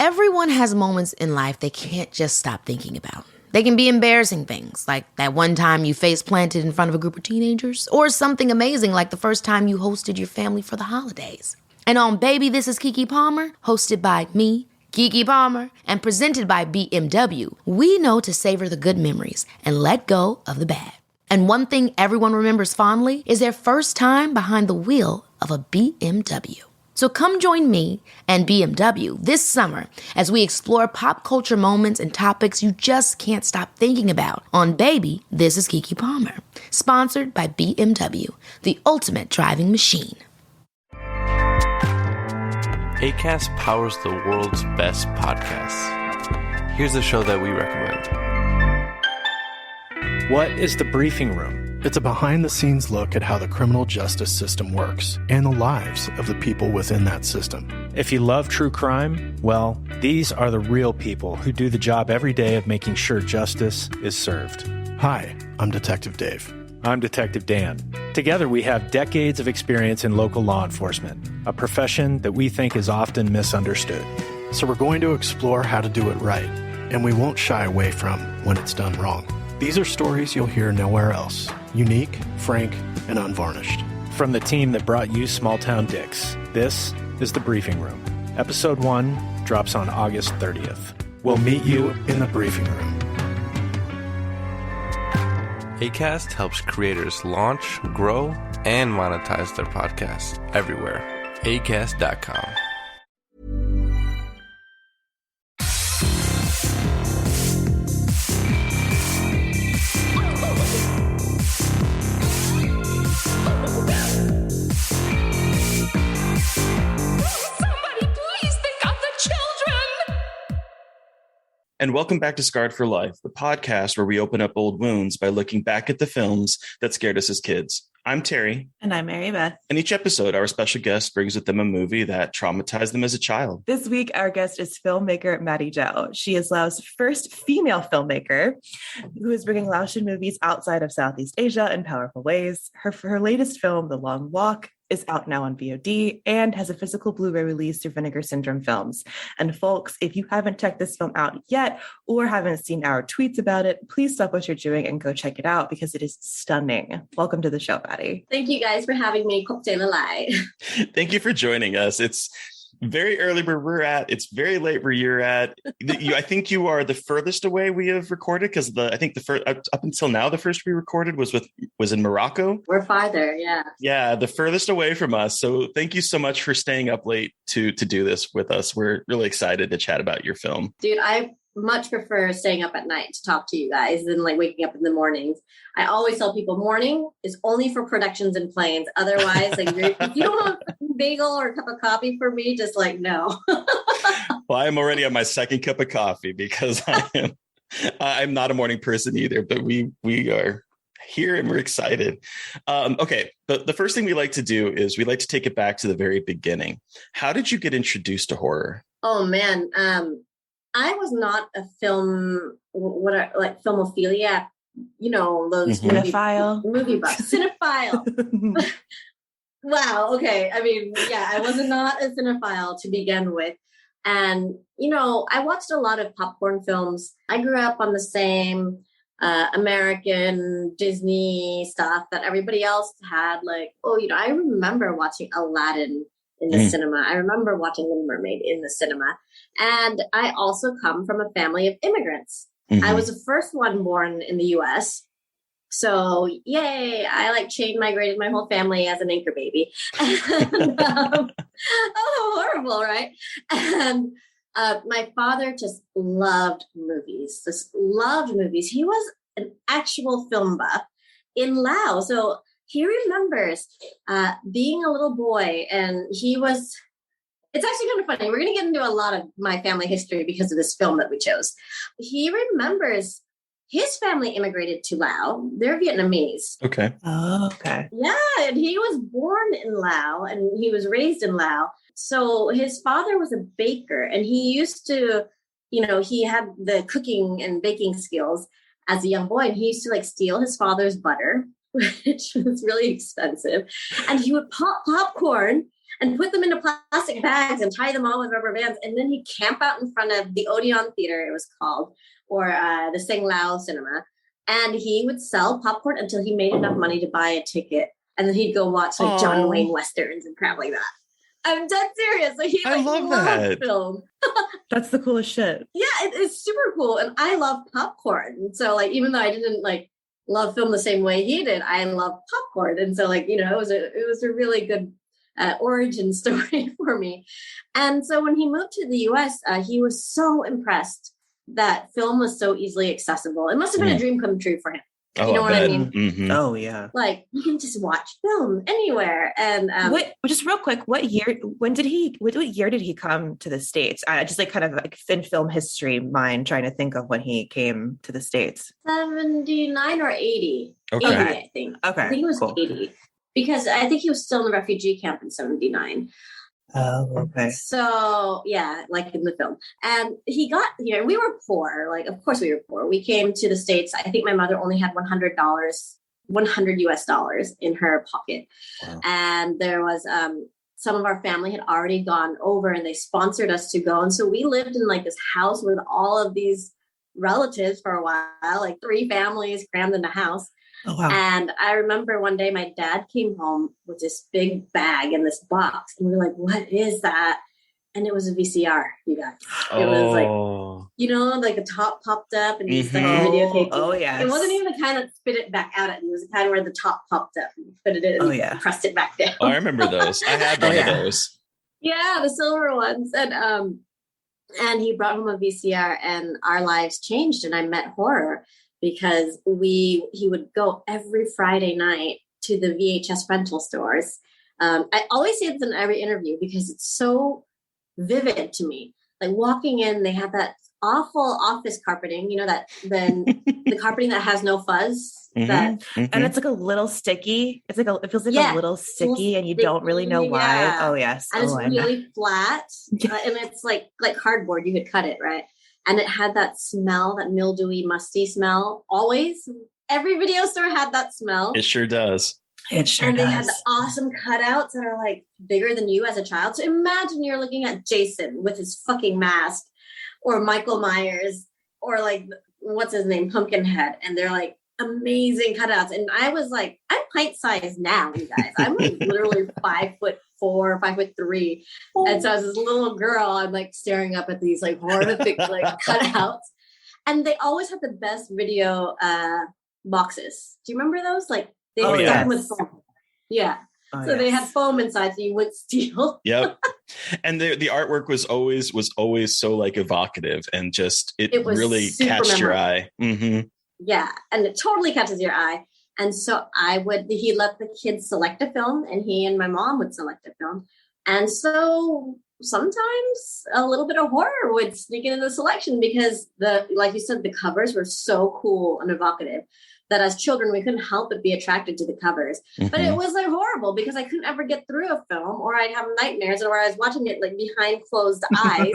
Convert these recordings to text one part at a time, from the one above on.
Everyone has moments in life they can't just stop thinking about. They can be embarrassing things, like that one time you face planted in front of a group of teenagers, or something amazing like the first time you hosted your family for the holidays. And on Baby, This is Keke Palmer, hosted by me, Keke Palmer, and presented by BMW, we know to savor the good memories and let go of the bad. And one thing everyone remembers fondly is their first time behind the wheel of a BMW. So come join me and BMW this summer as we explore pop culture moments and topics you just can't stop thinking about on Baby, This is Keke Palmer, sponsored by BMW, the ultimate driving machine. Acast powers the world's best podcasts. Here's a show that we recommend. What is The Briefing Room? It's a behind-the-scenes look at how the criminal justice system works and the lives of the people within that system. If you love true crime, well, these are the real people who do the job every day of making sure justice is served. Hi, I'm Detective Dave. I'm Detective Dan. Together, we have decades of experience in local law enforcement, a profession that we think is often misunderstood. So we're going to explore how to do it right, and we won't shy away from when it's done wrong. These are stories you'll hear nowhere else. Unique, frank, and unvarnished. From the team that brought you Small Town Dicks, this is The Briefing Room. Episode 1 drops on August 30th. We'll meet you in the briefing room. Acast helps creators launch, grow, and monetize their podcasts everywhere. Acast.com. And welcome back to Scarred for Life, the podcast where we open up old wounds by looking back at the films that scared us as kids. I'm Terry. And I'm Mary Beth. In each episode, our special guest brings with them a movie that traumatized them as a child. This week, our guest is filmmaker Mattie Do. She is Laos' first female filmmaker who is bringing Laotian movies outside of Southeast Asia in powerful ways. Her latest film, The Long Walk, is out now on VOD and has a physical Blu-ray release through Vinegar Syndrome Films. And folks, if you haven't checked this film out yet or haven't seen our tweets about it, please stop what you're doing and go check it out because it is stunning. Welcome to the show, Mattie. Thank you guys for having me. Thank you for joining us. It's very early where we're at. It's very late where you're at. I think you are the furthest away we have recorded because I think the first up until now the first we recorded was in Morocco. We're farther, yeah. Yeah, the furthest away from us. So thank you so much for staying up late to do this with us. We're really excited to chat about your film. Dude, I much prefer staying up at night to talk to you guys than like waking up in the mornings. I always tell people morning is only for productions and planes. Otherwise, like if you don't have a bagel or a cup of coffee for me, just like no. Well, I'm already on my second cup of coffee because I'm not a morning person either, but we are here and we're excited. Okay, the first thing we like to do is we like to take it back to the very beginning. How did you get introduced to horror? Oh man, I was not a filmophilia, you know, those movie buffs. Cinephile. Wow. Okay. I mean, yeah, I was not a cinephile to begin with. And, you know, I watched a lot of popcorn films. I grew up on the same American Disney stuff that everybody else had. Like, oh, you know, I remember watching Aladdin in the cinema. I remember watching Little Mermaid in the cinema. And I also come from a family of immigrants. Mm-hmm. I was the first one born in the U.S. So, yay, I like chain migrated my whole family as an anchor baby. And, oh, horrible, right? And my father just loved movies, He was an actual film buff in Laos. So he remembers being a little boy, and it's actually kind of funny. We're going to get into a lot of my family history because of this film that we chose. He remembers his family immigrated to Laos. They're Vietnamese. Okay. Oh, okay. Yeah, and he was born in Laos, and he was raised in Laos. So his father was a baker, and he used to, you know, he had the cooking and baking skills as a young boy, and he used to like steal his father's butter, which was really expensive. And he would pop popcorn and put them into plastic bags and tie them all with rubber bands. And then he'd camp out in front of the Odeon Theater, it was called, or the Sing Lao Cinema. And he would sell popcorn until he made enough money to buy a ticket. And then he'd go watch like John Wayne Westerns and crap like that. I'm dead serious. So he I love that film. That's the coolest shit. Yeah, it's super cool. And I love popcorn. So like, even though I didn't like love film the same way he did, I love popcorn. And so like, it was a really good origin story for me. And so when he moved to the US, he was so impressed that film was so easily accessible. It must have been a dream come true for him. You know what I mean? Mm-hmm. Oh yeah. Like you can just watch film anywhere. And just real quick, what year did he come to the States? Just like kind of like in film history mind, trying to think of when he came to the States. 79 or 80. Okay. 80, I think. Okay. I think it was cool. 80. Because I think he was still in the refugee camp in 79. Oh, okay. So yeah, like in the film. And he got here, we were poor. Like, of course we were poor. We came to the States. I think my mother only had $100 US in her pocket. Wow. And there was, some of our family had already gone over and they sponsored us to go. And so we lived in like this house with all of these relatives for a while, like 3 families crammed in a house. Oh, wow. And I remember one day my dad came home with this big bag and this box. And we were like, what is that? And it was a VCR, you guys. It was like, like the top popped up and you stuck the videotape. Oh, yeah. It wasn't even the kind that spit it back out at you. It was the kind where the top popped up and you put it in and you pressed it back down. Oh, I remember those. I had one of those. Yeah, the silver ones. And he brought home a VCR and our lives changed and I met horror. Because he would go every Friday night to the VHS rental stores. I always say this in every interview because it's so vivid to me. Like walking in, they had that awful office carpeting, the carpeting that has no fuzz. And it's like a little sticky. It feels like a little sticky and you don't really know why. Oh, yes. And it's really flat. And it's like cardboard. You could cut it, right? And it had that smell, that mildewy, musty smell. Always. Every video store had that smell. It sure does. It sure does. And they does. had the awesome cutouts that are like bigger than you as a child. So imagine you're looking at Jason with his fucking mask or Michael Myers or like, what's his name? Pumpkinhead. And they're like amazing cutouts. And I was like, I'm pint sized now, you guys. I'm like literally 5'4", 5'3". And so as this little girl, I'm like staring up at these like horrific like cutouts. And they always had the best video boxes. Do you remember those? Like they stuck them with foam. Yeah. Oh, so they had foam inside so you wouldn't steal. Yep. And the artwork was always so like evocative and just it really catched your eye. Mm-hmm. Yeah. And it totally catches your eye. And so he let the kids select a film and he and my mom would select a film. And so sometimes a little bit of horror would sneak into the selection because like you said, the covers were so cool and evocative that as children, we couldn't help but be attracted to the covers. Mm-hmm. But it was like horrible because I couldn't ever get through a film or I'd have nightmares or I was watching it like behind closed eyes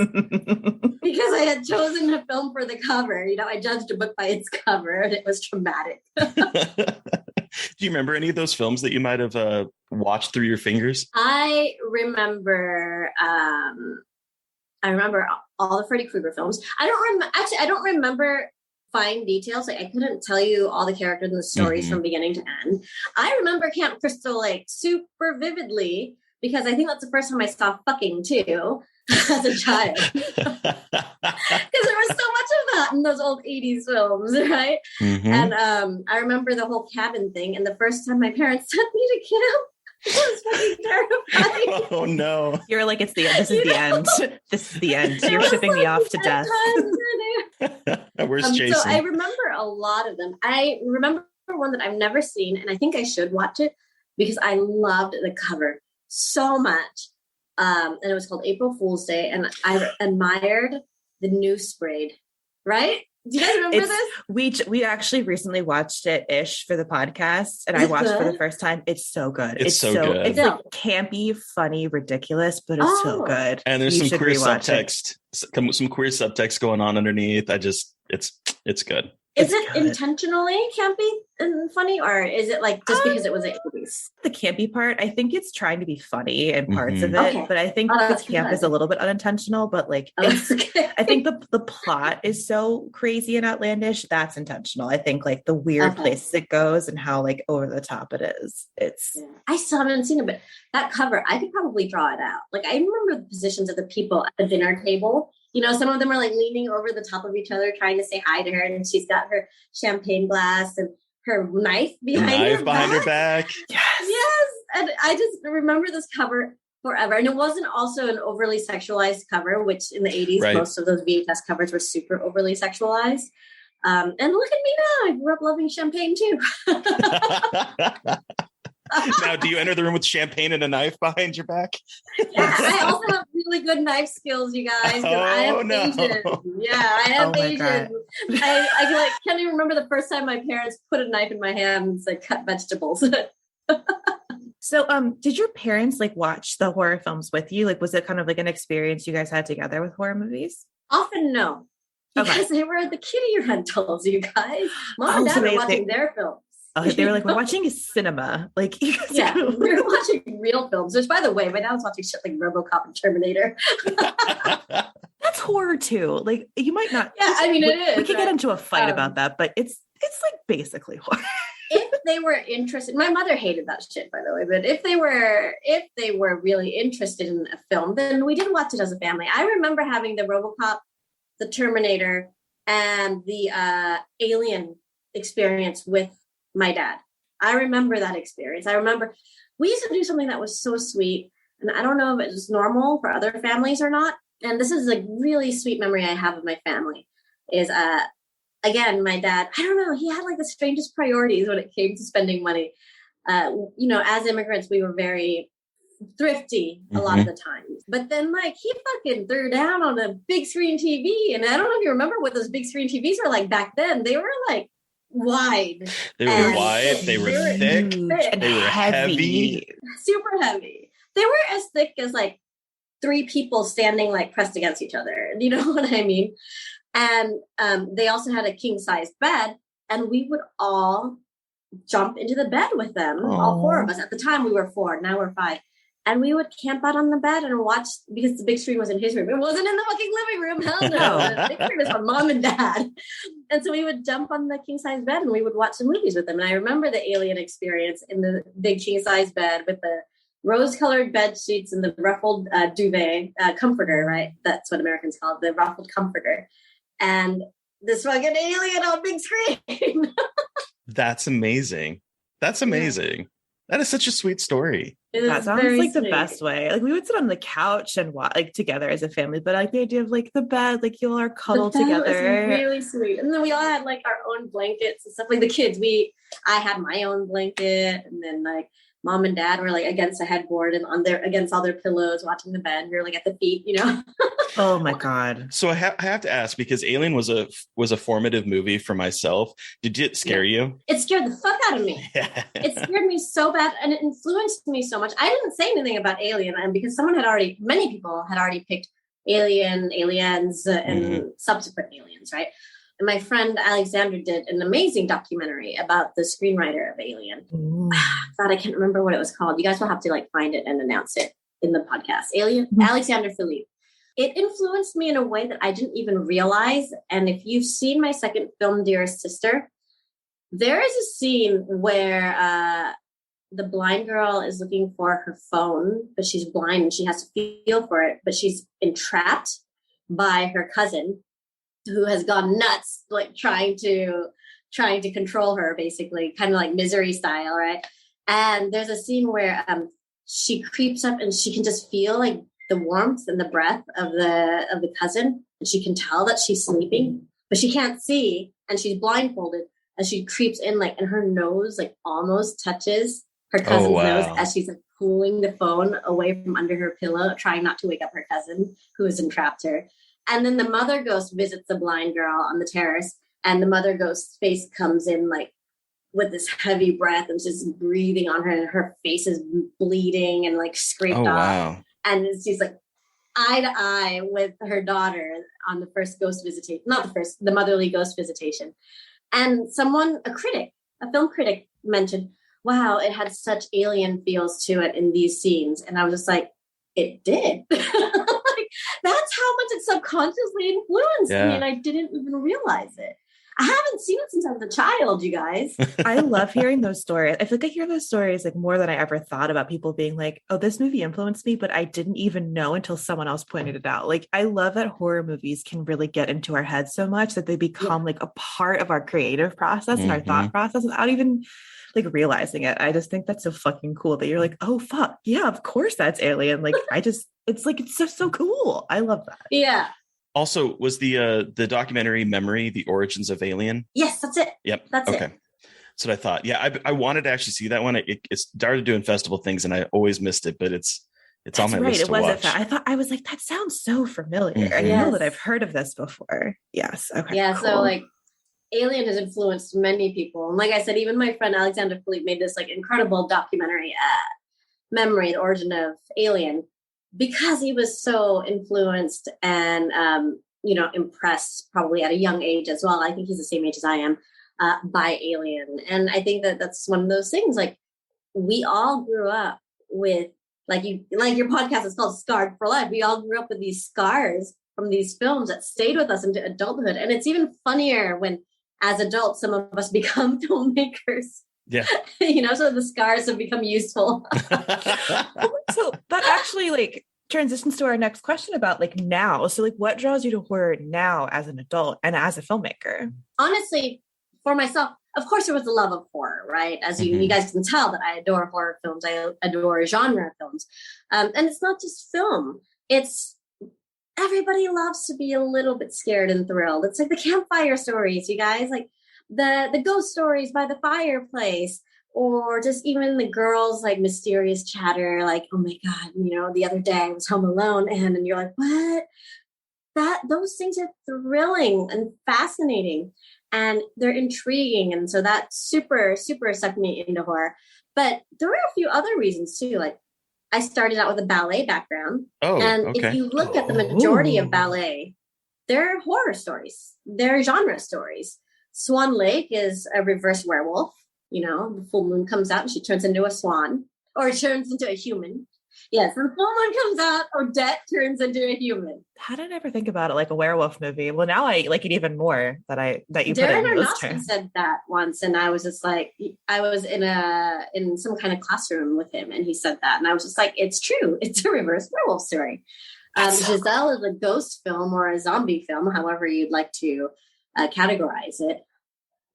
because I had chosen a film for the cover. I judged a book by its cover and it was traumatic. Do you remember any of those films that you might have watched through your fingers? I remember all the Freddy Krueger films. I don't remember fine details. Like I couldn't tell you all the characters and the stories from beginning to end. I remember Camp Crystal Lake super vividly because I think that's the first time I saw fucking too as a child. Because there was so much of that in those old 80s films, right? Mm-hmm. And I remember the whole cabin thing. And the first time my parents sent me to camp, it was fucking terrifying. Oh no. You're like, this is the end. This is the end. You're shipping me off to death. Where's Jason? So I remember a lot of them. I remember one that I've never seen, and I think I should watch it because I loved the cover so much. And it was called April Fool's Day, and I admired the new sprayed. Right? Do you guys remember this? We actually recently watched it-ish for the podcast, and I watched it for the first time. It's so good. It's so good. It's like campy, funny, ridiculous, but it's so good. And there's some queer subtext going on underneath. It's good. Is it intentionally campy and funny, or is it like just because it was the 80s? The campy part, I think it's trying to be funny in parts of it, but I think the camp is a little bit unintentional, but like I think the plot is so crazy and outlandish, that's intentional. I think like the weird places it goes and how like over the top it is. I still haven't seen it, but that cover, I could probably draw it out. Like I remember the positions of the people at the dinner table. You know, some of them are like leaning over the top of each other, trying to say hi to her. And she's got her champagne glass and her knife behind her back. Yes. And I just remember this cover forever. And it wasn't also an overly sexualized cover, which in the 80s, most of those VHS covers were super overly sexualized. And look at me now. I grew up loving champagne too. Now, do you enter the room with champagne and a knife behind your back? Yeah, I also have really good knife skills, you guys. I am Asian. Yeah, I am Asian. I can't even remember the first time my parents put a knife in my hand and said, cut vegetables. So, did your parents like watch the horror films with you? Like, was it kind of like an experience you guys had together with horror movies? Often, no. Because they were at the kiddie rentals, you guys. Mom and Dad were watching their films. They were like, we're watching cinema. Like, we were watching real films, which by the way, my dad was watching shit like RoboCop and Terminator. That's horror too. Like, you might not. Yeah, I mean, it is. We could get into a fight about that, but it's like basically horror. If they were interested, my mother hated that shit, by the way, but if they were really interested in a film, then we did watch it as a family. I remember having the RoboCop, the Terminator, and the Alien experience with my dad. I remember that experience. I remember we used to do something that was so sweet, and I don't know if it's normal for other families or not. And this is a really sweet memory I have of my family is, again, my dad, I don't know, he had like the strangest priorities when it came to spending money. You know, as immigrants, we were very thrifty a lot of the time. But then like he fucking threw down on a big screen TV. And I don't know if you remember what those big screen TVs were like back then. They were like wide. They were wide. They were thick. They were heavy. Super heavy. They were as thick as like 3 people standing like pressed against each other. You know what I mean? And they also had a king size bed, and we would all jump into the bed with them. Aww. All 4 of us. At the time we were 4, now we're 5. And we would camp out on the bed and watch, because the big screen was in his room. It wasn't in the fucking living room. Hell no. The big screen was for Mom and Dad. And so we would jump on the king size bed and we would watch some movies with them. And I remember the Alien experience in the big king size bed with the rose-colored bed sheets and the ruffled duvet comforter, right? That's what Americans call it, the ruffled comforter. And this fucking alien on big screen. That's amazing. That's amazing. Yeah. That is such a sweet story. That sounds like the best way. Like we would sit on the couch and watch like together as a family, but like the idea of like the bed, like you all are cuddled together. Was really sweet. And then we all had like our own blankets and stuff. Like the kids, I had my own blanket, and then like Mom and Dad were like against a headboard and against all their pillows watching the bed. We were like at the feet, you know. Oh my God. So I have to ask, because Alien was a formative movie for myself. Did it scare you? It scared the fuck out of me. It scared me so bad, and it influenced me so much. I didn't say anything about Alien, and because many people had already picked Alien, Aliens, and subsequent Aliens, right? And my friend Alexander did an amazing documentary about the screenwriter of Alien. God, I can't remember what it was called. You guys will have to like find it and announce it in the podcast. Alien, Alexander Philippe. It influenced me in a way that I didn't even realize. And if you've seen my second film, Dearest Sister, there is a scene where the blind girl is looking for her phone, but she's blind and she has to feel for it, but she's entrapped by her cousin, who has gone nuts, like trying to control her, basically, kind of like Misery style, right? And there's a scene where she creeps up and she can just feel like the warmth and the breath of the cousin, and she can tell that she's sleeping, but she can't see, and she's blindfolded, and she creeps in like, and her nose like almost touches her cousin's nose as she's like pulling the phone away from under her pillow, trying not to wake up her cousin who has entrapped her. And then the mother ghost visits the blind girl on the terrace, and the mother ghost's face comes in like with this heavy breath and just breathing on her, and her face is bleeding and like scraped off. Wow. And she's like eye to eye with her daughter on the first ghost visitation, not the first, the motherly ghost visitation. And a film critic mentioned, wow, it had such alien feels to it in these scenes. And I was just like, it did. Like, that's how much it subconsciously influenced me. And I didn't even realize it. I haven't seen it since I was a child, you guys. I love hearing those stories. I feel like I hear those stories like more than I ever thought about, people being like, oh, this movie influenced me, but I didn't even know until someone else pointed it out. Like, I love that horror movies can really get into our heads so much that they become like a part of our creative process and our thought process without even like realizing it. I just think that's so fucking cool that you're like, oh fuck, yeah, of course that's alien. Like, it's so cool. I love that. Yeah. Also, was the documentary Memory, The Origins of Alien? Yes, that's it. Yep. That's okay. it. That's what I thought. Yeah, I wanted to actually see that one. It started doing festival things, and I always missed it. But it's on my list to watch. I was like, that sounds so familiar. I know that I've heard of this before. Yes. Okay. Yeah. Cool. So like, Alien has influenced many people, and like I said, even my friend Alexander Philippe made this like incredible documentary, Memory, The Origin of Alien, because he was so influenced and, impressed probably at a young age as well. I think he's the same age as I am, by Alien. And I think that that's one of those things, like, we all grew up with, like your podcast is called Scarred for Life. We all grew up with these scars from these films that stayed with us into adulthood. And it's even funnier when, as adults, some of us become filmmakers. Yeah. So the scars have become useful. So that actually like transitions to our next question about like now. So like, what draws you to horror now as an adult and as a filmmaker? Honestly, for myself, of course, there was the love of horror, right? As you guys can tell that I adore horror films. I adore genre films. And it's not just film. It's everybody loves to be a little bit scared and thrilled. It's like the campfire stories, you guys, like the ghost stories by the fireplace, or just even the girls' like mysterious chatter, like, oh my God, the other day I was home alone, and you're like, what? Those things are thrilling and fascinating, and they're intriguing. And so that super, super sucked me into horror. But there were a few other reasons too. Like, I started out with a ballet background. If you look at the majority of ballet, they're horror stories. They're genre stories. Swan Lake is a reverse werewolf. The full moon comes out and she turns into a swan, or turns into a human. Yes, when the full moon comes out, Odette turns into a human. How did I ever think about it like a werewolf movie? Well, now I like it even more that you put it in Darren those Aronofsky terms. said that once, and I was just like, I was in some kind of classroom with him, and he said that, and I was just like, it's true. It's a reverse werewolf story. Giselle is a ghost film or a zombie film, however you'd like to categorize it.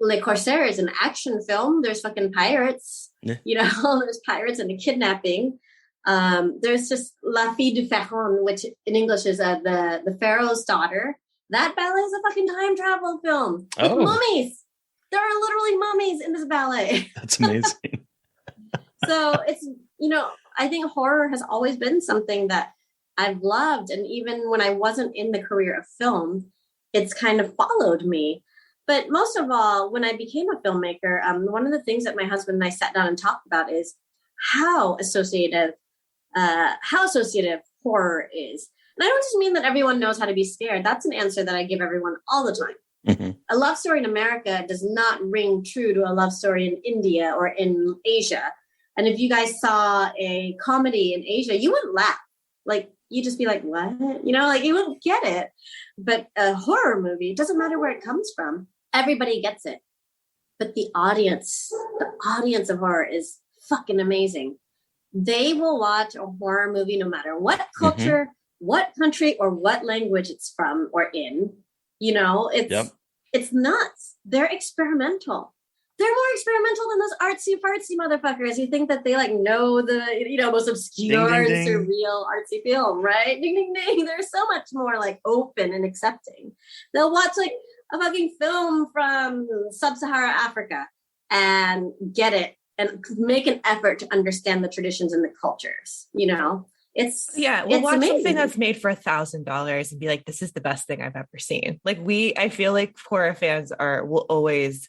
Le Corsaire is an action film. There's fucking pirates, there's pirates and a kidnapping. There's just La Fille du Pharaon, which in English is the Pharaoh's daughter. That ballet is a fucking time travel film with mummies. There are literally mummies in this ballet. That's amazing. So it's, I think horror has always been something that I've loved. And even when I wasn't in the career of film, it's kind of followed me. But most of all, when I became a filmmaker, one of the things that my husband and I sat down and talked about is how associative horror is. And I don't just mean that everyone knows how to be scared. That's an answer that I give everyone all the time. A love story in America does not ring true to a love story in India or in Asia. And if you guys saw a comedy in Asia, you wouldn't laugh. Like, you'd just be like, what? You wouldn't get it. But a horror movie, it doesn't matter where it comes from. Everybody gets it. But the audience of horror is fucking amazing. They will watch a horror movie no matter what culture, what country, or what language it's from or in. It's nuts. They're experimental. They're more experimental than those artsy-fartsy motherfuckers. You think that they know the most obscure and surreal artsy film, right? Ding, ding, ding. They're so much more open and accepting. They'll watch a fucking film from sub-Saharan Africa and get it and make an effort to understand the traditions and the cultures. We'll watch amazing. Something that's made for $1,000 and be like, this is the best thing I've ever seen. I feel like horror fans will always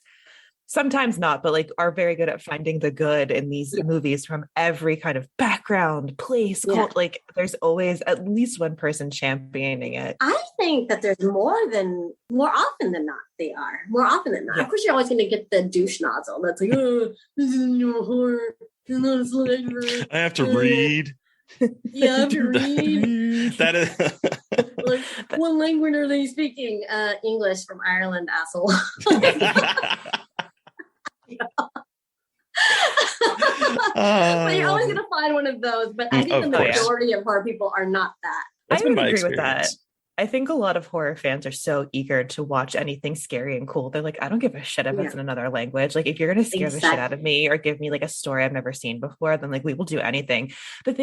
sometimes not, but like are very good at finding the good in these movies from every kind of background, place, cult. Like there's always at least one person championing it. I think that there's more often than not, they are. More often than not. Yeah. Of course, you're always going to get the douche nozzle that's like, oh, this isn't your horror. I have to read. Yeah, I have to read. That is like, what language are they speaking? English from Ireland, asshole. But you're always going to find one of those. But I think the majority of horror people are not that. I would agree with that. I think a lot of horror fans are so eager to watch anything scary and cool. They're like, I don't give a shit if it's in another language. Like, if you're going to scare the shit out of me or give me like a story I've never seen before, then like we will do anything. The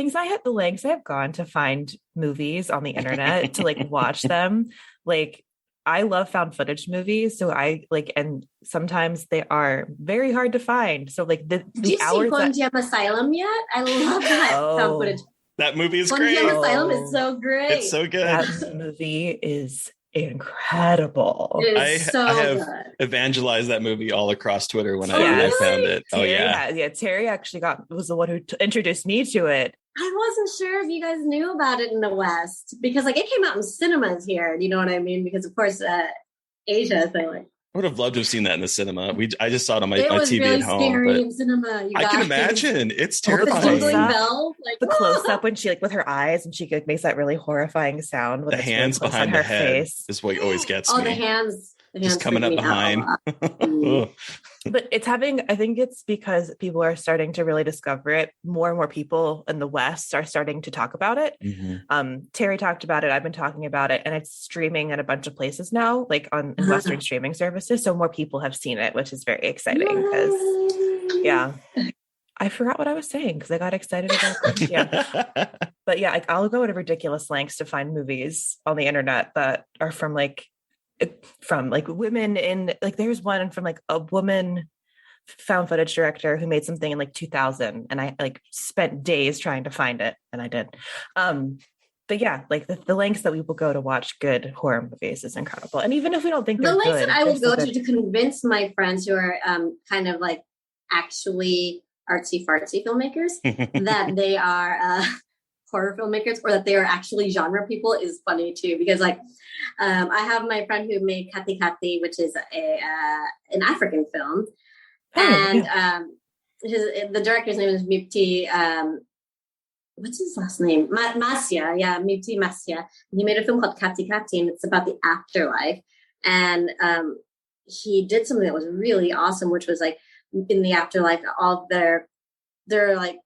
lengths I have gone to find movies on the internet to like watch them. Like, I love found footage movies. So I like, and sometimes they are very hard to find. So like the hours. Did you see Asylum yet? I love that found footage. That movie is great. Asylum is so great. It's so good. That movie is incredible. It is I have good. evangelized that movie all across Twitter when I found it. Terry, Terry actually was the one who introduced me to it. I wasn't sure if you guys knew about it in the West because like it came out in cinemas here. You know what I mean? Because of course, Asia. So like, I would have loved to have seen that in the cinema. I just saw it on my TV really at home. Scary in cinema. I can imagine. It's terrifying. The close up when she like with her eyes and she like, makes that really horrifying sound with the hands really behind her the head face. is what always gets me. The hands just coming up behind. But I think it's because people are starting to really discover it. More and more people in the West are starting to talk about it. Mm-hmm. Terry talked about it. I've been talking about it, and it's streaming at a bunch of places now, like on Western streaming services. So more people have seen it, which is very exciting because, I forgot what I was saying because I got excited about it. But I'll go to ridiculous lengths to find movies on the internet that are from women in like there's one from like a woman found footage director who made something in like 2000 and I like spent days trying to find it and I did. But yeah, like the lengths that we will go to watch good horror movies is incredible. And even if we don't think they're the lengths good, that I will go to convince my friends who are kind of like actually artsy fartsy filmmakers that they are horror filmmakers or that they are actually genre people is funny too, because like I have my friend who made Kati Kati, which is an African film, and the director's name is Mipti. What's his last name? Masya, Mipti Masya. He made a film called Kati Kati, and it's about the afterlife. And he did something that was really awesome, which was like in the afterlife, all they're like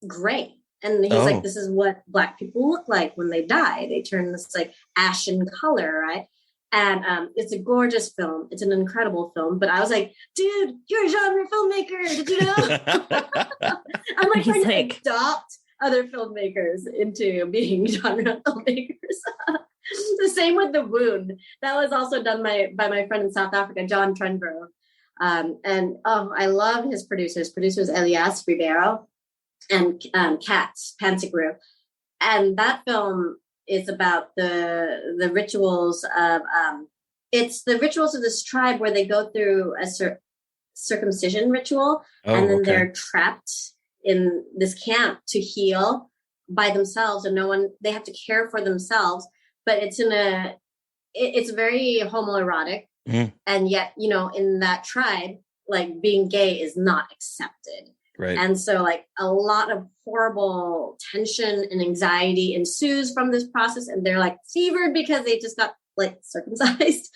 gray. And he's like, this is what Black people look like when they die. They turn this like ashen color, right? And it's a gorgeous film. It's an incredible film. But I was like, dude, you're a genre filmmaker. Did you know? I'm like trying to adopt other filmmakers into being genre filmmakers. The same with The Wound. That was also done by my friend in South Africa, John Trenborough. And I love his producers. Producers Elias Ribeiro and Kat Pantigru. And that film is about the rituals of it's the rituals of this tribe where they go through a circumcision ritual, and then they're trapped in this camp to heal by themselves, and they have to care for themselves. But it's it's very homoerotic, and yet in that tribe, like being gay is not accepted. Right. And so like a lot of horrible tension and anxiety ensues from this process. And they're like fevered because they just got like circumcised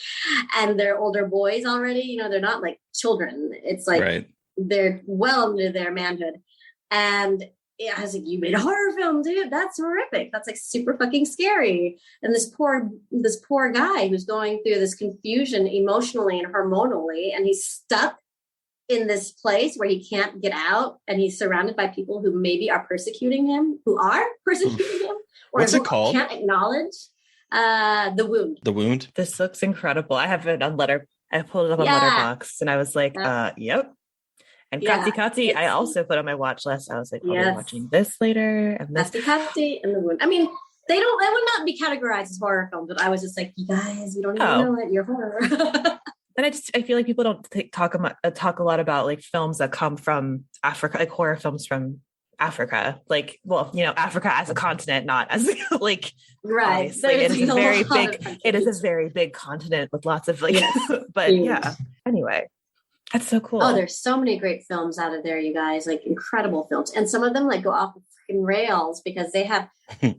and they're older boys already, they're not like children. It's like they're well into their manhood. And I was like, you made a horror film, dude. That's horrific. That's like super fucking scary. And this poor guy who's going through this confusion emotionally and hormonally, and he's stuck in this place where he can't get out, and he's surrounded by people who maybe are persecuting him, or what's it called? Can't acknowledge. The Wound. The Wound. This looks incredible. I have it on I pulled it up on Letterboxd, and I was like, yep. And Kati Kati, I also put on my watch list. I was like, I'll be watching this later. And this. Kati Kati and The Wound. I mean, they would not be categorized as horror films, but I was just like, you guys, we don't even know it. You're horror. And I feel like people don't talk a lot about like films that come from Africa, like horror films from Africa, like, well, you know, Africa as a continent, not as like, right. It is a very big continent with lots of like, but yeah, anyway, that's so cool. Oh, there's so many great films out of there, you guys, like incredible films. And some of them like go off the freaking rails because they have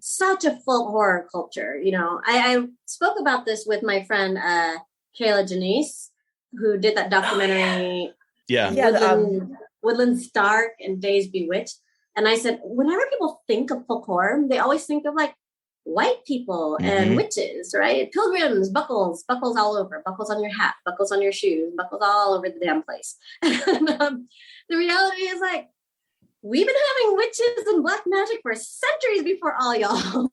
such a full horror culture. You know, I spoke about this with my friend, Kayla Janice, who did that documentary. Woodland Stark and Days Bewitched. And I said, whenever people think of folk horror, they always think of like white people and witches, right? Pilgrims, buckles all over, buckles on your hat, buckles on your shoes, buckles all over the damn place. And, the reality is like, we've been having witches and black magic for centuries before all y'all.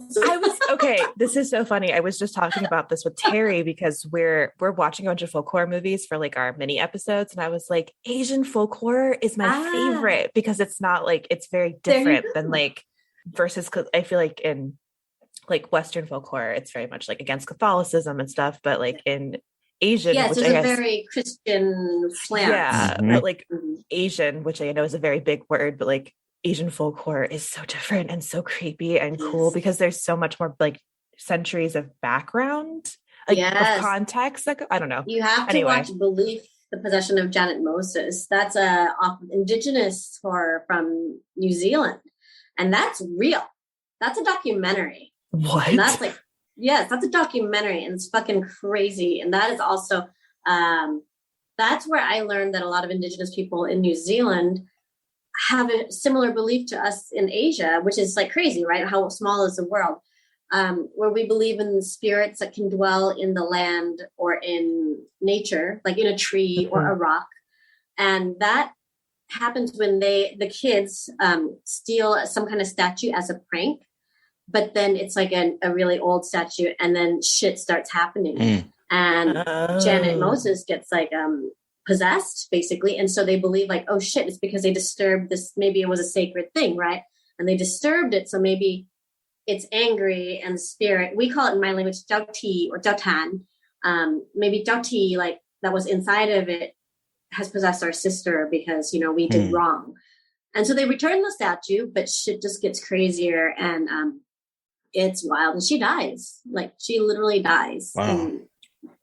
This is so funny. I was just talking about this with Terry because we're watching a bunch of folk horror movies for like our mini episodes. And I was like, Asian folk horror is my favorite because it's not like, it's very different than like versus, cause I feel like in like Western folk horror, it's very much like against Catholicism and stuff, but like in Asian, which is a very Christian slant. Yeah, but like Asian, which I know is a very big word, but like Asian folk horror is so different and so creepy and cool because there's so much more like centuries of background, like of context. Like I don't know. You have to watch Belief, the Possession of Janet Moses. That's a indigenous horror from New Zealand, and that's real. That's a documentary. What? And that's like. Yes, that's a documentary and it's fucking crazy. And that is also, that's where I learned that a lot of indigenous people in New Zealand have a similar belief to us in Asia, which is like crazy, right? How small is the world? Where we believe in spirits that can dwell in the land or in nature, like in a tree or a rock. And that happens when the kids steal some kind of statue as a prank. But then it's like a really old statue and then shit starts happening. And Janet Moses gets like possessed basically. And so they believe like, oh shit, it's because they disturbed this. Maybe it was a sacred thing, right? And they disturbed it. So maybe it's angry and spirit. We call it in my language, Jiao Ti or Jiao Tan. Maybe Jiao Ti, like that was inside of it has possessed our sister because, you know, we did wrong. And so they return the statue, but shit just gets crazier and, it's wild. And she dies. Like she literally dies. Wow. And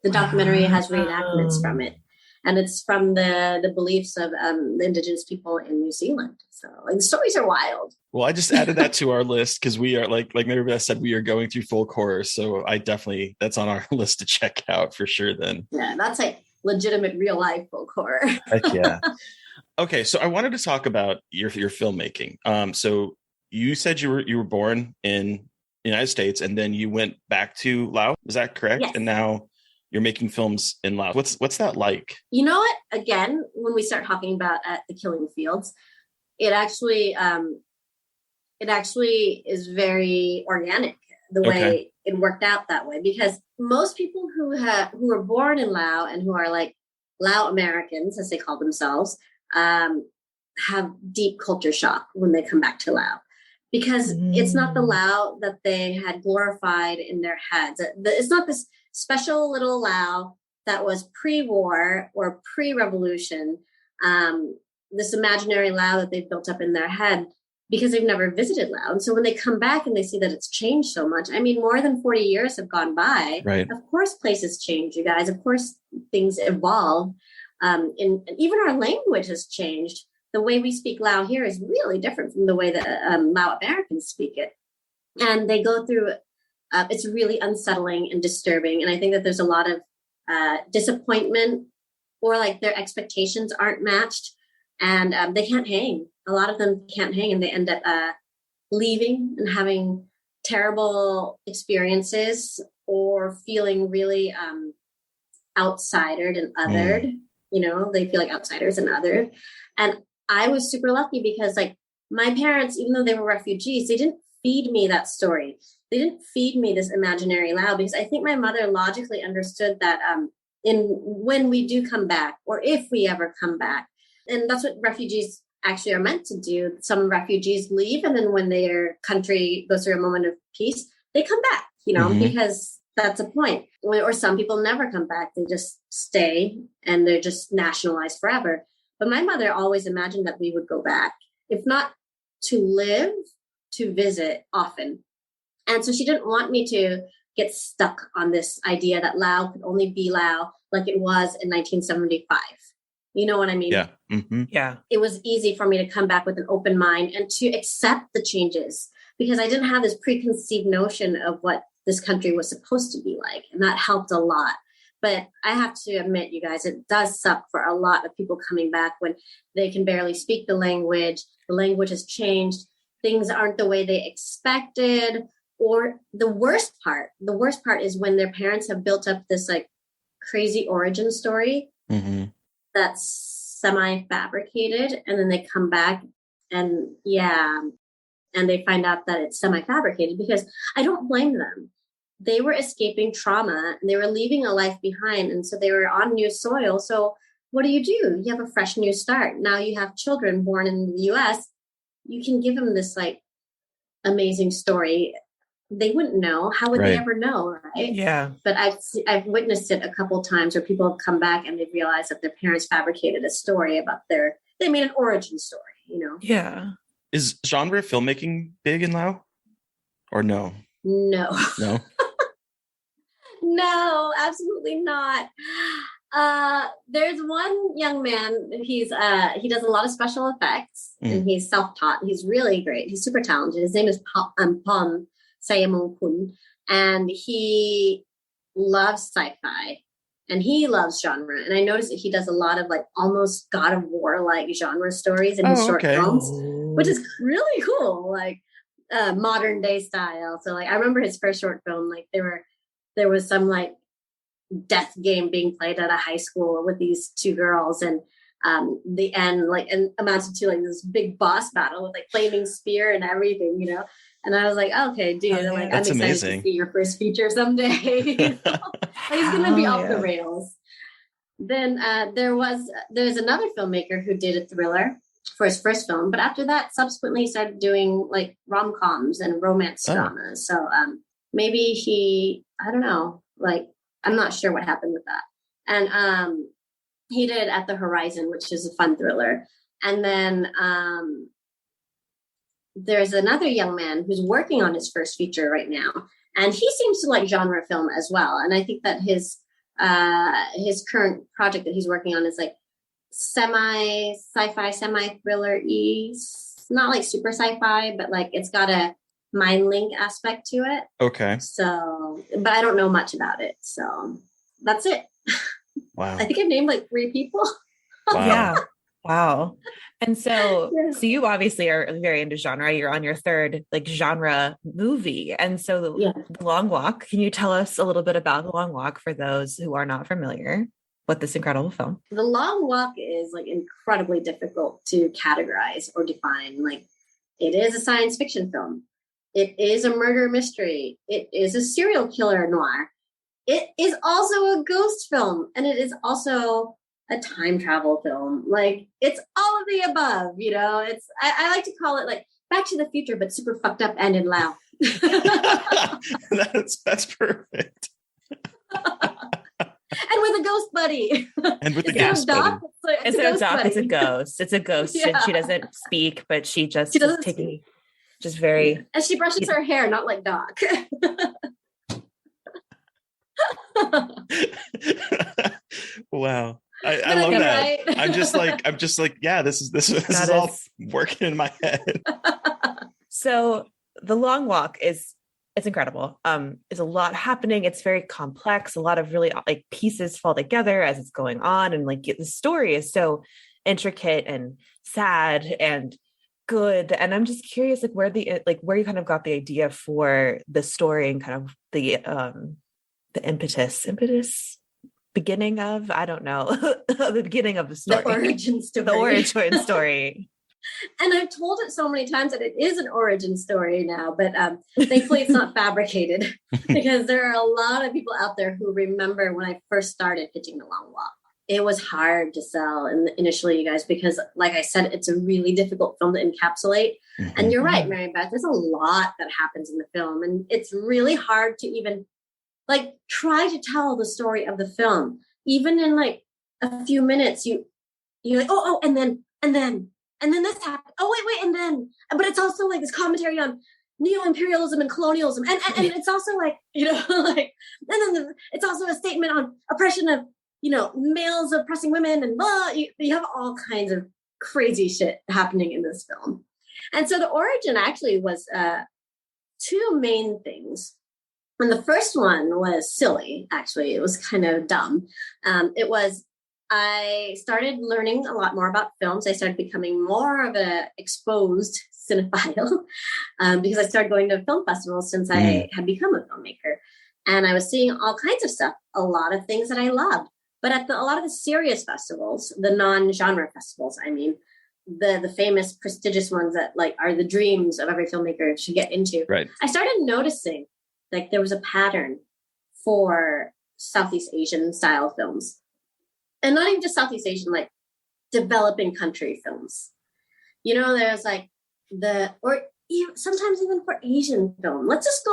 the documentary has reenactments from it. And it's from the beliefs of the indigenous people in New Zealand. So like, the stories are wild. Well, I just added that to our list because we are like Mary Beth said, we are going through folk horror. So that's on our list to check out for sure then. Yeah, that's like legitimate real life folk horror. Heck yeah. Okay, so I wanted to talk about your filmmaking. So you said you were born in the United States and then you went back to Laos. Is that correct? Yes. And now you're making films in Laos. What's that like? You know what? Again, when we start talking about the Killing Fields, it actually is very organic the way it worked out that way, because most people who are born in Laos and who are like Lao Americans, as they call themselves, have deep culture shock when they come back to Laos. Because it's not the Lao that they had glorified in their heads. It's not this special little Lao that was pre-war or pre-revolution, this imaginary Lao that they've built up in their head because they've never visited Laos. And so when they come back and they see that it's changed so much, I mean, more than 40 years have gone by. Right. Of course, places change, you guys. Of course, things evolve. And even our language has changed. The way we speak Lao here is really different from the way that Lao Americans speak it. And they go through, it's really unsettling and disturbing. And I think that there's a lot of disappointment or like their expectations aren't matched and they can't hang. A lot of them can't hang and they end up leaving and having terrible experiences or feeling really outsidered and othered. You know, they feel like outsiders and othered. And I was super lucky because like my parents, even though they were refugees, they didn't feed me that story. They didn't feed me this imaginary Lao because I think my mother logically understood that when we do come back or if we ever come back, and that's what refugees actually are meant to do. Some refugees leave and then when their country goes through a moment of peace, they come back, you know, because that's a point. Or some people never come back. They just stay and they're just nationalized forever. But my mother always imagined that we would go back, if not to live, to visit often. And so she didn't want me to get stuck on this idea that Lao could only be Lao like it was in 1975. You know what I mean? Yeah. Mm-hmm. Yeah. It was easy for me to come back with an open mind and to accept the changes because I didn't have this preconceived notion of what this country was supposed to be like. And that helped a lot. But I have to admit, you guys, it does suck for a lot of people coming back when they can barely speak the language has changed, things aren't the way they expected. Or the worst part is when their parents have built up this like crazy origin story that's semi-fabricated, and then they come back and they find out that it's semi-fabricated, because I don't blame them. They were escaping trauma and they were leaving a life behind. And so they were on new soil. So what do? You have a fresh new start. Now you have children born in the US. You can give them this like amazing story. They wouldn't know. How would they ever know? Right. Yeah. But I've witnessed it a couple of times where people have come back and they've realized that their parents fabricated a story about they made an origin story, you know? Yeah. Is genre filmmaking big in Lao or no? No. No. No, absolutely not. There's one young man. He does a lot of special effects and he's self-taught. He's really great. He's super talented. His name is Pom Sayamongkun, and he loves sci-fi and he loves genre. And I noticed that he does a lot of like almost God of War like genre stories in his short films, which is really cool. Like modern day style. So like I remember his first short film, like there was some like death game being played at a high school with these two girls, and the end like and amounted to like this big boss battle with like flaming spear and everything, you know. And I was like, okay, dude, I'm excited to see your first feature someday. He's gonna be off the rails. Then there's another filmmaker who did a thriller for his first film, but after that, subsequently he started doing like rom-coms and romance dramas. So maybe I don't know, like I'm not sure what happened with that. And he did At the Horizon, which is a fun thriller. And then there's another young man who's working on his first feature right now, and he seems to like genre film as well. And I think that his current project that he's working on is like semi-sci-fi, semi-thriller-y. Not like super sci-fi, but like it's got a mind link aspect to it. Okay. So, but I don't know much about it. So that's it. Wow. I think I've named like 3 people. Wow. Yeah. Wow. And so you obviously are very into genre. You're on your 3rd like genre movie. And so The Long Walk, can you tell us a little bit about The Long Walk for those who are not familiar with this incredible film? The Long Walk is like incredibly difficult to categorize or define. Like it is a science fiction film. It is a murder mystery. It is a serial killer noir. It is also a ghost film. And it is also a time travel film. Like it's all of the above, you know. It's I like to call it like Back to the Future, but super fucked up and in Lao. That's perfect. And with a ghost buddy. And with the ghost buddy. Instead of Doc, it's a ghost. It's a ghost. Yeah. And she doesn't speak, but she doesn't speak. Just very. And she brushes her hair, not like Doc. Wow. I love that. Right? I'm just like, yeah, this is all working in my head. So The Long Walk it's incredible. There's a lot happening. It's very complex. A lot of really like pieces fall together as it's going on. And like the story is so intricate and sad and good. And I'm just curious, like where you kind of got the idea for the story and kind of the impetus beginning of, I don't know, the beginning of the story. The origin story. The origin story. And I've told it so many times that it is an origin story now, but thankfully it's not fabricated, because there are a lot of people out there who remember when I first started pitching The Long Walk. It was hard to sell initially, you guys, because like I said, it's a really difficult film to encapsulate. Mm-hmm. And you're right, Mary Beth, there's a lot that happens in the film, and it's really hard to even Like, try to tell the story of the film. Even in like a few minutes, you're like, and then this happened. Oh, wait, and then, but it's also like this commentary on neo-imperialism and colonialism. And it's also like, like, and then it's also a statement on oppression of, males oppressing women and blah. You have all kinds of crazy shit happening in this film. And so the origin actually was two main things. And the first one was silly, actually. It was kind of dumb. I started learning a lot more about films. I started becoming more of an exposed cinephile because I started going to film festivals since I had become a filmmaker. And I was seeing all kinds of stuff, a lot of things that I loved. But at a lot of the serious festivals, the non-genre festivals, I mean, the famous prestigious ones that like are the dreams of every filmmaker to get into. Right. I started noticing like there was a pattern for Southeast Asian style films. And not even just Southeast Asian, like developing country films. There's like sometimes even for Asian film. Let's just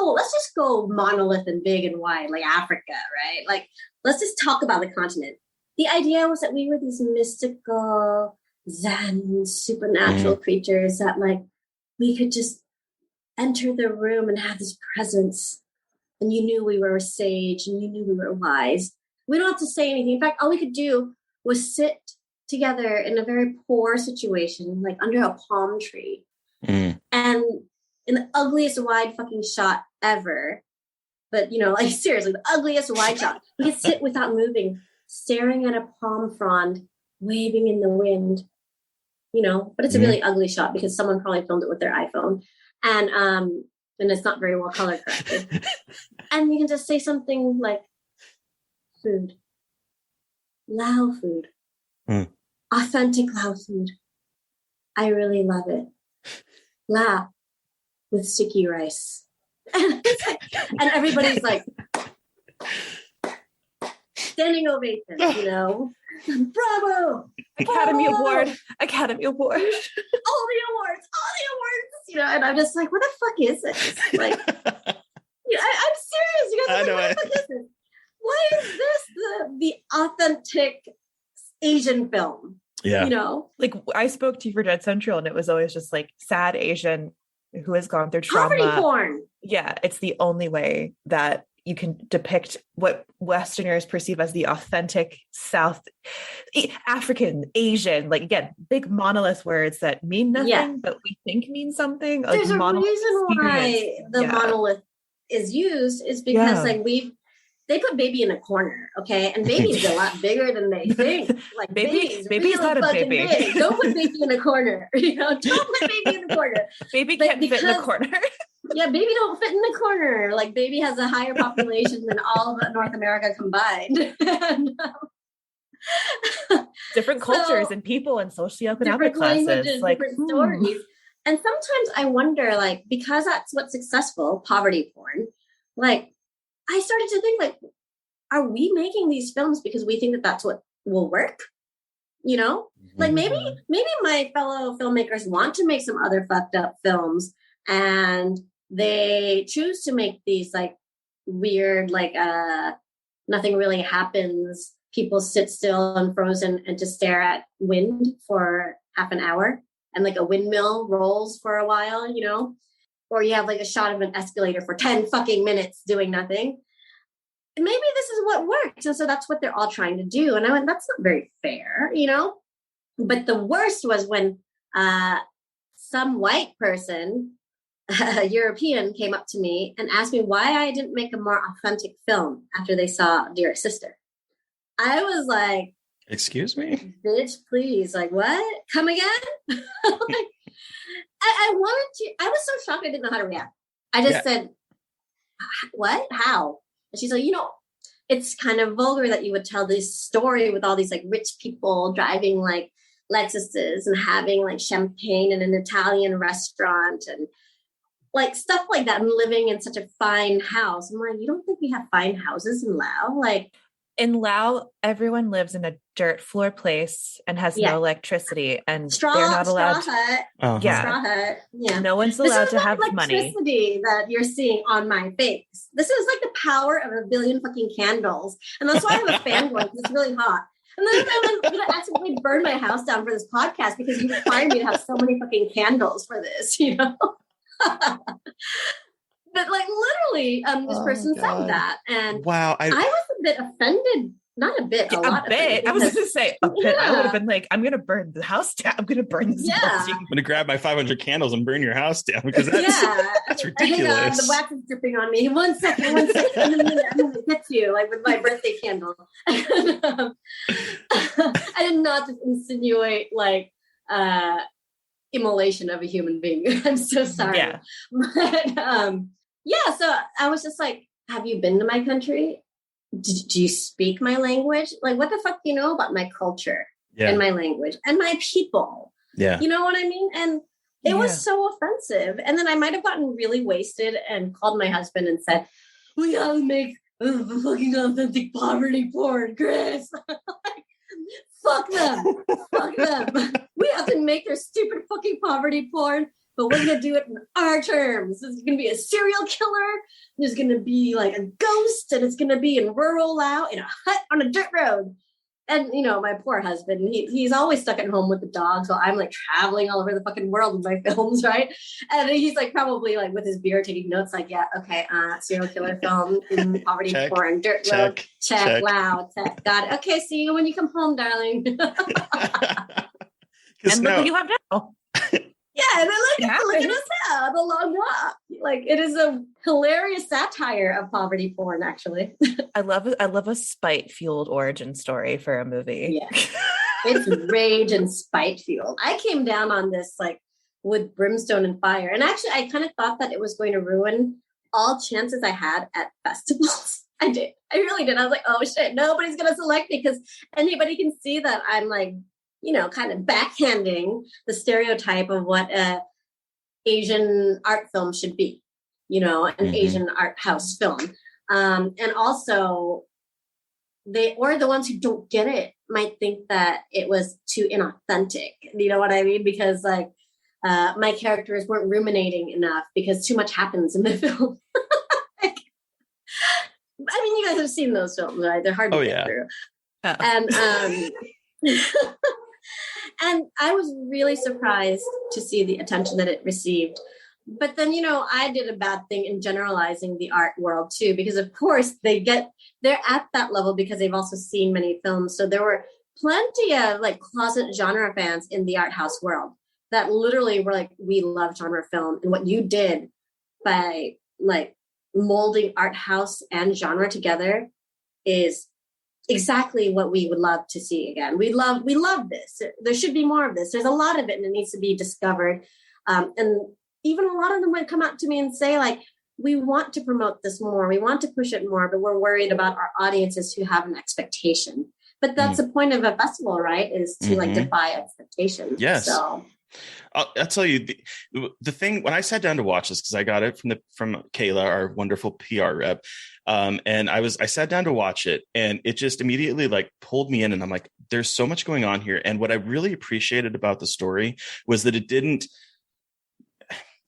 go monolith and big and wide, like Africa, right? Like, let's just talk about the continent. The idea was that we were these mystical, Zen, supernatural creatures that like we could just enter the room and have this presence. And you knew we were a sage and you knew we were wise. We don't have to say anything. In fact, all we could do was sit together in a very poor situation, like under a palm tree. And in the ugliest wide fucking shot ever. But, like seriously, the ugliest wide shot. We could sit without moving, staring at a palm frond, waving in the wind, but it's a really ugly shot because someone probably filmed it with their iPhone. And it's not very well color corrected. And you can just say something like, food. Lao food. Authentic Lao food. I really love it. La with sticky rice. And everybody's like standing ovation, Bravo! Academy Award. All the awards, and I'm just like, what the fuck is this? Like, I'm serious. You guys are like, what the fuck is this? Why is this the authentic Asian film? Yeah. Like I spoke to you for Dead Central and it was always just like sad Asian who has gone through trauma. Poverty porn. Yeah. It's the only way that you can depict what Westerners perceive as the authentic South African, Asian, like again, big monolith words that mean nothing, but we think mean something. There's a reason why the monolith is used is because like they put baby in a corner, okay? And baby's a lot bigger than they think. Like baby's really not a baby. Big. Don't put baby in a corner. Don't put baby in the corner. Baby can't fit in the corner. Yeah, baby don't fit in the corner. Like baby has a higher population than all of North America combined. Different cultures and people and socioeconomic classes, like different stories. And sometimes I wonder, like, because that's what's successful, poverty porn, like, I started to think, like, are we making these films because we think that that's what will work? Like maybe my fellow filmmakers want to make some other fucked up films and they choose to make these like weird, like nothing really happens. People sit still and frozen and just stare at wind for half an hour and like a windmill rolls for a while, or you have like a shot of an escalator for 10 fucking minutes doing nothing. Maybe this is what works. And so that's what they're all trying to do. And I went, that's not very fair, But the worst was when some white person, a European, came up to me and asked me why I didn't make a more authentic film after they saw Dearest Sister. I was like, excuse me? Bitch, please. Like, what? Come again? Like, I wanted to, I was so shocked I didn't know how to react. I just said, what? How? And she's like, it's kind of vulgar that you would tell this story with all these like rich people driving like Lexuses and having like champagne in an Italian restaurant and like stuff like that and living in such a fine house. I'm like, you don't think we have fine houses in Laos? Like, In Laos, everyone lives in a dirt floor place and has no electricity, and they're not allowed. Straw hut. Yeah, straw hut. Yeah, no one's allowed to have money. Electricity that you're seeing on my face. This is like the power of a billion fucking candles, and that's why I have a fan going. It's really hot. And then I'm going to accidentally burn my house down for this podcast because you require me to have so many fucking candles for this, you know? But like literally, this person said that. And wow, I was a bit offended. Not a bit, a lot. I was going to say a bit. I would have been like, I'm going to burn the house down. I'm going to burn this building. I'm going to grab my 500 candles and burn your house down because that's ridiculous. The wax is dripping on me. One second. I'm going to hit you like with my birthday candle. I did not just insinuate like immolation of a human being. I'm so sorry. Yeah. But so I was just like, have you been to my country? Do you speak my language? Like, what the fuck do you know about my culture and my language and my people? Yeah. You know what I mean? And it was so offensive. And then I might have gotten really wasted and called my husband and said, we gotta make fucking authentic poverty porn, Chris. Fuck them. Fuck them. We have to make their stupid fucking poverty porn, but we're going to do it in our terms. There's going to be a serial killer. There's going to be like a ghost, and it's going to be in rural Laos in a hut on a dirt road. And, you know, my poor husband, he's always stuck at home with the dog. So I'm like traveling all over the fucking world with my films, right? And he's like probably like with his beer taking notes like, yeah, okay, serial killer film, poverty porn, dirt road, check, wow, check, got it. Okay, see you when you come home, darling. And look what you have now. Yeah, and then look at us now, The Long Walk. Like, it is a hilarious satire of poverty porn, actually. I love a spite-fueled origin story for a movie. Yeah. It's rage and spite-fueled. I came down on this, like, with brimstone and fire. And actually, I kind of thought that it was going to ruin all chances I had at festivals. I did. I really did. I was like, oh, shit, nobody's going to select me because anybody can see that I'm, like, you know, kind of backhanding the stereotype of what a Asian art film should be, you know, an Asian art house film. And also the ones who don't get it might think that it was too inauthentic. You know what I mean? Because like my characters weren't ruminating enough because too much happens in the film. I mean, you guys have seen those films, right? They're hard to get through. Oh. And and I was really surprised to see the attention that it received. But then, you know, I did a bad thing in generalizing the art world too, because of course they're at that level because they've also seen many films. So there were plenty of like closet genre fans in the art house world that literally were like, we love genre film. And what you did by like molding art house and genre together is exactly what we would love to see again. We love this. There should be more of this. There's a lot of it and it needs to be discovered. And even a lot of them would come out to me and say like, we want to promote this more. We want to push it more, but we're worried about our audiences who have an expectation. But that's the point of a festival, right? Is to like defy expectations. Yes. So I'll tell you the thing when I sat down to watch this, because I got it from Kayla, our wonderful PR rep. And I sat down to watch it and it just immediately like pulled me in and I'm like, there's so much going on here. And what I really appreciated about the story was that it didn't.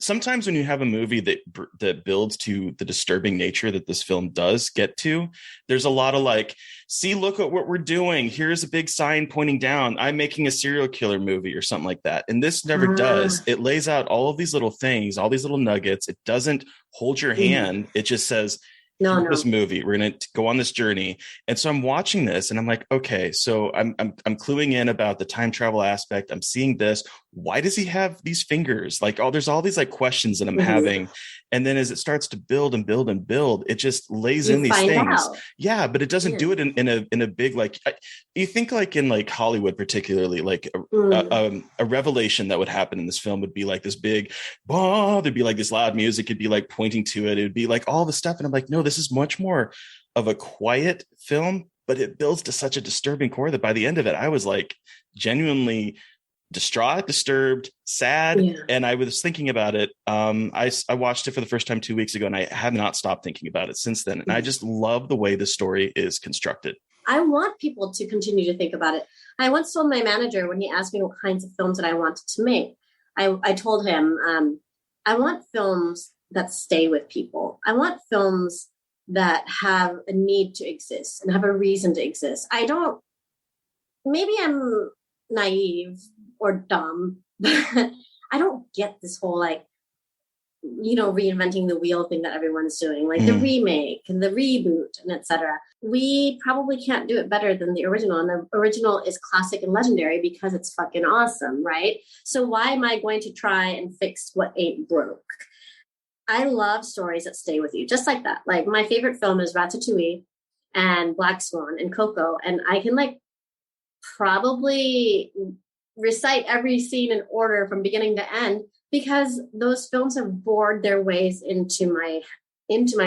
Sometimes when you have a movie that builds to the disturbing nature that this film does get to, there's a lot of like, see, look at what we're doing. Here's a big sign pointing down. I'm making a serial killer movie or something like that. And this never does. It lays out all of these little things, all these little nuggets. It doesn't hold your hand. It just says, this movie, we're going to go on this journey. And so I'm watching this and I'm like, okay, so I'm cluing in about the time travel aspect. I'm seeing this. Why does he have these fingers? Like, there's all these like questions that I'm having. And then as it starts to build and build and build, it just lays in these things. Out. Yeah, but it doesn't do it in a big, like, you think like in like Hollywood, particularly like a revelation that would happen in this film would be like this big, there'd be like this loud music. It'd be like pointing to it. It'd be like all the stuff. And I'm like, no, this is much more of a quiet film, but it builds to such a disturbing core that by the end of it, I was like genuinely distraught, disturbed, sad. And I was thinking about it. I watched it for the first time 2 weeks ago and I have not stopped thinking about it since then. And I just love the way the story is constructed. I want people to continue to think about it. I once told my manager when he asked me what kinds of films that I wanted to make, I told him, I want films that stay with people. I want films that have a need to exist and have a reason to exist. Maybe I'm naive or dumb, but I don't get this whole reinventing the wheel thing that everyone's doing, like the remake and the reboot and etc. We probably can't do it better than the original. And the original is classic and legendary because it's fucking awesome, right? So why am I going to try and fix what ain't broke? I love stories that stay with you, just like that. Like my favorite film is Ratatouille and Black Swan and Coco. And I can probably recite every scene in order from beginning to end, because those films have bored their ways into my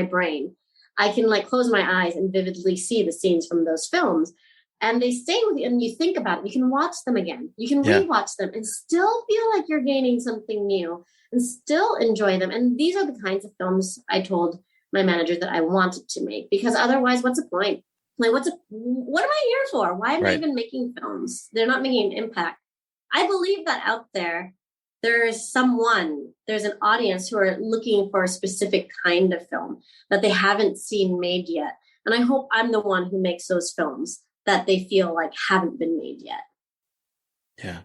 brain. I can close my eyes and vividly see the scenes from those films, and they stay with you. And you think about it. You can watch them again. You can rewatch them and still feel like you're gaining something new and still enjoy them. And these are the kinds of films I told my manager that I wanted to make, because otherwise, what's the point? What am I here for? Why am I even making films? They're not making an impact. I believe that out there's an audience who are looking for a specific kind of film that they haven't seen made yet. And I hope I'm the one who makes those films that they feel like haven't been made yet. Yeah.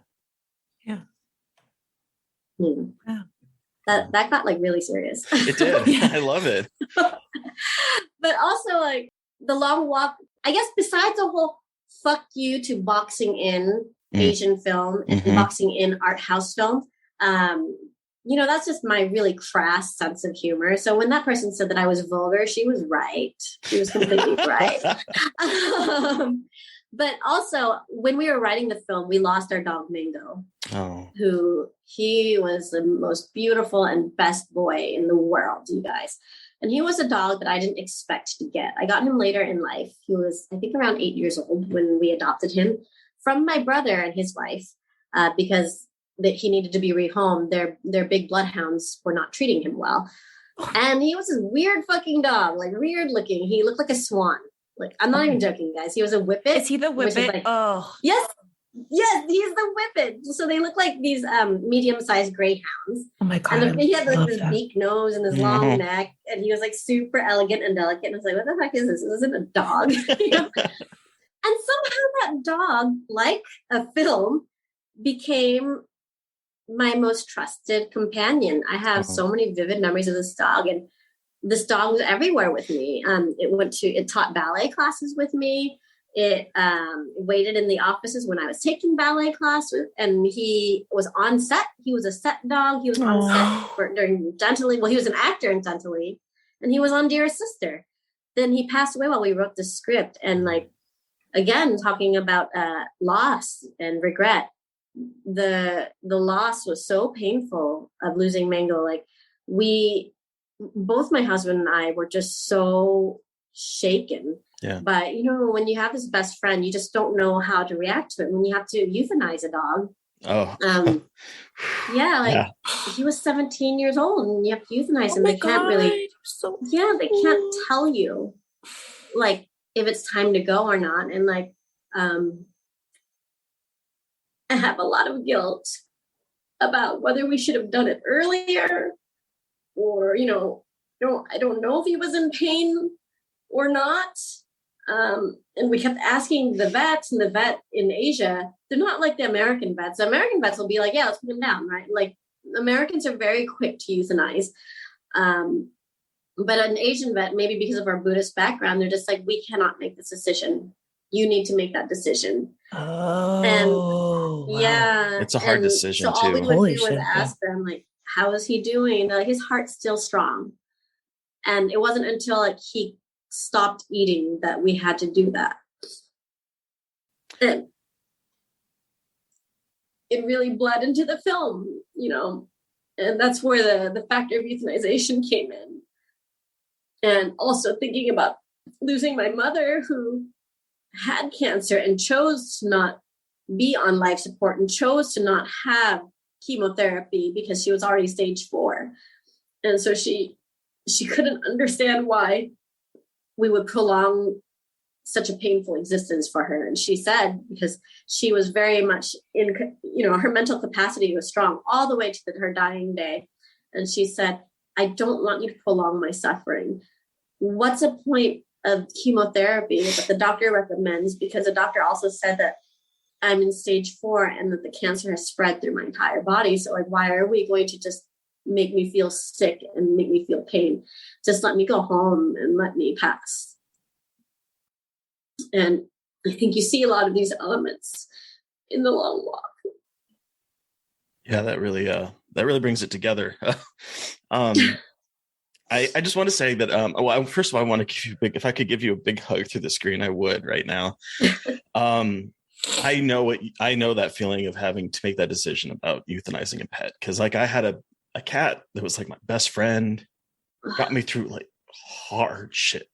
Yeah. Yeah. That got really serious. It did. I love it. But also the long walk, I guess, besides the whole fuck you to boxing in Asian film and boxing in art house film, that's just my really crass sense of humor. So when that person said that I was vulgar, she was right. She was completely right. But also, when we were writing the film, we lost our dog Mango, he was the most beautiful and best boy in the world, you guys. And he was a dog that I didn't expect to get. I got him later in life. He was, I think, around 8 years old when we adopted him from my brother and his wife, because he needed to be rehomed. Their big bloodhounds were not treating him well. And he was this weird fucking dog, weird looking. He looked like a swan. I'm not even joking, guys. He was a whippet. Is he the whippet? Yes, he's the whippet. So they look like these medium-sized greyhounds. Oh my God. And he had this beak nose and this long neck, and he was super elegant and delicate. And I was like, what the heck is this? This isn't a dog. And somehow that dog, like a film, became my most trusted companion. I have so many vivid memories of this dog, and this dog was everywhere with me. It taught ballet classes with me. It waited in the offices when I was taking ballet classes, and he was on set. He was a set dog. He was on set during Chanthaly. Well, he was an actor in Chanthaly, and he was on Dearest Sister. Then he passed away while we wrote the script, and again, talking about loss and regret. The loss was so painful of losing Mango. Both my husband and I were just so shaken. Yeah. But when you have this best friend, you just don't know how to react to it. When you have to euthanize a dog. Oh. He was 17 years old, and you have to euthanize him. They can't really. They can't tell you, if it's time to go or not. And I have a lot of guilt about whether we should have done it earlier, or I don't know if he was in pain or not. And we kept asking the vets, and the vet in Asia, they're not like the American vets. The American vets will be like, yeah, let's put him down, right? Americans are very quick to euthanize. But an Asian vet, maybe because of our Buddhist background, they're just like, we cannot make this decision. You need to make that decision. It's a hard decision so too. All we would do was ask them, how is he doing? His heart's still strong. And it wasn't until he stopped eating that we had to do that. And it really bled into the film, and that's where the factor of euthanization came in. And also thinking about losing my mother, who had cancer and chose to not be on life support and chose to not have chemotherapy because she was already stage 4. And so she couldn't understand why we would prolong such a painful existence for her. And she said, because she was very much in, her mental capacity was strong all the way to her dying day. And she said, I don't want you to prolong my suffering. What's a point of chemotherapy that the doctor recommends? Because the doctor also said that I'm in stage 4 and that the cancer has spread through my entire body. So like, why are we going to just make me feel sick and make me feel pain? Just let me go home and let me pass. And I think you see a lot of these elements in The Long Walk. Yeah, that really brings it together. I just want to say that, first of all, I want to give you if I could give you a big hug through the screen, I would right now. I know that feeling of having to make that decision about euthanizing a pet. Cause like I had a cat that was like my best friend, got me through like hard shit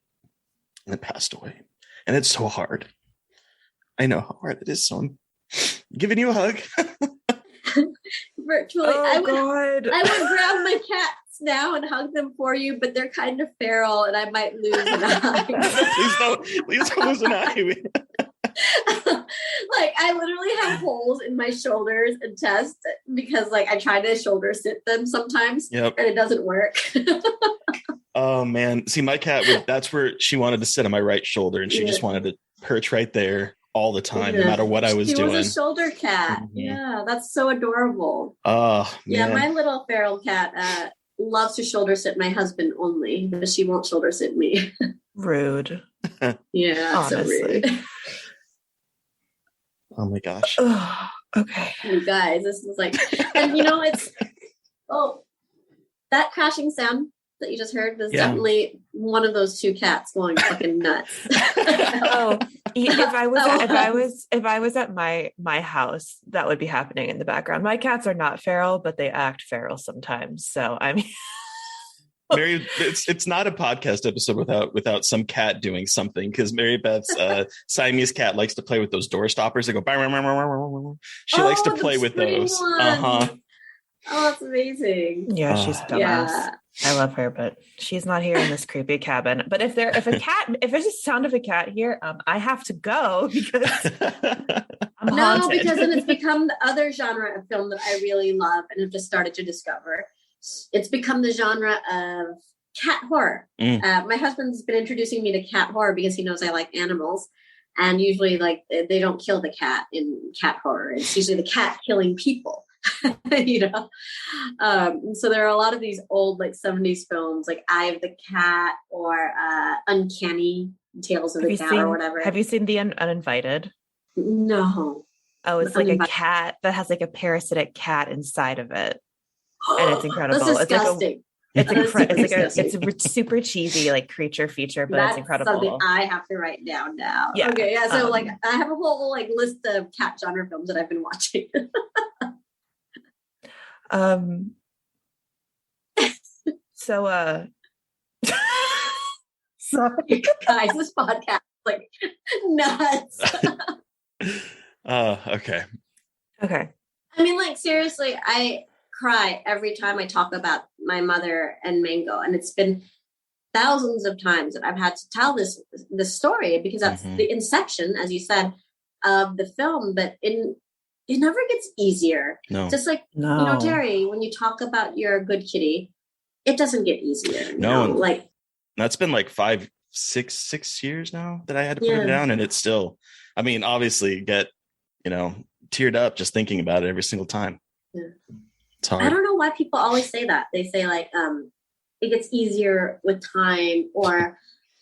and then passed away. And it's so hard. I know how hard it is. So I'm giving you a hug. Virtually. Oh, I would God. grab my cats now and hug them for you, but they're kind of feral and I might lose an eye. Please don't lose an eye. Like I literally have holes in my shoulders and chest because like I try to shoulder sit them sometimes and it doesn't work. Oh man. See, my cat, that's where she wanted to sit on my right shoulder and she just wanted to perch right there all the time, no matter what I was doing. She was a shoulder cat. Mm-hmm. Yeah, that's so adorable. Oh, man. Yeah, my little feral cat loves to shoulder sit my husband only, but she won't shoulder sit me. Rude. Yeah, honestly. so rude. Oh my gosh. Okay. You guys, this is like, and it's, that crashing sound that you just heard was definitely one of those two cats going fucking nuts. If I was at my house, that would be happening in the background. My cats are not feral, but they act feral sometimes. So I mean, Mary, it's not a podcast episode without some cat doing something, because Mary Beth's Siamese cat likes to play with those door stoppers. They go. She likes to play with those. Oh, that's amazing. Yeah, she's a dumbass. Yeah. I love her, but she's not here in this creepy cabin. But if there's a sound of a cat here, I have to go because I'm haunted. Because then it's become the other genre of film that I really love and have just started to discover. It's become the genre of cat horror. My husband's been introducing me to cat horror because he knows I like animals. And usually like they don't kill the cat in cat horror. It's usually the cat killing people. So there are a lot of these old like 70s films like Eye of the Cat or Uncanny Tales of the Cat or whatever. Have you seen The Uninvited? No. Oh, it's like a cat that has like a parasitic cat inside of it. And it's incredible. That's disgusting. It's a super cheesy like creature feature, but it's incredible. Something I have to write down now. Yeah. Okay, yeah. So like I have a whole like list of cat genre films that I've been watching. Sorry guys, this podcast is like nuts. Okay. I mean, like seriously, I cry every time I talk about my mother and Mango, and it's been thousands of times that I've had to tell this story because that's the inception, as you said, of the film. But it never gets easier. No. Just like Terry, when you talk about your good kitty, it doesn't get easier. No, like that's been like 6 years now that I had to put it down, and it's still. I mean, obviously, get teared up just thinking about it every single time. Yeah. It's hard. I don't know why people always say that. They say like it gets easier with time, or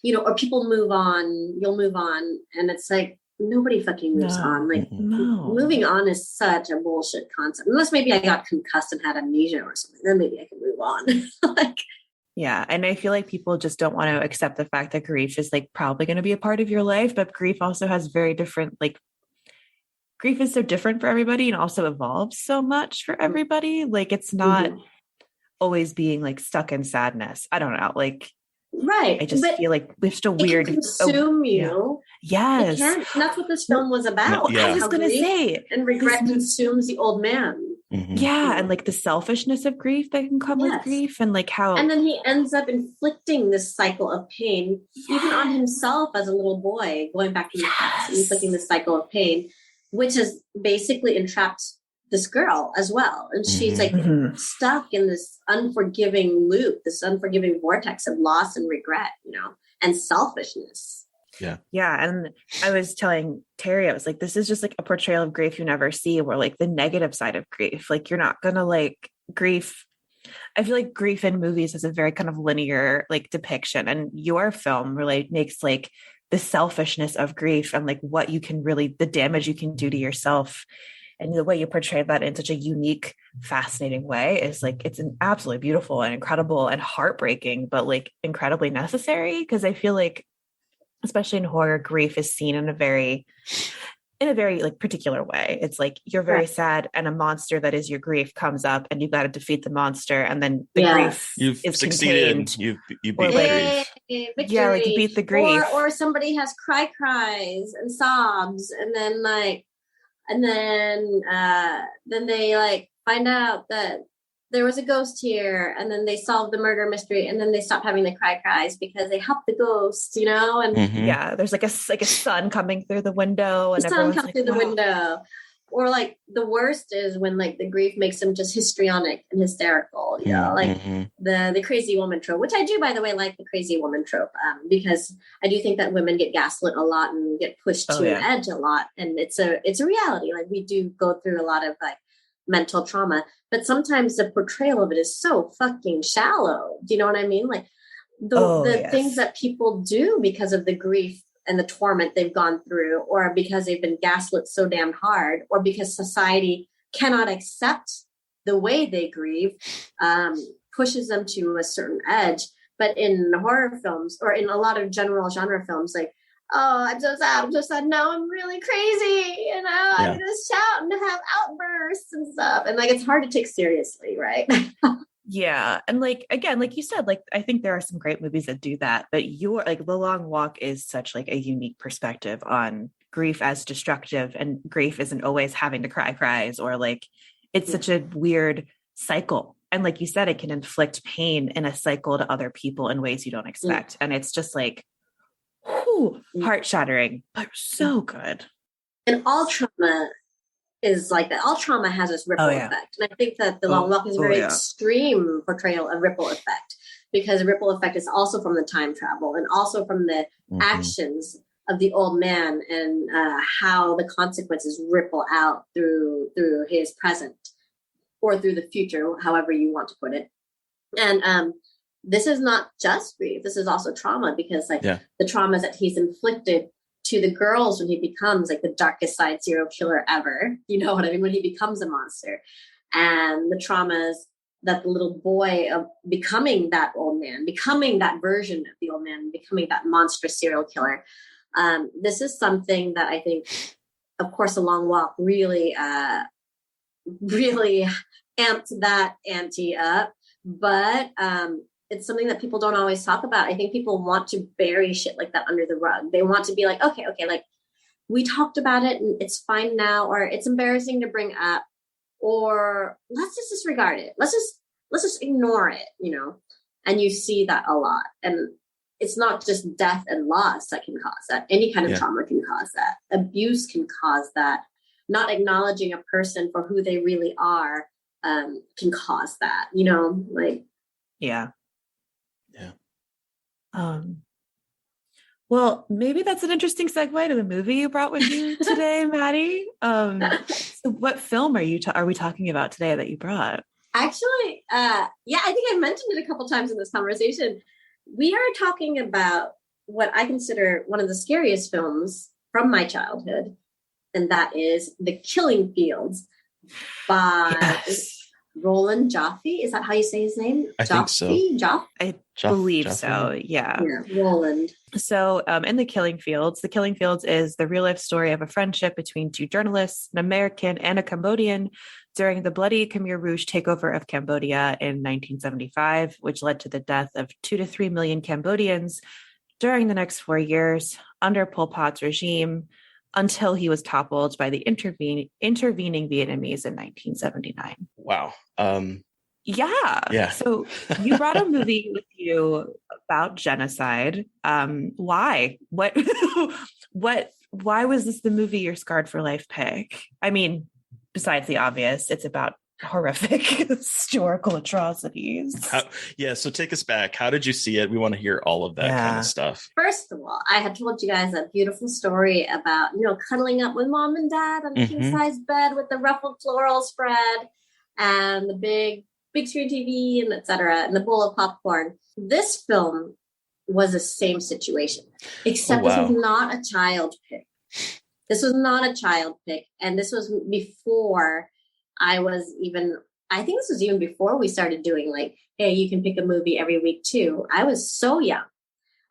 or people move on. You'll move on, and it's like. Nobody fucking moves on. Like moving on is such a bullshit concept. Unless maybe I got concussed and had amnesia or something, then maybe I can move on. Yeah. And I feel like people just don't want to accept the fact that grief is like probably going to be a part of your life, but grief also has very different, like grief is so different for everybody and also evolves so much for everybody. Like it's not always being like stuck in sadness. I don't know. Like, right. I just feel like we're still weird. It can consume you. Yes. And that's what this film was about. I was going to say. And regret consumes the old man. Yeah, and like the selfishness of grief that can come with grief, and like how... And then he ends up inflicting this cycle of pain, even on himself as a little boy, going back to the past, inflicting this cycle of pain, which has basically entrapped this girl as well. And she's like stuck in this unforgiving loop, this unforgiving vortex of loss and regret, and selfishness. Yeah. And I was telling Terry, I was like, this is just like a portrayal of grief you never see, where like the negative side of grief, like you're not gonna like grief. I feel like grief in movies is a very kind of linear like depiction, and your film really makes like the selfishness of grief and like what you can really, the damage you can do to yourself. And the way you portray that in such a unique, fascinating way is like, it's an absolutely beautiful and incredible and heartbreaking, but like incredibly necessary. Cause I feel like, especially in horror, grief is seen in a very like particular way. It's like, you're very sad and a monster that is your grief comes up and you've got to defeat the monster. And then the grief is succeeded. You beat the grief. Yeah, like you beat the grief. Or somebody has cries and sobs. And then they like find out that there was a ghost here, and then they solve the murder mystery, and then they stop having the cries because they help the ghost, and there's like a sun coming through the window, and the sun comes through the window. Or like the worst is when like the grief makes them just histrionic and hysterical, the crazy woman trope, which I do, by the way, like the crazy woman trope, because I do think that women get gaslit a lot and get pushed to an edge a lot, and it's a reality. Like we do go through a lot of like mental trauma, but sometimes the portrayal of it is so fucking shallow. Do you know what I mean? Like the things that people do because of the grief and the torment they've gone through, or because they've been gaslit so damn hard, or because society cannot accept the way they grieve, pushes them to a certain edge. But in horror films, or in a lot of general genre films, like, oh, I'm so sad. Now I'm really crazy. I'm going to shout and have outbursts and stuff. And like, it's hard to take seriously, right? Yeah. And like, again, like you said, like, I think there are some great movies that do that, but you're like, The Long Walk is such like a unique perspective on grief as destructive, and grief isn't always having to cries, or like, it's such a weird cycle. And like you said, it can inflict pain in a cycle to other people in ways you don't expect. And it's just like, heart shattering, but so good. And all trauma is like that. All trauma has this ripple effect. And I think that The Long Walk is a very extreme portrayal of ripple effect, because ripple effect is also from the time travel and also from the actions of the old man, and how the consequences ripple out through his present or through the future, however you want to put it. And this is not just grief. This is also trauma, because like the traumas that he's inflicted to the girls when he becomes like the darkest side serial killer ever, you know what I mean? When he becomes a monster, and the traumas that the little boy of becoming that old man, becoming that version of the old man, becoming that monstrous serial killer. This is something that I think, of course, The Long Walk really amped that ante up, but it's something that people don't always talk about. I think people want to bury shit like that under the rug. They want to be like, okay, like we talked about it and it's fine now, or it's embarrassing to bring up, or let's just disregard it. Let's just ignore it, you know? And you see that a lot. And it's not just death and loss that can cause that. Any kind of trauma can cause that. Abuse can cause that. Not acknowledging a person for who they really are can cause that, you know, like. Yeah. Well, maybe that's an interesting segue to the movie you brought with you today, Mattie. So what film are we talking about today that you brought? Actually, I think I mentioned it a couple times in this conversation. We are talking about what I consider one of the scariest films from my childhood, and that is The Killing Fields by Roland Joffe. Is that how you say his name? I think so. I believe so. Yeah, Roland. So in The Killing Fields is the real life story of a friendship between two journalists, an American and a Cambodian, during the bloody Khmer Rouge takeover of Cambodia in 1975, which led to the death of 2 to 3 million Cambodians during the next 4 years under Pol Pot's regime. until he was toppled by the intervening Vietnamese in 1979. Wow. Yeah. So you brought a movie with you about genocide. Why? Why was this the movie your Scarred for Life pick? I mean, besides the obvious, it's about horrific historical atrocities. So take us back. How did you see it? We want to hear all of that kind of stuff. First of all, I had told you guys a beautiful story about, cuddling up with mom and dad on a king-size bed with the ruffled floral spread and the big screen TV and etc. and the bowl of popcorn. This film was the same situation, except This was not a child pick. This was not a child pick. And this was before I think this was even before we started doing hey, you can pick a movie every week too. I was so young.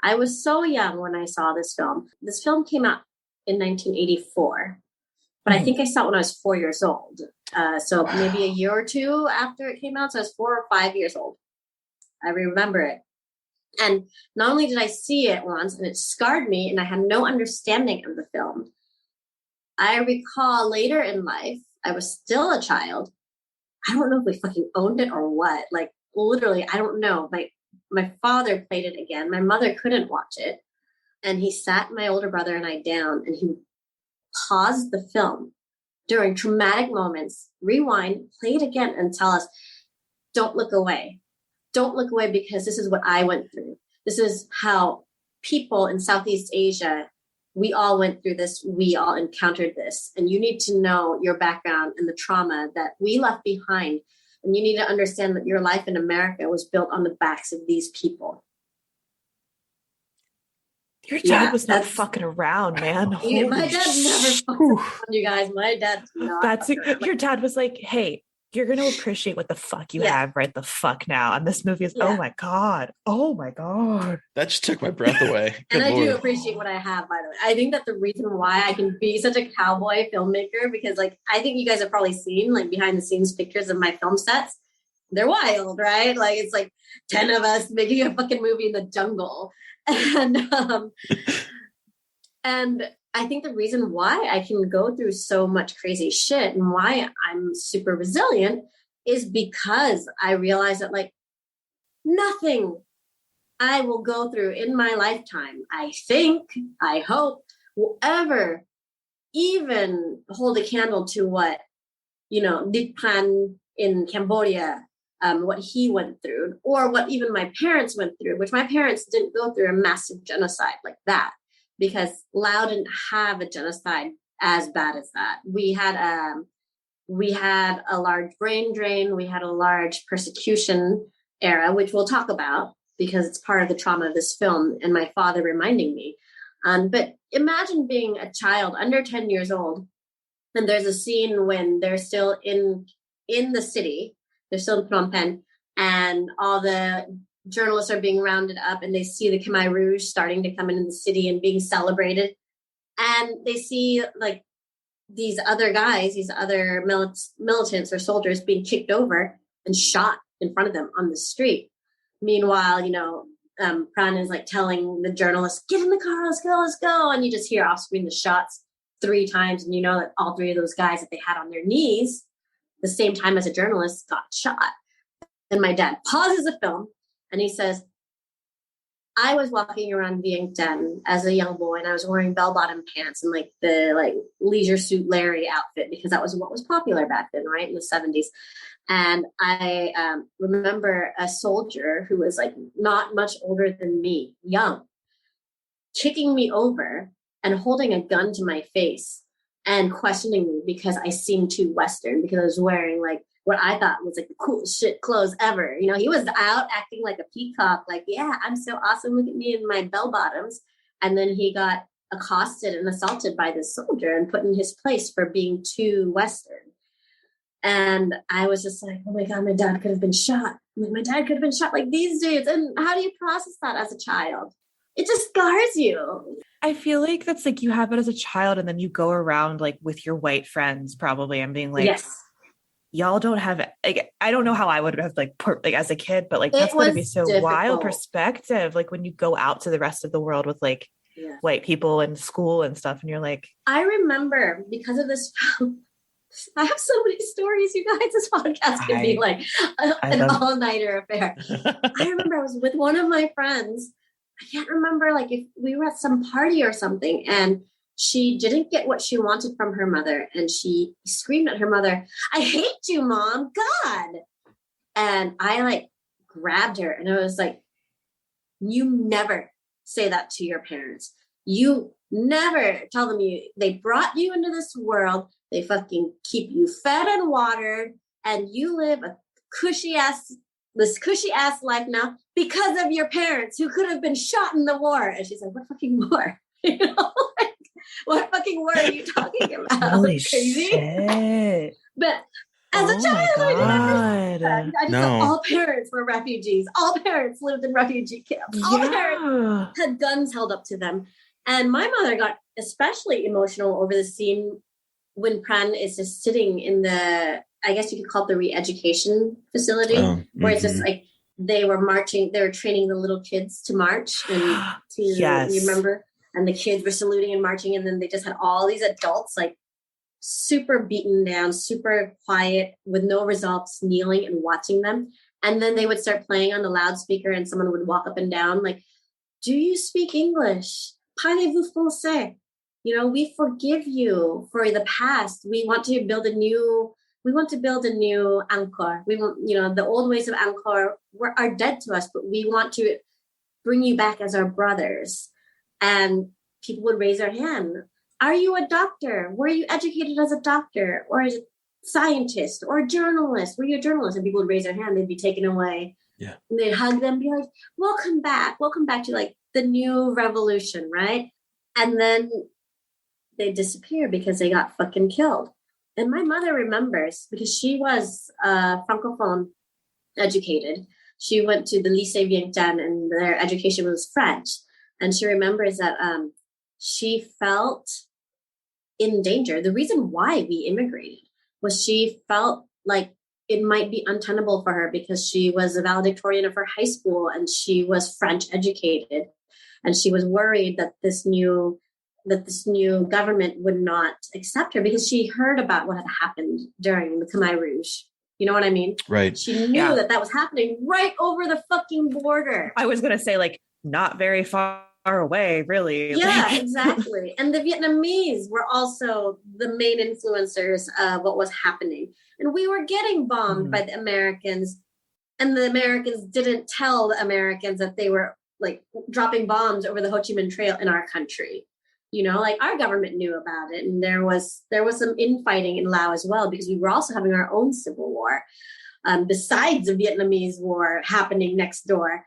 When I saw this film. This film came out in 1984, but I think I saw it when I was 4 years old. So maybe a year or two after it came out. So I was 4 or 5 years old. I remember it. And not only did I see it once and it scarred me and I had no understanding of the film, I recall later in life, I was still a child. I don't know if we fucking owned it or what. Literally, I don't know. My father played it again. My mother couldn't watch it. And he sat my older brother and I down and he paused the film during traumatic moments, rewind, play it again and tell us, don't look away. Don't look away because this is what I went through. This is how people in Southeast Asia, we all went through this. We all encountered this. And you need to know your background and the trauma that we left behind. And you need to understand that your life in America was built on the backs of these people. Your dad was not fucking around, man. My dad never fucked around, you guys. My dad your dad was like, hey, you're going to appreciate what the fuck you have right the fuck now. And this movie is, oh my God. That just took my breath away. And I do appreciate what I have, by the way. I think that the reason why I can be such a cowboy filmmaker, because I think you guys have probably seen behind the scenes pictures of my film sets. They're wild, right? It's 10 of us making a fucking movie in the jungle. And I think the reason why I can go through so much crazy shit and why I'm super resilient is because I realize that nothing I will go through in my lifetime, I hope, will ever even hold a candle to what, Dick Pan in Cambodia, what he went through, or what even my parents went through, which my parents didn't go through a massive genocide like that, because Laos didn't have a genocide as bad as that. We had a large brain drain. We had a large persecution era, which we'll talk about because it's part of the trauma of this film and my father reminding me. But imagine being a child under 10 years old, and there's a scene when they're still in the city, they're still in Phnom Penh, and all the journalists are being rounded up and they see the Khmer Rouge starting to come into the city and being celebrated. And they see these other guys, these other militants or soldiers being kicked over and shot in front of them on the street. Meanwhile, Pran is telling the journalists, get in the car, let's go. And you just hear off screen the shots 3 times. And you know that all 3 of those guys that they had on their knees the same time as a journalist got shot. And my dad pauses the film and he says, I was walking around Vientiane as a young boy and I was wearing bell-bottom pants and the leisure suit Larry outfit, because that was what was popular back then, right? In the 70s. And I remember a soldier who was not much older than me, young, kicking me over and holding a gun to my face and questioning me because I seemed too Western, because I was wearing what I thought was the coolest shit clothes ever. He was out acting like a peacock, yeah, I'm so awesome. Look at me in my bell bottoms. And then he got accosted and assaulted by this soldier and put in his place for being too Western. And I was just oh my God, my dad could have been shot. My dad could have been shot like these dudes. And how do you process that as a child? It just scars you. I feel like that's you have it as a child and then you go around with with your white friends probably and being yes. Y'all don't have I don't know how I would have as a kid, but that's going to be so difficult. Wild perspective. When you go out to the rest of the world with white people in school and stuff. And you're like, I remember because of this film, I have so many stories, you guys. This podcast can be like an all-nighter affair. I remember I was with one of my friends. I can't remember like if we were at some party or something, and she didn't get what she wanted from her mother. And she screamed at her mother, "I hate you, Mom, God." And I like grabbed her and I was like, you never say that to your parents. You never tell them they brought you into this world. They fucking keep you fed and watered, and you live this cushy ass life now because of your parents who could have been shot in the war. And she's like, what fucking war? You know, like, what fucking war are you talking about? Holy crazy? Shit. But as a child, I just thought all parents were refugees. All parents lived in refugee camps. All parents had guns held up to them. And my mother got especially emotional over the scene when Pran is just sitting in the, I guess you could call it the re-education facility, where it's just like they were training the little kids to march and you remember? And the kids were saluting and marching, and then they just had all these adults like super beaten down, super quiet, with no results, kneeling and watching them. And then they would start playing on the loudspeaker, and someone would walk up and down like, do you speak English? Parlez-vous français? You know, we forgive you for the past. We want to build a new Angkor. We want, you know, the old ways of Angkor are dead to us, but we want to bring you back as our brothers. And people would raise their hand. Are you a doctor? Were you educated as a doctor or as a scientist or a journalist? Were you a journalist? And people would raise their hand. They'd be taken away. Yeah. And they'd hug them, be like, welcome back to like the new revolution, right? And then they disappear because they got fucking killed. And my mother remembers, because she was Francophone educated. She went to the Lycée Vientiane, and their education was French. And she remembers that she felt in danger. The reason why we immigrated was she felt like it might be untenable for her because she was a valedictorian of her high school and she was French educated. And she was worried that this new government would not accept her because she heard about what had happened during the Khmer Rouge. You know what I mean? Right. She knew that was happening right over the fucking border. I was going to say, like, not very far away, really. Yeah, exactly. And the Vietnamese were also the main influencers of what was happening. And we were getting bombed by the Americans. And the Americans didn't tell the Americans that they were like dropping bombs over the Ho Chi Minh Trail in our country. You know, like our government knew about it. And there was some infighting in Laos as well, because we were also having our own civil war, besides the Vietnamese war happening next door.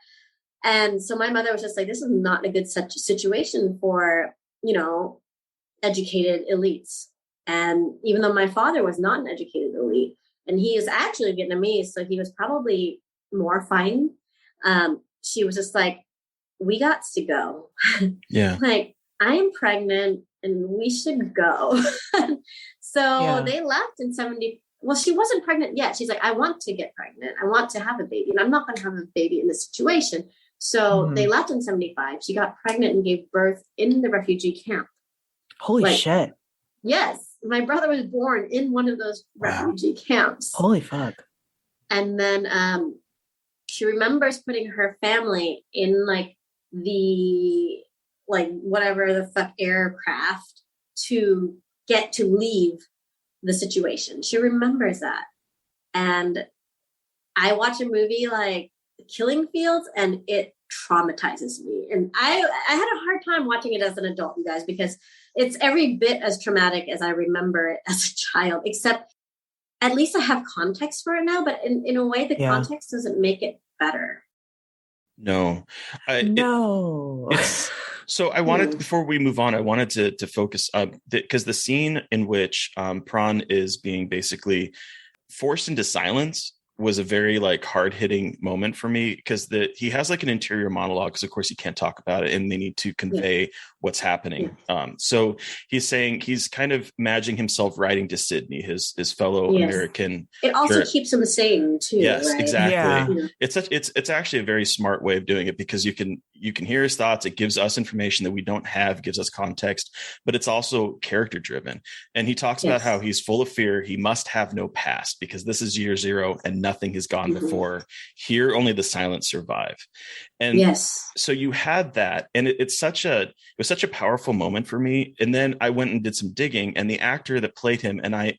And so my mother was just like, this is not a good such situation for, you know, educated elites. And even though my father was not an educated elite, and he is actually Vietnamese, so he was probably more fine. She was just like, we got to go. Yeah. Like, I am pregnant and we should go. So they left in 70. Well, she wasn't pregnant yet. She's like, I want to get pregnant. I want to have a baby, and I'm not going to have a baby in this situation. So they left in 75. She got pregnant and gave birth in the refugee camp. Holy shit. Yes. My brother was born in one of those refugee camps. Holy fuck. And then she remembers putting her family in like the, like whatever the fuck aircraft to get to leave the situation. She remembers that. And I watch a movie like Killing Fields and it traumatizes me. And I had a hard time watching it as an adult, you guys, because it's every bit as traumatic as I remember it as a child, except at least I have context for it now, but in a way, the context doesn't make it better. No. So I wanted, before we move on, I wanted to focus because the scene in which Pran is being basically forced into silence was a very like hard hitting moment for me, because he has like an interior monologue, because of course he can't talk about it and they need to convey what's happening. So he's saying, he's kind of imagining himself writing to Sydney, his fellow American. It also keeps him sane too. Yes, right? exactly. Yeah. It's actually a very smart way of doing it, because you can, you can hear his thoughts. It gives us information that we don't have, gives us context, but it's also character driven. And he talks about how he's full of fear. He must have no past because this is year zero and nothing has gone before. Here, only the silent survive. And so you had that, and it was such a powerful moment for me. And then I went and did some digging, and the actor that played him, and I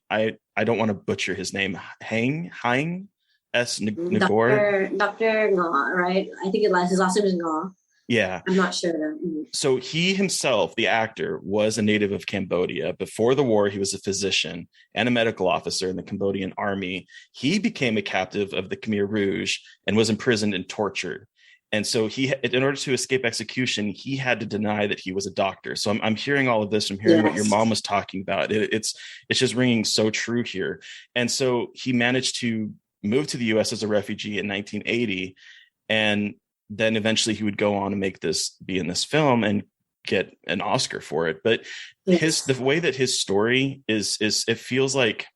don't want to butcher his name, Hang S. Ngor. Dr. Ngor, right? I think his last name is Ngor. Yeah. I'm not sure though. So he himself, the actor, was a native of Cambodia. Before the war, he was a physician and a medical officer in the Cambodian army. He became a captive of the Khmer Rouge and was imprisoned and tortured. And so in order to escape execution, he had to deny that he was a doctor. So I'm hearing all of this. I'm hearing what your mom was talking about. It's just ringing so true here. And so he managed to move to the U.S. as a refugee in 1980, and then eventually he would go on and be in this film and get an Oscar for it. But the way that his story is it feels like,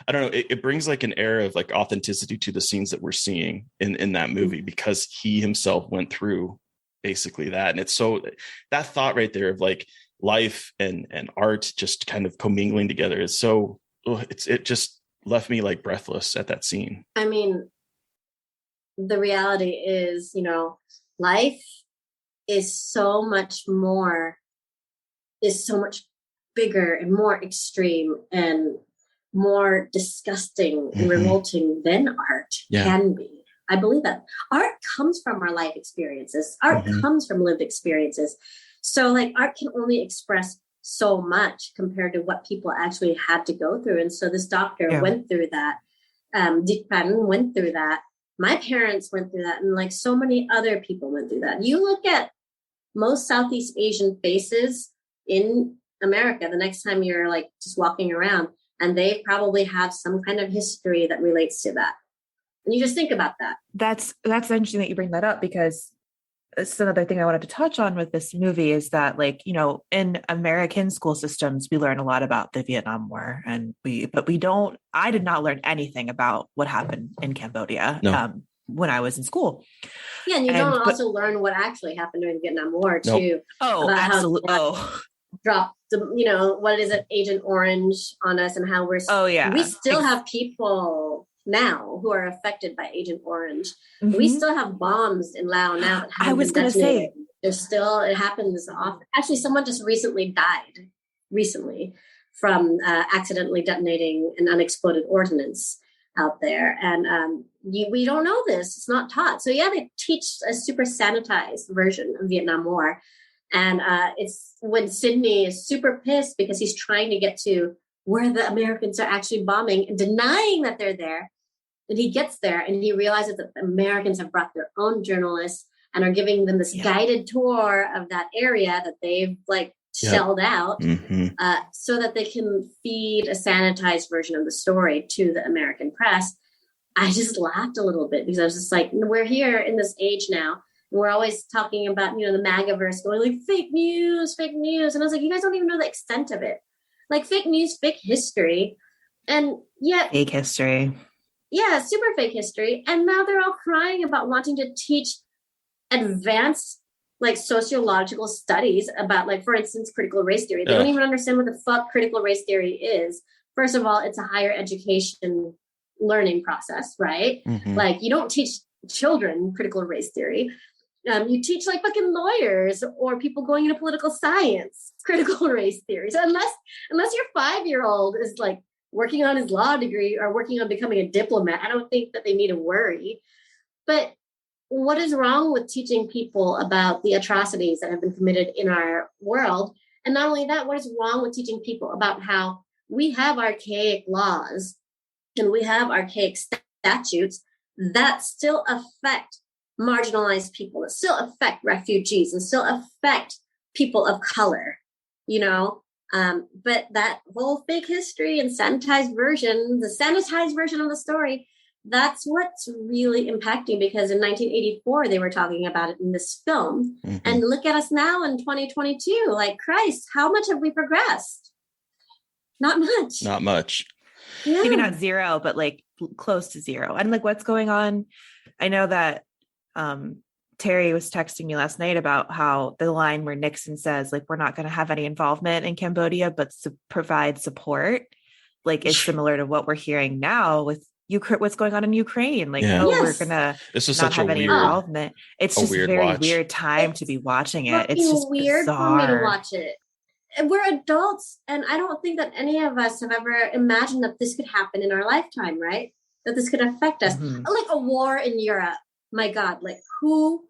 I don't know, it brings like an air of like authenticity to the scenes that we're seeing in that movie, because he himself went through basically that. And it's so, that thought right there of like life and art just kind of commingling together is so, it just left me like breathless at that scene. I mean, the reality is, life is so much bigger and more extreme and more disgusting and revolting than art can be. I believe that art comes from our life experiences. Art comes from lived experiences. So like art can only express so much compared to what people actually had to go through. And so this doctor went through that. Dikpan went through that. My parents went through that. And like so many other people went through that. You look at most Southeast Asian faces in America the next time you're like just walking around, and they probably have some kind of history that relates to that. And you just think about that. That's interesting that you bring that up, because it's another thing I wanted to touch on with this movie is that, like, in American school systems, we learn a lot about the Vietnam War, I did not learn anything about what happened in Cambodia when I was in school. Yeah. And you don't also learn what actually happened during the Vietnam War too. Oh, absolutely. Dropped what is it, Agent Orange on us, and how we still have people now who are affected by Agent Orange. We still have bombs in Laos now. I was going to say, it happens often. Actually, someone just died from accidentally detonating an unexploded ordnance out there. And we don't know this. It's not taught. So they teach a super sanitized version of Vietnam War. And it's when Sydney is super pissed because he's trying to get to where the Americans are actually bombing and denying that they're there. And he gets there and he realizes that the Americans have brought their own journalists and are giving them this guided tour of that area that they've like shelled out so that they can feed a sanitized version of the story to the American press. I just laughed a little bit because I was just like, we're here in this age now. We're always talking about, the MAGAverse going like fake news. And I was like, you guys don't even know the extent of it. Like fake news, fake history. And yet fake history. Yeah, super fake history. And now they're all crying about wanting to teach advanced like sociological studies about, like, for instance, critical race theory. They don't even understand what the fuck critical race theory is. First of all, it's a higher education learning process, right? Like you don't teach children critical race theory. You teach like fucking lawyers or people going into political science critical race theory. So unless your 5-year-old is like working on his law degree or working on becoming a diplomat, I don't think that they need to worry. But what is wrong with teaching people about the atrocities that have been committed in our world? And not only that, what is wrong with teaching people about how we have archaic laws and we have archaic statutes that still affect marginalized people, that still affect refugees and still affect people of color, but that whole fake history and the sanitized version of the story, that's what's really impacting, because in 1984, they were talking about it in this film. And look at us now in 2022, like, Christ, how much have we progressed? Not much. Yeah. Maybe not zero, but like close to zero. And like, what's going on? I know that Terry was texting me last night about how the line where Nixon says, like, we're not going to have any involvement in Cambodia, but provide support, like, is similar to what we're hearing now with what's going on in Ukraine. Like, we're going to not have any involvement. It's just a very weird time to be watching it. It's just weird bizarre. for me to watch it. We're adults, and I don't think that any of us have ever imagined that this could happen in our lifetime, right? That this could affect us. Like a war in Europe. My God, like who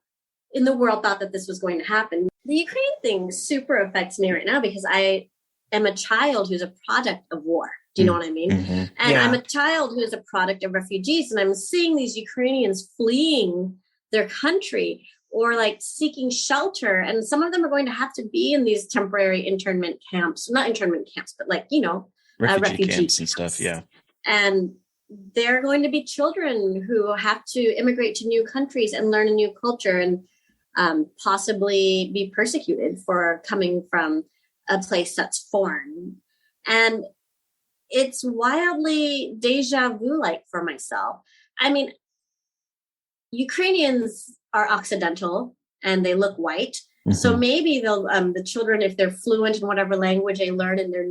in the world thought that this was going to happen? The Ukraine thing super affects me right now because I am a child who's a product of war. Do you know what I mean? And I'm a child who is a product of refugees, and I'm seeing these Ukrainians fleeing their country or like seeking shelter. And some of them are going to have to be in these temporary internment camps, not internment camps, but like, you know, refugee camps and stuff. Yeah. And they're going to be children who have to immigrate to new countries and learn a new culture and possibly be persecuted for coming from a place that's foreign. And it's wildly deja vu-like for myself. I mean, Ukrainians are Occidental and they look white. So maybe they'll the children, if they're fluent in whatever language they learn in their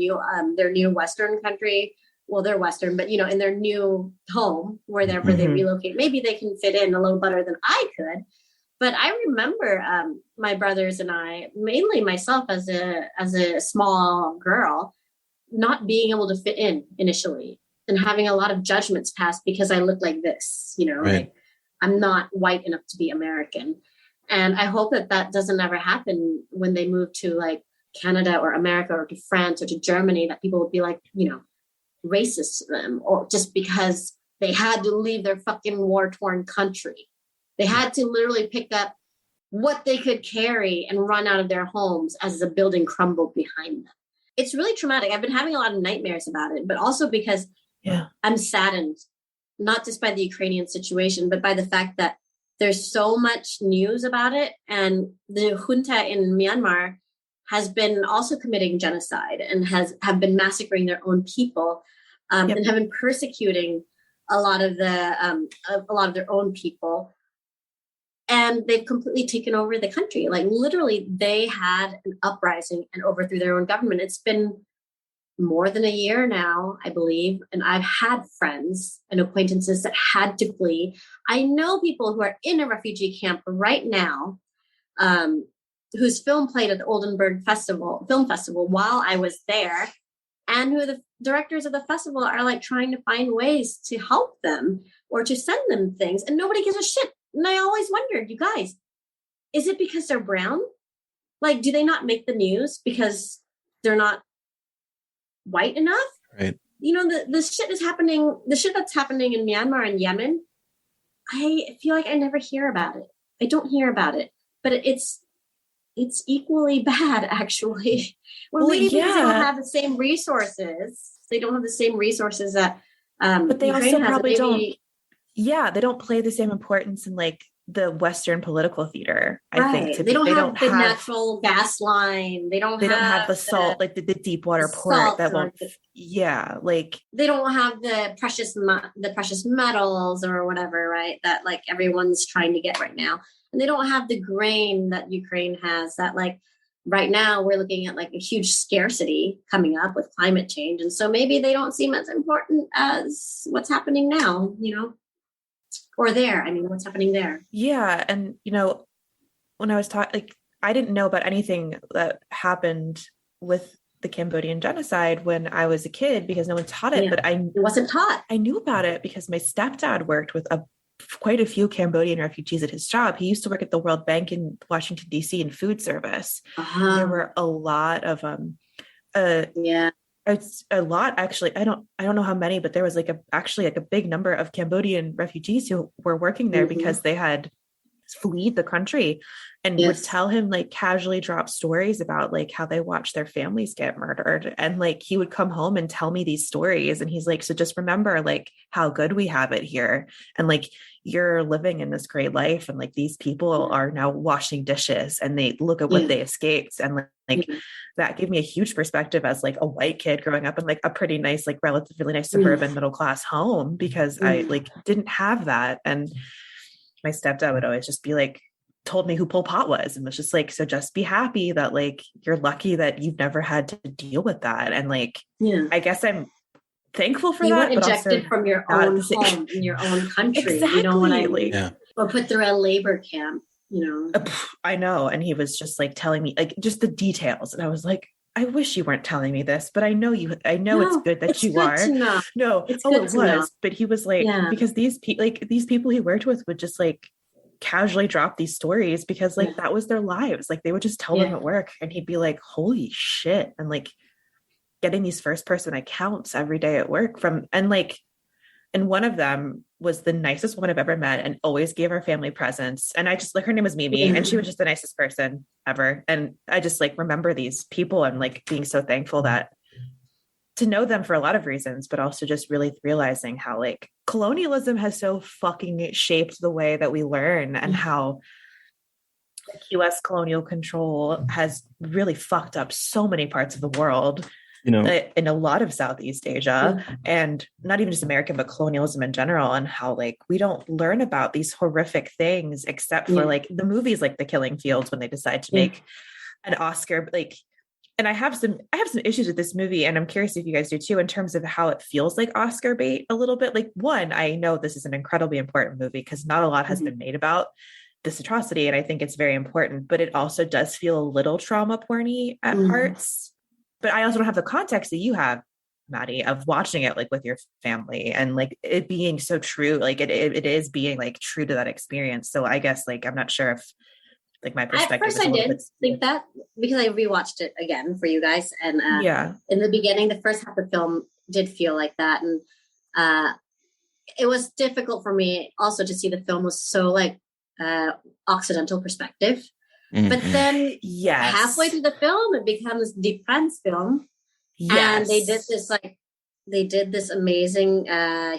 new Western country, well, they're Western, but, you know, in their new home, wherever they relocate, maybe they can fit in a little better than I could. But I remember my brothers and I, mainly myself as a small girl, not being able to fit in initially and having a lot of judgments passed because I look like this, you know, like I'm not white enough to be American. And I hope that doesn't ever happen when they move to like Canada or America or to France or to Germany, that people would be like, you know, racist to them, or just because they had to leave their fucking war-torn country. They had to literally pick up what they could carry and run out of their homes as the building crumbled behind them. It's really traumatic. I've been having a lot of nightmares about it, but also because I'm saddened, not just by the Ukrainian situation, but by the fact that there's so much news about it. And the junta in Myanmar has been also committing genocide and have been massacring their own people and have been persecuting a lot of their own people. And they've completely taken over the country. Like literally, they had an uprising and overthrew their own government. It's been more than a year now, I believe. And I've had friends and acquaintances that had to flee. I know people who are in a refugee camp right now, whose film played at the Oldenburg Film Festival while I was there, and who the directors of the festival are like trying to find ways to help them or to send them things, and nobody gives a shit. And I always wondered, you guys, is it because they're brown? Like, do they not make the news because they're not white enough? Right. You know, the shit that's happening in Myanmar and Yemen, I feel like I never hear about it. I don't hear about it, but it's equally bad, actually. Well, maybe because they don't have the same resources. They don't have the same resources that but they Ukraine also has, probably don't. Yeah, they don't play the same importance in like the Western political theater. I think they don't have the natural gas line. They don't have the salt, like the deep water port that won't. Like they don't have the precious metals or whatever, right? That like everyone's trying to get right now. And they don't have the grain that Ukraine has, that like right now we're looking at like a huge scarcity coming up with climate change. And so maybe they don't seem as important as what's happening now, you know, or there. I mean, what's happening there. Yeah. And, you know, when I was like, I didn't know about anything that happened with the Cambodian genocide when I was a kid because no one taught it, but it wasn't taught. I knew about it because my stepdad worked with quite a few Cambodian refugees at his job. He used to work at the World Bank in Washington, D.C. in food service. There were a lot of, it's a lot actually. I don't know how many, but there was like a big number of Cambodian refugees who were working there because they had fled the country, and would tell him like casually drop stories about like how they watched their families get murdered. And like, he would come home and tell me these stories. And he's like, so just remember like how good we have it here. And like, you're living in this great life. And like, these people are now washing dishes and they look at what they escaped. And like that gave me a huge perspective as like a white kid growing up in like a pretty nice, like relatively nice suburban middle-class home, because I like didn't have that. And my stepdad would always just be like told me who Pol Pot was and was just like, so just be happy that like, you're lucky that you've never had to deal with that. And like, I guess I'm thankful for you that. You were ejected from your own home in your own country. Exactly. You know what I mean? Or put through a labor camp, you know? I know. And he was just like telling me like just the details. And I was like, I wish you weren't telling me this, but I know it's good that you are. No, it was. But he was like, because these people he worked with would just like casually drop these stories because like that was their lives. Like they would just tell them at work and he'd be like, holy shit. And like getting these first person accounts every day at work and one of them was the nicest woman I've ever met and always gave her family presents. And I just like, her name was Mimi and she was just the nicest person ever. And I just like remember these people and like being so thankful that to know them for a lot of reasons, but also just really realizing how like colonialism has so fucking shaped the way that we learn and how US colonial control has really fucked up so many parts of the world. You know, in a lot of Southeast Asia and not even just American, but colonialism in general, and how like we don't learn about these horrific things except for like the movies like The Killing Fields when they decide to make an Oscar like. And I have some issues with this movie, and I'm curious if you guys do too, in terms of how it feels like Oscar bait a little bit. Like one, I know this is an incredibly important movie because not a lot has been made about this atrocity, and I think it's very important. But it also does feel a little trauma porny at parts. But I also don't have the context that you have, Mattie, of watching it like with your family and like it being so true. Like it is being like true to that experience. So I guess like I'm not sure if like my perspective. At first, I did think that because I rewatched it again for you guys, and in the beginning, the first half of the film did feel like that, and it was difficult for me also to see the film was so like Occidental perspective. But then halfway through the film, it becomes the French film. And they did this amazing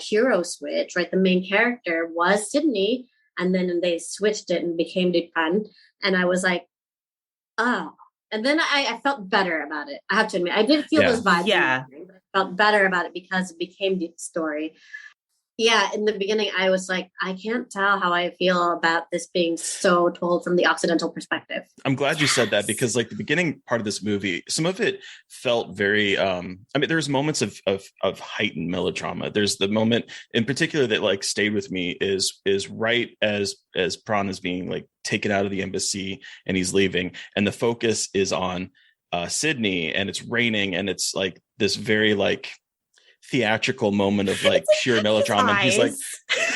hero switch, right? The main character was Sydney, and then they switched it and became Dupin. And I was like, oh. And then I felt better about it. I have to admit, I did feel those vibes. Yeah. But I felt better about it because it became the story. Yeah, in the beginning, I was like, I can't tell how I feel about this being so told from the Occidental perspective. I'm glad you said that because like the beginning part of this movie, some of it felt very, I mean, there's moments of heightened melodrama. There's the moment in particular that like stayed with me is right as Pran is being like taken out of the embassy and he's leaving. And the focus is on Sydney and it's raining and it's like this very like theatrical moment of like pure melodrama. He's like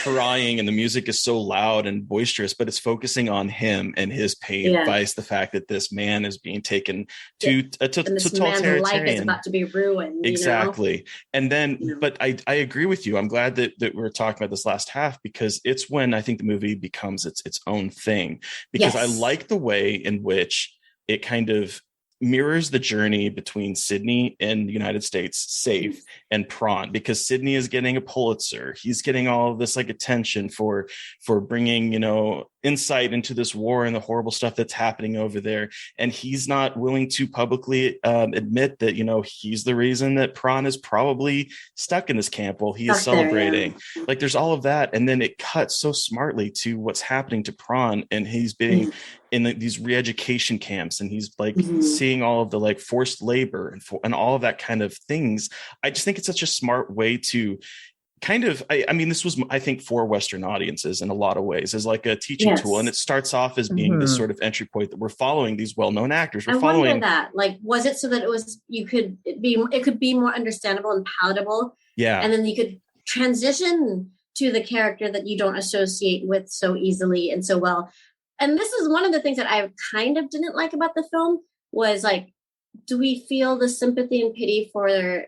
crying and the music is so loud and boisterous, but it's focusing on him and his pain by the fact that this man is being taken to totalitarian. Life is about to be ruined. Exactly. You know? And then, but I agree with you. I'm glad that we're talking about this last half because it's when I think the movie becomes its own thing because I like the way in which it kind of mirrors the journey between Sydney and the United States safe and Pran because Sydney is getting a Pulitzer. He's getting all of this like attention for bringing, you know, insight into this war and the horrible stuff that's happening over there. And he's not willing to publicly admit that, you know, he's the reason that Pran is probably stuck in this camp while he is celebrating. Like there's all of that. And then it cuts so smartly to what's happening to Pran and he's being in these re-education camps and he's like seeing all of the like forced labor and all of that kind of things. I just think it's such a smart way to kind of, I mean, this was, I think, for Western audiences in a lot of ways as like a teaching tool. And it starts off as being this sort of entry point that we're following these well-known actors. We're following wonder that, like, was it so that it could be more understandable and palatable? Yeah. And then you could transition to the character that you don't associate with so easily and so well. And this is one of the things that I kind of didn't like about the film was like, do we feel the sympathy and pity for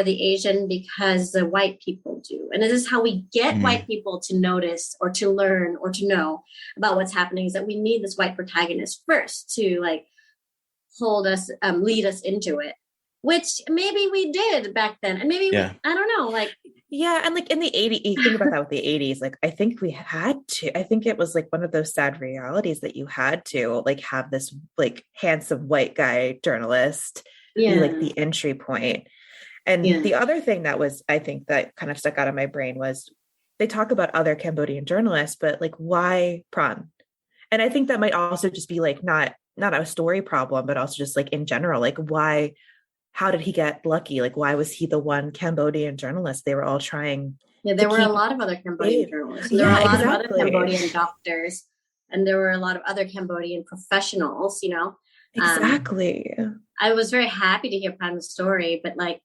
the Asian because the white people do? And this is how we get white people to notice or to learn or to know about what's happening, is that we need this white protagonist first to like hold us, lead us into it, which maybe we did back then. And maybe, I don't know, like. Yeah. And like in the 80s, you think about that with the 80s, like, I think we had to, I think it was like one of those sad realities that you had to like have this like handsome white guy journalist be like the entry point. And the other thing that was, I think that kind of stuck out of my brain was they talk about other Cambodian journalists, but like why Pran? And I think that might also just be like not a story problem, but also just like in general, like how did he get lucky? Like, why was he the one Cambodian journalist? They were all trying. Yeah, there were a lot of other Cambodian journalists. There were a lot of other Cambodian doctors, and there were a lot of other Cambodian professionals, you know. Exactly. I was very happy to hear Pran's story, but like,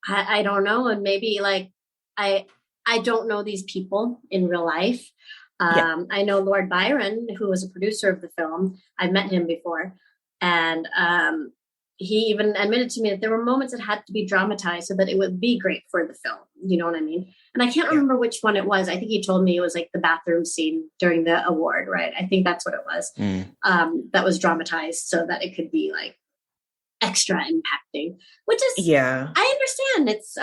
I don't know. And maybe like, I don't know these people in real life. I know Lord Byron, who was a producer of the film. I've met him before. And he even admitted to me that there were moments that had to be dramatized so that it would be great for the film. You know what I mean? And I can't remember which one it was. I think he told me it was like the bathroom scene during the award, right? I think that's what it was. That was dramatized so that it could be like extra impacting, which is, I understand. It's,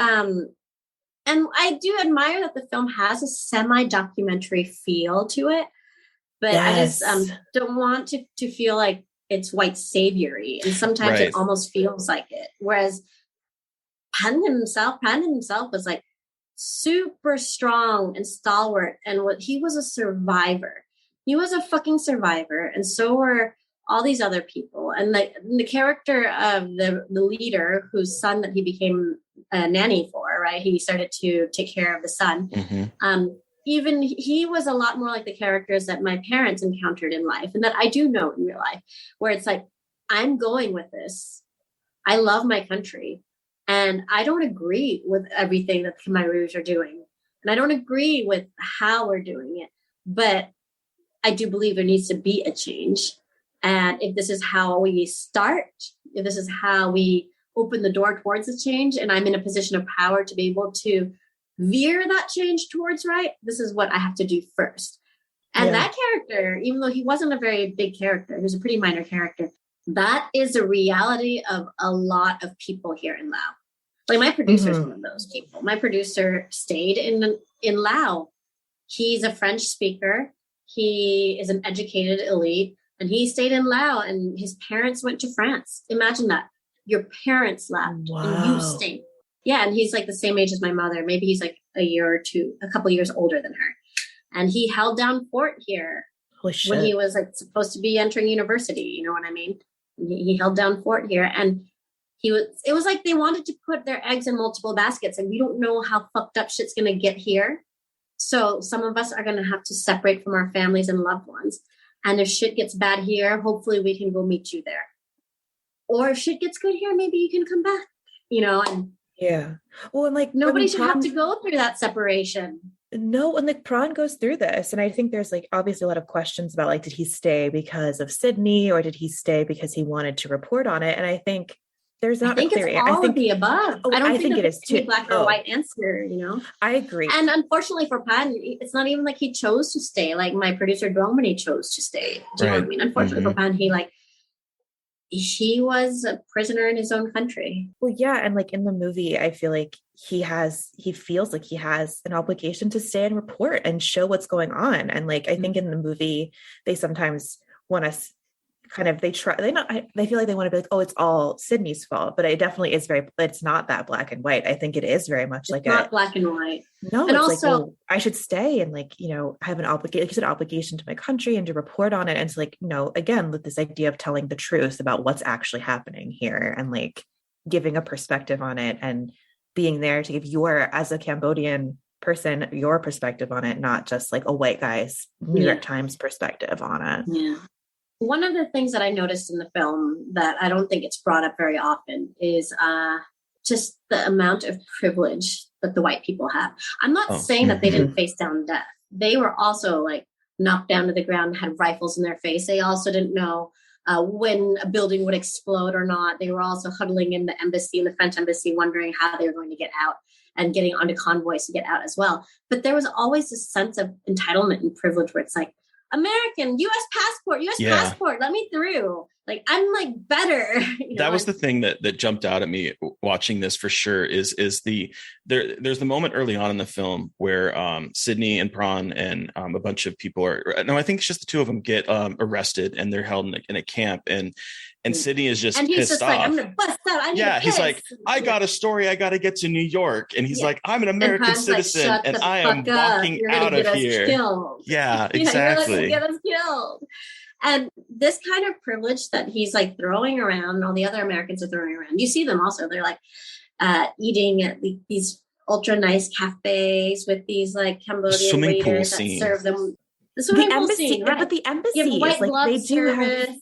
and I do admire that the film has a semi-documentary feel to it, but I just don't want to feel like it's white saviory, and sometimes it almost feels like it. Whereas Pan himself was like super strong and stalwart, and he was a survivor. He was a fucking survivor, and so were all these other people. And like the character of the leader, whose son that he became a nanny for, right? He started to take care of the son. Even he was a lot more like the characters that my parents encountered in life and that I do know in real life, where it's like, I'm going with this. I love my country and I don't agree with everything that the Khmer Rouge are doing. And I don't agree with how we're doing it, but I do believe there needs to be a change. And if this is how we start, if this is how we open the door towards the change, and I'm in a position of power to be able to veer that change towards right, this is what I have to do first. And that character, even though he wasn't a very big character, he was a pretty minor character, that is a reality of a lot of people here in Laos. Like my producer is one of those people. My producer stayed in Laos. He's a French speaker. He is an educated elite, and he stayed in Laos, and his parents went to France. Imagine that. Your parents left and you stayed. Yeah, and he's like the same age as my mother. Maybe he's like a couple years older than her. And he held down fort here when he was like supposed to be entering university. You know what I mean? He held down fort here, and it was like they wanted to put their eggs in multiple baskets, and we don't know how fucked up shit's gonna get here. So some of us are gonna have to separate from our families and loved ones. And if shit gets bad here, hopefully we can go meet you there. Or if shit gets good here, maybe you can come back. You know, and well, and like nobody should have to go through that separation. No, and like Pran goes through this, and I think there's like obviously a lot of questions about like, did he stay because of Sydney, or did he stay because he wanted to report on it? And I think there's not a clear answer. I think of the above. I think it is too. Black or white answer, you know. I agree. And unfortunately for Pan, it's not even like he chose to stay. Like my producer Domini chose to stay. Do you know what I mean? Unfortunately for Pan, he was a prisoner in his own country. Well, yeah. And like in the movie, I feel like he feels like he has an obligation to stay and report and show what's going on. And like, I think in the movie, they sometimes want us they feel like they want to be like, oh, it's all Sydney's fault, but it definitely is it's not that black and white. I think it is very much like not black and white. No, and it's also, like, well, I should stay and like, you know, have an obligation to my country and to report on it. And it's like, you know, again, with this idea of telling the truth about what's actually happening here and like giving a perspective on it and being there to give as a Cambodian person, your perspective on it, not just like a white guy's New York Times perspective on it. Yeah. One of the things that I noticed in the film that I don't think it's brought up very often is just the amount of privilege that the white people have. I'm not saying that they didn't face down death. They were also like knocked down to the ground, had rifles in their face. They also didn't know when a building would explode or not. They were also huddling in the French embassy, wondering how they were going to get out and getting onto convoys to get out as well. But there was always this sense of entitlement and privilege where it's like, American, U.S. passport, let me through. Like, I'm like better. You know? That was the thing that jumped out at me watching this for sure is there's the moment early on in the film where Sydney and Pran and a bunch of people I think it's just the two of them get arrested and they're held in a camp and Sydney is just pissed off. Like, I'm gonna bust out. He's like, I got a story. I got to get to New York. And he's like, I'm an American citizen and I am walking out of here. Killed. Yeah, exactly. Get us killed. And this kind of privilege that he's like throwing around, and all the other Americans are throwing around. You see them also. They're like eating at these ultra nice cafes with these like Cambodian waiters that serve them. The embassy, scene, right? But the embassies, like they do have.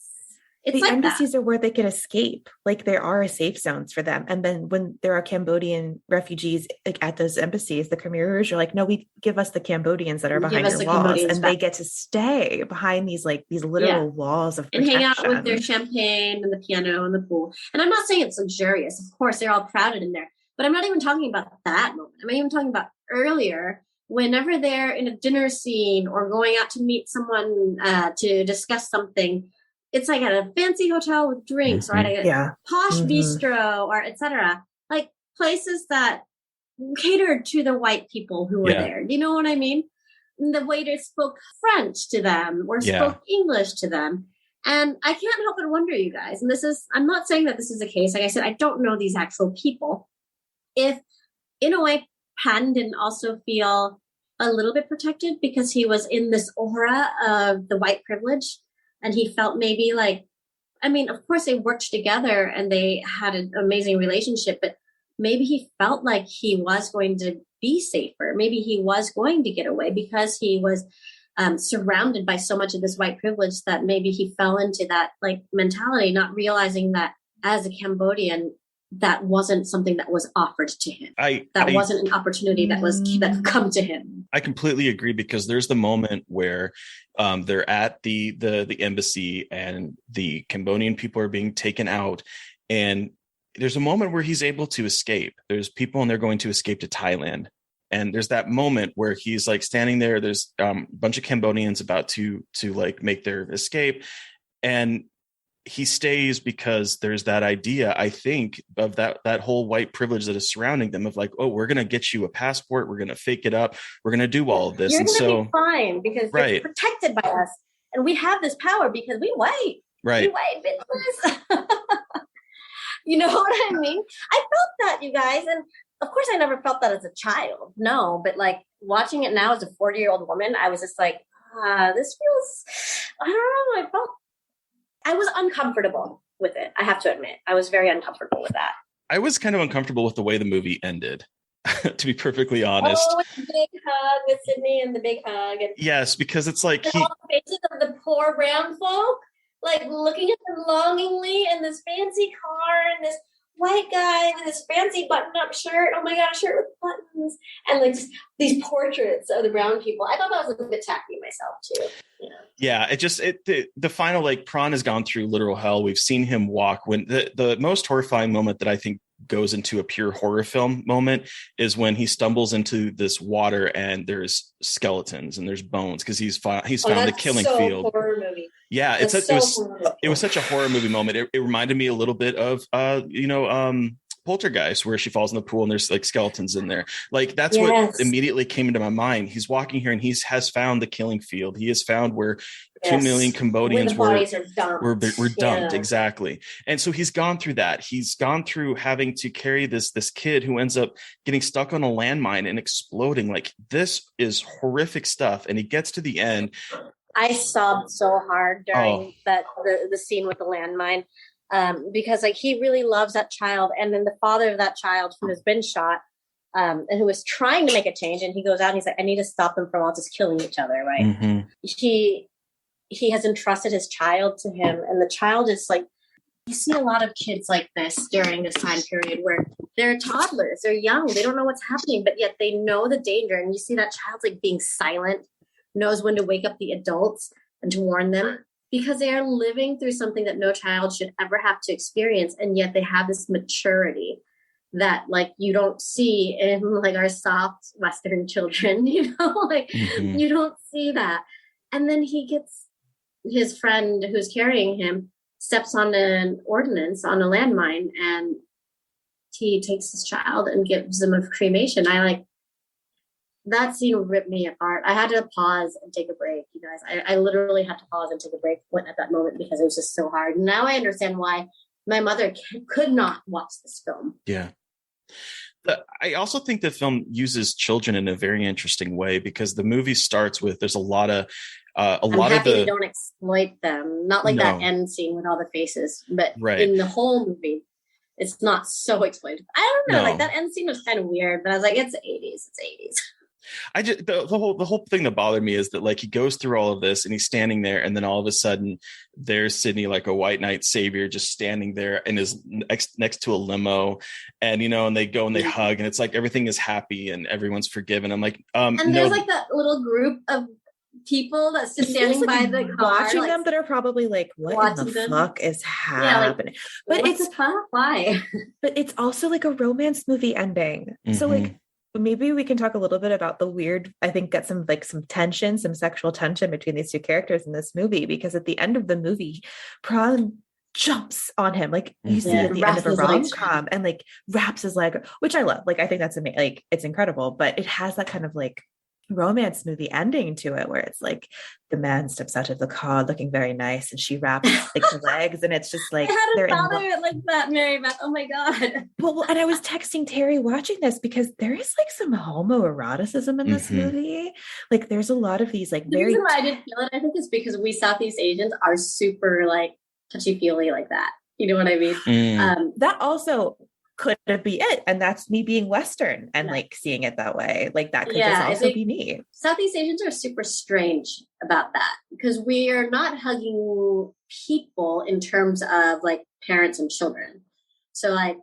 It's the embassies are where they can escape. Like there are safe zones for them. And then when there are Cambodian refugees like at those embassies, the Khmer Rouge are like, no, we give us the Cambodians that are behind your walls, and they get to stay behind these literal walls of protection. And hang out with their champagne and the piano and the pool. And I'm not saying it's luxurious. Of course, they're all crowded in there. But I'm not even talking about that moment. I'm even talking about earlier, whenever they're in a dinner scene or going out to meet someone to discuss something. It's like at a fancy hotel with drinks, right? A posh bistro, or etc. Like places that catered to the white people who were there. Do you know what I mean? And the waiters spoke French to them or spoke English to them. And I can't help but wonder, you guys, and I'm not saying that this is the case. Like I said, I don't know these actual people. If, in a way, Patton didn't also feel a little bit protected because he was in this aura of the white privilege. And he felt maybe like, I mean, of course they worked together and they had an amazing relationship, but maybe he felt like he was going to be safer. Maybe he was going to get away because he was surrounded by so much of this white privilege that maybe he fell into that like mentality, not realizing that as a Cambodian, that wasn't something that was offered to him. That wasn't an opportunity that come to him. I completely agree, because there's the moment where they're at the embassy and the Cambodian people are being taken out, and there's a moment where he's able to escape. There's people and they're going to escape to Thailand. And there's that moment where he's like standing there. There's a bunch of Cambodians about to like make their escape. And he stays because there's that idea, I think, of that whole white privilege that is surrounding them of like, oh, we're going to get you a passport. We're going to fake it up. We're going to do all of this. You're going to be fine because you're protected by us. And we have this power because we white. Right. We white bitches. You know what I mean? I felt that, you guys. And of course, I never felt that as a child. No, but like watching it now as a 40-year-old woman, I was just like, this feels, I don't know. I was uncomfortable with it. I have to admit, I was very uncomfortable with that. I was kind of uncomfortable with the way the movie ended, to be perfectly honest. Oh, with the big hug with Sydney and the big hug. And yes, because it's like all the faces of the poor brown folk, like looking at them longingly in this fancy car and this white guy with his fancy button-up shirt. Oh my God, a shirt with buttons. And like just these portraits of the brown people. I thought that was a bit tacky myself too. Yeah, the final, like, Prawn has gone through literal hell. We've seen him walk. When the most horrifying moment that I think goes into a pure horror film moment is when he stumbles into this water and there's skeletons and there's bones because he's found the killing field. Horror movie. Yeah, it was such a horror movie moment. It reminded me a little bit of Poltergeist, where she falls in the pool and there's like skeletons in there. Like that's what immediately came into my mind. He's walking here and he has found the killing field. He has found where 2 million Cambodians were dumped. Exactly. And so he's gone through that. He's gone through having to carry this kid who ends up getting stuck on a landmine and exploding. Like, this is horrific stuff. And he gets to the end. I sobbed so hard during the scene with the landmine. Because like he really loves that child, and then the father of that child who has been shot and who is trying to make a change, and he goes out and he's like, I need to stop them from all just killing each other, right? Mm-hmm. He has entrusted his child to him, and the child is like, you see a lot of kids like this during this time period where they're toddlers, they're young, they don't know what's happening, but yet they know the danger, and you see that child's like being silent, knows when to wake up the adults and to warn them. Because they are living through something that no child should ever have to experience. And yet they have this maturity that like you don't see in like our soft Western children, you don't see that. And then he gets his friend who's carrying him steps on an ordinance on a landmine, and he takes his child and gives them a cremation. That scene ripped me apart. I had to pause and take a break, you guys. I literally had to pause and take a break at that moment because it was just so hard. Now I understand why my mother could not watch this film. Yeah. I also think the film uses children in a very interesting way, because the movie starts with, there's a lot of A I'm lot happy of they don't exploit them. Not like that end scene with all the faces, but in the whole movie, it's not so exploited. I don't know. Like that end scene was kind of weird, but I was like, it's 80s. It's 80s. I just the whole thing that bothered me is that like he goes through all of this and he's standing there, and then all of a sudden there's Sydney, like a white knight savior, just standing there and is next to a limo, and and they go and they hug, and it's like everything is happy and everyone's forgiven. I'm like, and there's like that little group of people that's just standing by the car, watching them, that are probably like, what in the fuck is happening? But it's why? But it's also like a romance movie ending. So like, maybe we can talk a little bit about the weird, I think, get some tension, some sexual tension between these two characters in this movie, because at the end of the movie, Pran jumps on him, like you see at the end of a rom-com, and like wraps his leg, which I love. Like, I think that's amazing. Like, it's incredible, but it has that kind of like romance movie ending to it, where it's like the man steps out of the car looking very nice, and she wraps like her legs, and it's just like, I hadn't thought of it like that, Mary Beth. Oh my god. Well, and I was texting Terry watching this, because there is like some homoeroticism in this movie. Like, there's a lot of these like the reason why I didn't feel it, I think, is because we Southeast Asians are super like touchy-feely like that. You know what I mean? That also could be it, and that's me being Western and like seeing it that way. Like, that could just also be me. Southeast Asians are super strange about that, because we are not hugging people in terms of like parents and children. So like,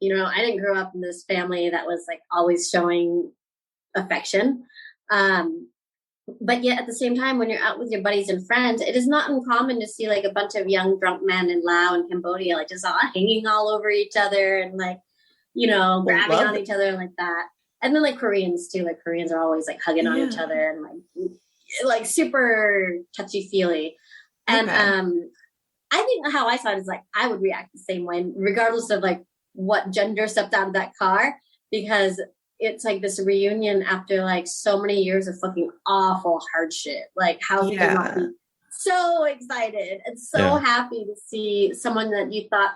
I didn't grow up in this family that was like always showing affection. But yet at the same time, when you're out with your buddies and friends, it is not uncommon to see like a bunch of young drunk men in Laos and Cambodia, like just all hanging all over each other and like, grabbing on each other like that. And then like Koreans too, like Koreans are always like hugging on each other and like super touchy feely. And I think how I saw it is like, I would react the same way, regardless of like what gender stepped out of that car, because it's like this reunion after like so many years of fucking awful hardship. Like, how could you not be so excited and so happy to see someone that you thought,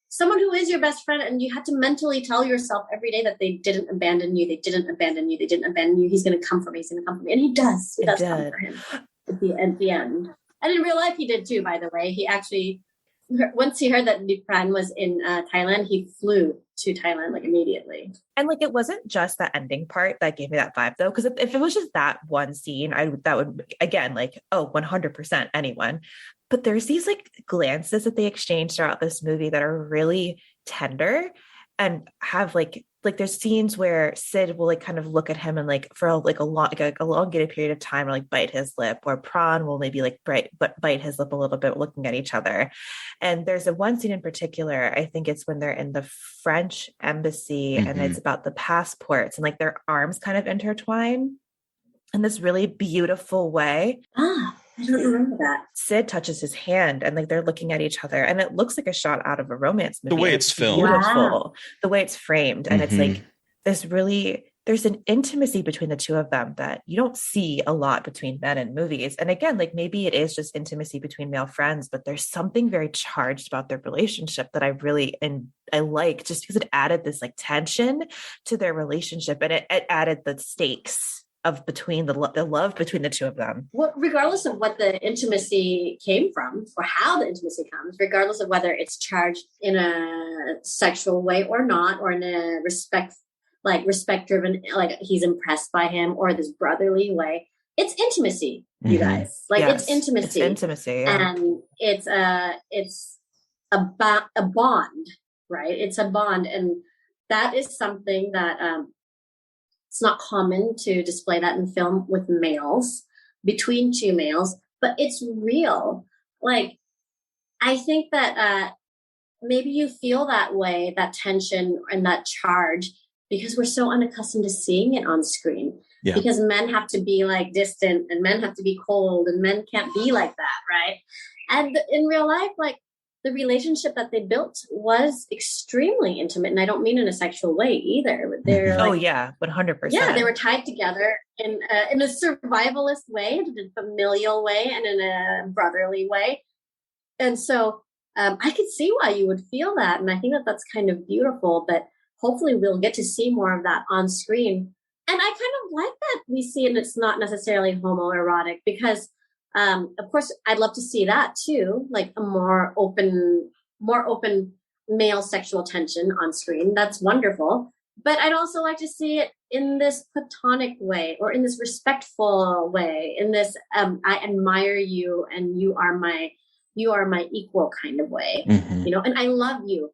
someone who is your best friend, and you had to mentally tell yourself every day that they didn't abandon you, they didn't abandon you, they didn't abandon you. He's going to come for me. He's going to come for me, and he does. He does come for him at the end. And in real life, he did too. By the way, he actually, once he heard that Pran was in Thailand, he flew to Thailand like immediately. And like, it wasn't just that ending part that gave me that vibe though, because if it was just that one scene, that would again like, 100% anyone. But there's these like glances that they exchange throughout this movie that are really tender, and have like there's scenes where Sid will like kind of look at him and like for a elongated period of time, or like bite his lip, or Pran will maybe like bite his lip a little bit, looking at each other. And there's one scene in particular, I think it's when they're in the French embassy, and it's about the passports, and like their arms kind of intertwine in this really beautiful way. I don't remember that. Sid touches his hand, and like they're looking at each other, and it looks like a shot out of a romance movie. The way it's filmed, beautiful. The way it's framed, and it's like there's an intimacy between the two of them that you don't see a lot between men in movies. And again, like maybe it is just intimacy between male friends, but there's something very charged about their relationship that I like, just because it added this like tension to their relationship, and it added the stakes of between the love between the two of them. Well, regardless of what the intimacy came from, or how the intimacy comes, regardless of whether it's charged in a sexual way or not, or in a respect driven, like he's impressed by him, or this brotherly way, it's intimacy, you guys. Like, it's intimacy. It's intimacy, and it's a bond, right? It's a bond, and that is something that it's not common to display that in film with males, between two males, but it's real. Like, I think that maybe you feel that way, that tension and that charge, because we're so unaccustomed to seeing it on screen. Yeah. Because men have to be like distant, and men have to be cold, and men can't be like that, right? And in real life, like, the relationship that they built was extremely intimate, and I don't mean in a sexual way either. They're 100%. Yeah, they were tied together in a survivalist way, in a familial way, and in a brotherly way. And so I could see why you would feel that, and I think that that's kind of beautiful. But hopefully, we'll get to see more of that on screen. And I kind of don't like that we see it and it's not necessarily homoerotic because, of course, I'd love to see that too, like a more open male sexual tension on screen. That's wonderful. But I'd also like to see it in this platonic way or in this respectful way, in this I admire you and you are my equal kind of way, you know, and I love you,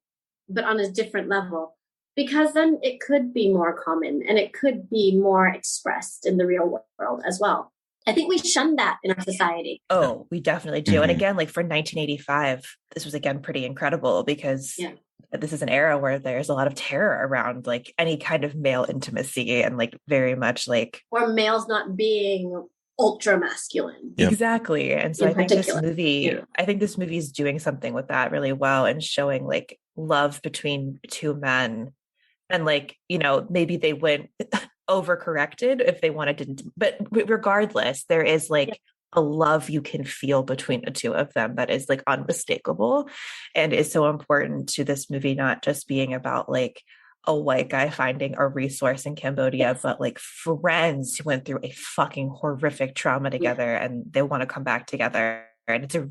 but on a different level, because then it could be more common and it could be more expressed in the real world as well. I think we shun that in our society. Oh, we definitely do. And again, like for 1985, this was again pretty incredible because this is an era where there's a lot of terror around like any kind of male intimacy and like very much like, or males not being ultra masculine. Yep. Exactly. And so I think this movie is doing something with that really well and showing like love between two men. And like, you know, maybe they went overcorrected if they wanted to, but regardless, there is like a love you can feel between the two of them that is like unmistakable and is so important to this movie, not just being about like a white guy finding a resource in Cambodia, but like friends who went through a fucking horrific trauma together and they want to come back together. And it's a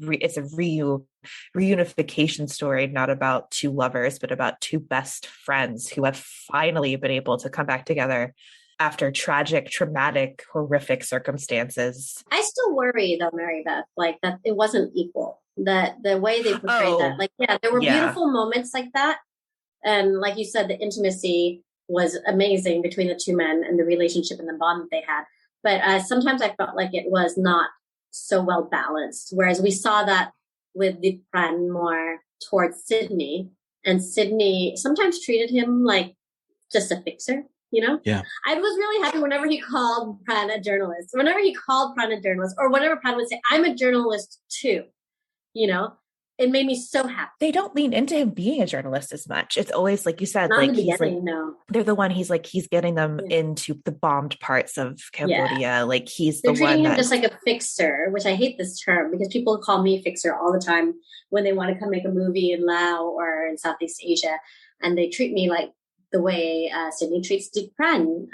reunification story, not about two lovers, but about two best friends who have finally been able to come back together after tragic, traumatic, horrific circumstances. I still worry though, Mary Beth, like that it wasn't equal. That the way they portrayed that, like, there were beautiful moments like that. And like you said, the intimacy was amazing between the two men and the relationship and the bond that they had. But sometimes I felt like it was not so well balanced. Whereas we saw that with the friend more towards Sydney, and Sydney sometimes treated him like just a fixer, you know? Yeah. I was really happy whenever he called Pran a journalist, or whenever Pran would say, I'm a journalist too, you know? It made me so happy. They don't lean into him being a journalist as much. It's always like you said, not like in the he's like, no. They're the one he's getting them into the bombed parts of Cambodia. Like he's the one treating him that just like a fixer, which I hate this term because people call me fixer all the time when they want to come make a movie in Laos or in Southeast Asia, and they treat me like the way Sydney treats Deep Pran,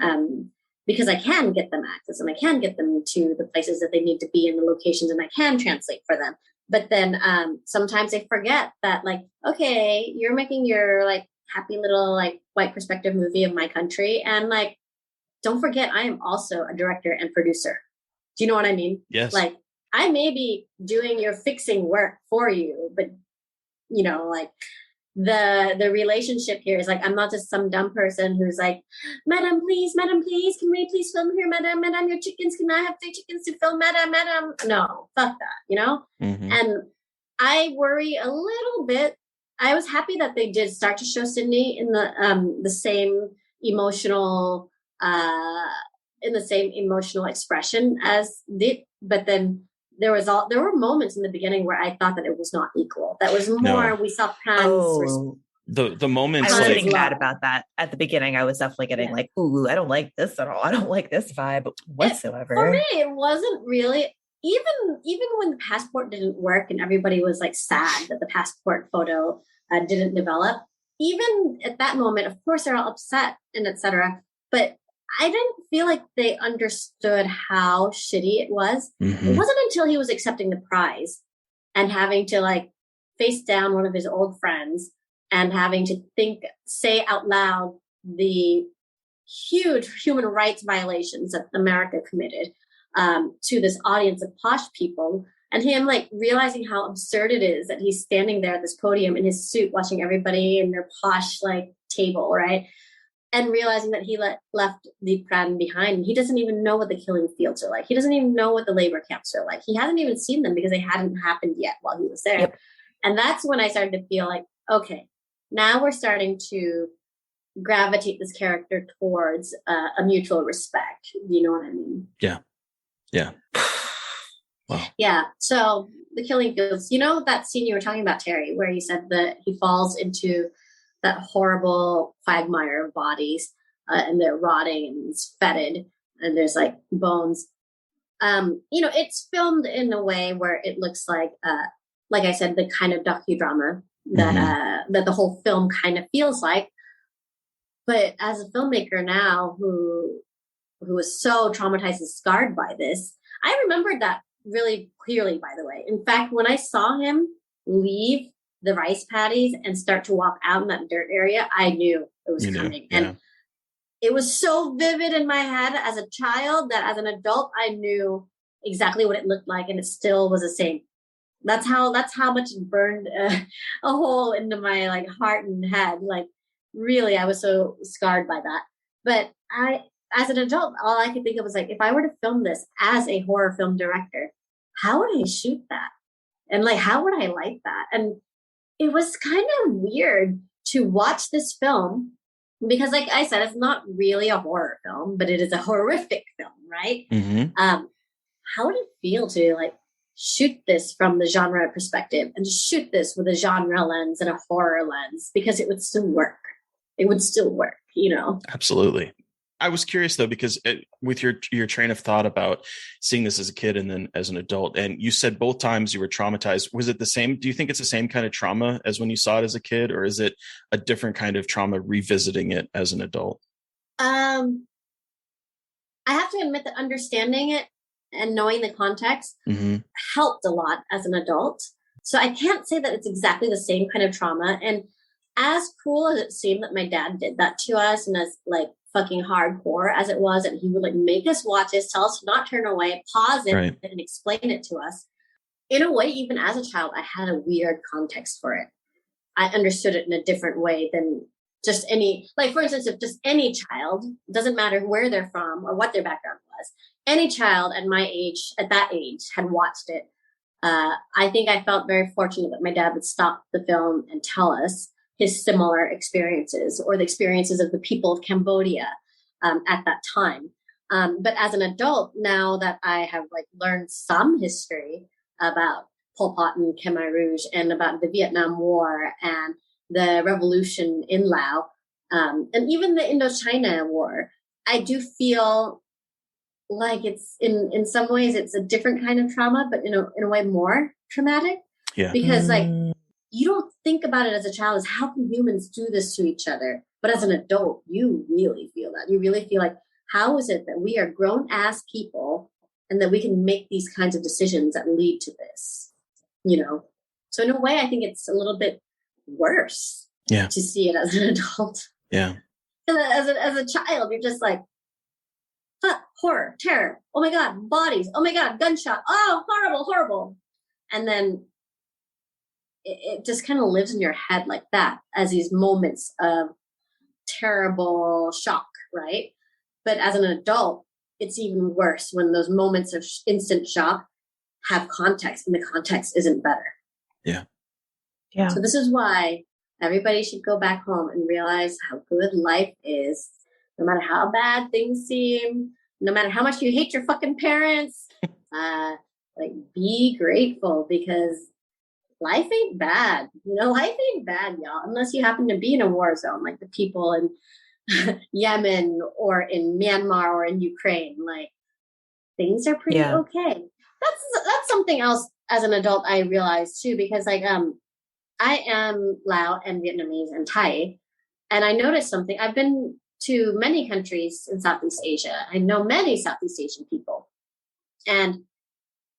because I can get them access and I can get them to the places that they need to be in the locations, and I can translate for them. But then sometimes they forget that, like, okay, you're making your like happy little like white perspective movie of my country, and like, don't forget I am also a director and producer. Do you know what I mean? Yes. Like, I may be doing your fixing work for you, but you know, like the relationship here is like, I'm not just some dumb person who's like, madam, please, can we please film here, madam, your chickens, can I have 3 chickens to film, madam? No, fuck that, you know? And I worry a little bit. I was happy that they did start to show Sydney in the same emotional expression as did, but then there were moments in the beginning where I thought that it was not equal. That was more, we saw Pran's the moments. I was like, getting mad about that at the beginning. I was definitely getting like, ooh, I don't like this at all. I don't like this vibe whatsoever. For me, it wasn't really, even when the passport didn't work and everybody was like sad that the passport photo didn't develop. Even at that moment, of course, they're all upset and etc. But I didn't feel like they understood how shitty it was. It wasn't until he was accepting the prize and having to like face down one of his old friends and having to say out loud the huge human rights violations that America committed to this audience of posh people, and him like realizing how absurd it is that he's standing there at this podium in his suit watching everybody in their posh like table, right? And realizing that he left the Pran behind. He doesn't even know what the killing fields are like. He doesn't even know what the labor camps are like. He hasn't even seen them because they hadn't happened yet while he was there. Yep. And that's when I started to feel like, okay, now we're starting to gravitate this character towards a mutual respect. You know what I mean? Yeah. Yeah. Wow. Yeah. So the killing fields, you know, that scene you were talking about, Terry, where you said that he falls into that horrible quagmire of bodies and they're rotting and it's fetid and there's like bones. You know, it's filmed in a way where it looks like I said, the kind of docudrama that that the whole film kind of feels like. But as a filmmaker now who who was so traumatized and scarred by this. I remembered that really clearly, by the way. In fact, when I saw him leave the rice paddies and start to walk out in that dirt area, I knew it was coming. Yeah. And it was so vivid in my head as a child that as an adult, I knew exactly what it looked like, and it still was the same. That's how much it burned a hole into my like heart and head. Like really, I was so scarred by that. But as an adult, all I could think of was like, if I were to film this as a horror film director, how would I shoot that? And like, how would I light that? And it was kind of weird to watch this film because, like I said, it's not really a horror film, but it is a horrific film, right? Mm-hmm. How would it feel to like shoot this from the genre perspective and just shoot this with a genre lens and a horror lens? Because it would still work. It would still work, you know? Absolutely. I was curious though, because with your train of thought about seeing this as a kid and then as an adult, and you said both times you were traumatized. Was it the same? Do you think it's the same kind of trauma as when you saw it as a kid, or is it a different kind of trauma revisiting it as an adult? I have to admit that understanding it and knowing the context helped a lot as an adult. So I can't say that it's exactly the same kind of trauma. And as cool as it seemed that my dad did that to us, and as like fucking hardcore as it was, and he would like make us watch this, tell us to not turn away, pause it, and explain it to us. In a way, even as a child, I had a weird context for it. I understood it in a different way than just any, like for instance, if just any child, doesn't matter where they're from or what their background was, any child at my age, at that age, had watched it. I think I felt very fortunate that my dad would stop the film and tell us his similar experiences or the experiences of the people of Cambodia at that time. But as an adult, now that I have like learned some history about Pol Pot and Khmer Rouge and about the Vietnam War and the revolution in Laos, and even the Indochina War, I do feel like it's in some ways it's a different kind of trauma, but in a way more traumatic. Yeah. Because like, you don't think about it as a child as how can humans do this to each other? But as an adult, you really feel that. You really feel like, how is it that we are grown ass people and that we can make these kinds of decisions that lead to this, you know? So in a way, I think it's a little bit worse to see it as an adult. Yeah. As a child, you're just like, horror, terror. Oh my God, bodies. Oh my God, gunshot. Oh, horrible, horrible. And then it just kind of lives in your head like that as these moments of terrible shock, right? But as an adult, it's even worse when those moments of instant shock have context and the context isn't better. Yeah. Yeah. So this is why everybody should go back home and realize how good life is, no matter how bad things seem, no matter how much you hate your fucking parents, like be grateful because life ain't bad. You know, life ain't bad, y'all, unless you happen to be in a war zone like the people in Yemen or in Myanmar or in Ukraine. Like things are pretty okay. That's something else as an adult I realized too, because like I am Lao and Vietnamese and Thai, and I noticed something. I've been to many countries in Southeast Asia. I know many Southeast Asian people, and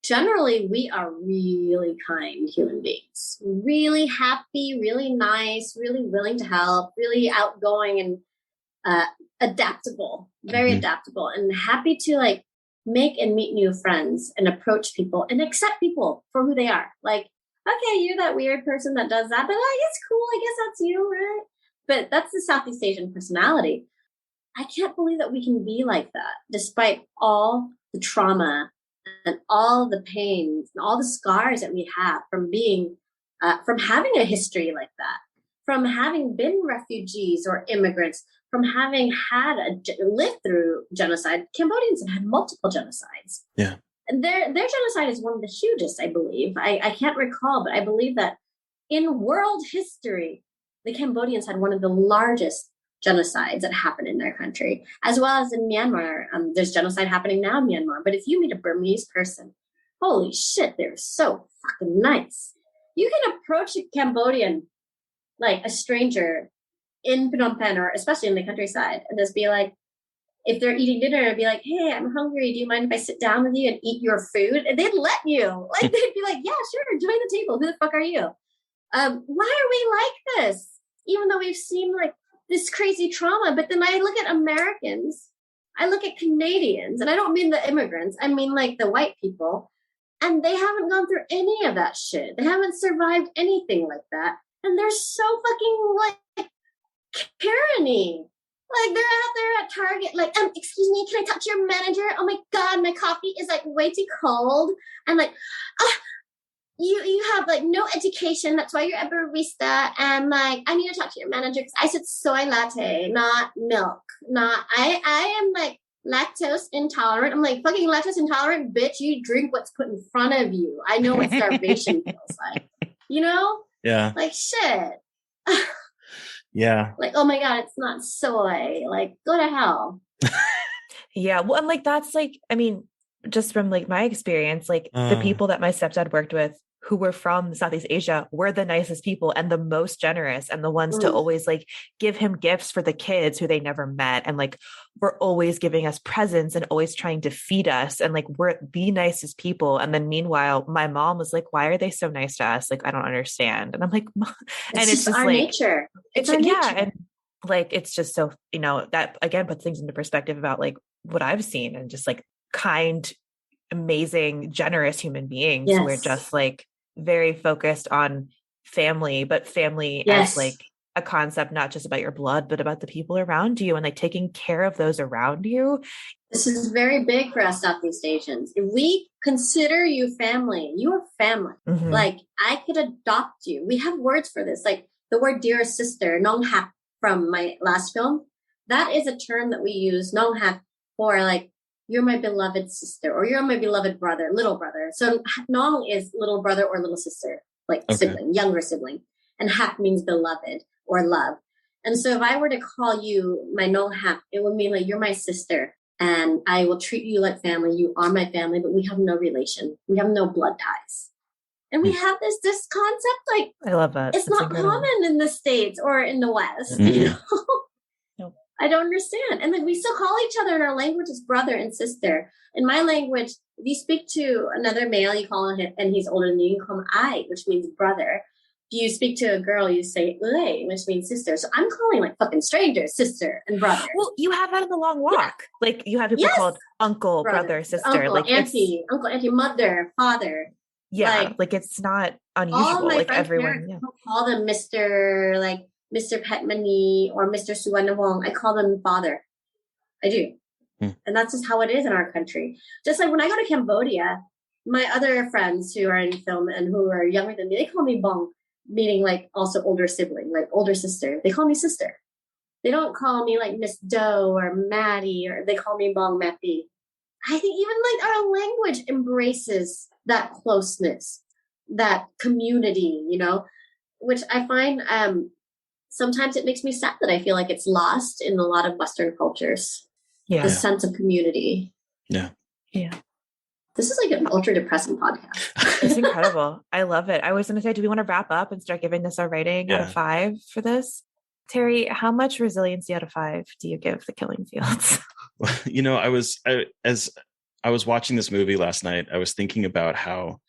generally, we are really kind human beings, really happy, really nice, really willing to help, really outgoing and adaptable, very adaptable, and happy to like make and meet new friends and approach people and accept people for who they are. Like, okay, you're that weird person that does that, but it's cool. I guess that's you, right? But that's the Southeast Asian personality. I can't believe that we can be like that, despite all the trauma and all the pains and all the scars that we have from being, from having a history like that, from having been refugees or immigrants, from having lived through genocide. Cambodians have had multiple genocides. Yeah. And their genocide is one of the hugest, I believe. I can't recall, but I believe that in world history, the Cambodians had one of the largest genocides that happened in their country, as well as in Myanmar. There's genocide happening now in Myanmar. But if you meet a Burmese person, holy shit, they're so fucking nice. You can approach a Cambodian, like a stranger in Phnom Penh, or especially in the countryside, and just be like, if they're eating dinner, I'd be like, hey, I'm hungry. Do you mind if I sit down with you and eat your food? And they'd let you. Like, they'd be like, yeah, sure, join the table. Who the fuck are you? Why are we like this? Even though we've seen like this crazy trauma. But then I look at Americans, I look at Canadians, and I don't mean the immigrants. I mean like the white people. And they haven't gone through any of that shit. They haven't survived anything like that. And they're so fucking like Karen-y. Like they're out there at Target, like, excuse me, can I talk to your manager? Oh my God, my coffee is like way too cold. I'm like, you have like no education. That's why you're a barista. And like, I need to talk to your manager because I said soy latte, not milk. I am like lactose intolerant. I'm like, fucking lactose intolerant, bitch. You drink what's put in front of you. I know what starvation feels like. You know? Yeah. Like shit. Yeah. Like, oh my God, it's not soy. Like, go to hell. Yeah. Well, and like, that's like, I mean, just from like my experience, like the people that my stepdad worked with who were from Southeast Asia were the nicest people and the most generous and the ones to always like give him gifts for the kids who they never met. And like, were always giving us presents and always trying to feed us and like, we're the nicest people. And then meanwhile, my mom was like, why are they so nice to us? Like, I don't understand. And I'm like, Mom. And it's just our like, nature. It's our yeah. nature. And like, it's just so, you know, that again, puts things into perspective about like what I've seen and just like kind, amazing, generous human beings who are just like very focused on family, but family as like a concept, not just about your blood, but about the people around you and like taking care of those around you. This is very big for us Southeast Asians. If we consider you family, you are family. Like I could adopt you. We have words for this, like the word dearest sister, nong hap from my last film. That is a term that we use, nong hap, for like, you're my beloved sister, or you're my beloved brother, little brother. So nong is little brother or little sister, like sibling, younger sibling. And hap means beloved or love. And so if I were to call you my nong hap, it would mean like you're my sister and I will treat you like family. You are my family, but we have no relation. We have no blood ties. And we have this concept, like, I love that. It's not common in the States or in the West, you know? I don't understand. And then we still call each other in our language as brother and sister. In my language, if you speak to another male, you call him, and he's older than you, you call him ai, which means brother. If you speak to a girl, you say ule, which means sister. So I'm calling like fucking strangers sister and brother. Well, you have that in the long walk. Like you have people called uncle, brother, sister. Uncle, like auntie, mother, father. Yeah, like it's not unusual. All my like French everyone parents call them Mr. like Mr. Petmani or Mr. Suwanawong. I call them father. I do. And that's just how it is in our country. Just like when I go to Cambodia, my other friends who are in film and who are younger than me, they call me bong, meaning like also older sibling, like older sister. They call me sister. They don't call me like Miss Doe or Mattie, or they call me bong Mattie. I think even like our language embraces that closeness, that community, you know, which I find sometimes it makes me sad that I feel like it's lost in a lot of Western cultures. The sense of community. Yeah. This is like an ultra depressing podcast. It's incredible. I love it. I was going to say, do we want to wrap up and start giving this a rating out of 5 for this? Terry, how much resiliency out of 5 do you give The Killing Fields? You know, as I was watching this movie last night, I was thinking about how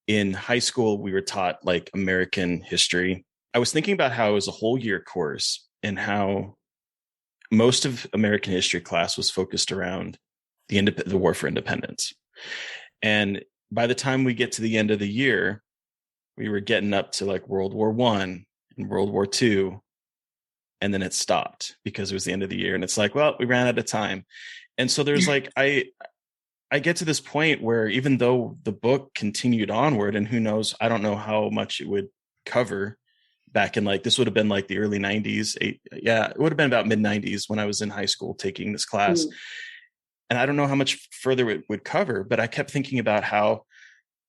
in high school we were taught like American history. I was thinking about how it was a whole year course and how most of American history class was focused around the war for independence. And by the time we get to the end of the year, we were getting up to like World War I and World War II. And then it stopped because it was the end of the year. And it's like, well, we ran out of time. And so there's like, I get to this point where even though the book continued onward, and who knows, I don't know how much it would cover back in like, this would have been like the early 90s. It would have been about mid 90s when I was in high school taking this class. And I don't know how much further it would cover, but I kept thinking about how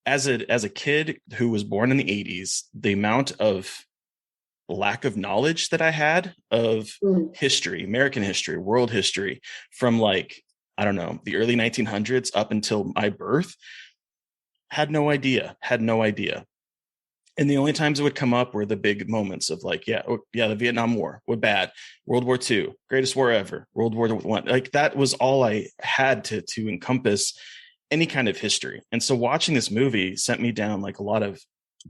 as a kid who was born in the 80s, the amount of lack of knowledge that I had of history, American history, world history, from like, I don't know, the early 1900s up until my birth, had no idea. And the only times it would come up were the big moments of like, the Vietnam War, what bad, World War II, greatest war ever, World War I. Like that was all I had to encompass any kind of history. And so watching this movie sent me down like a lot of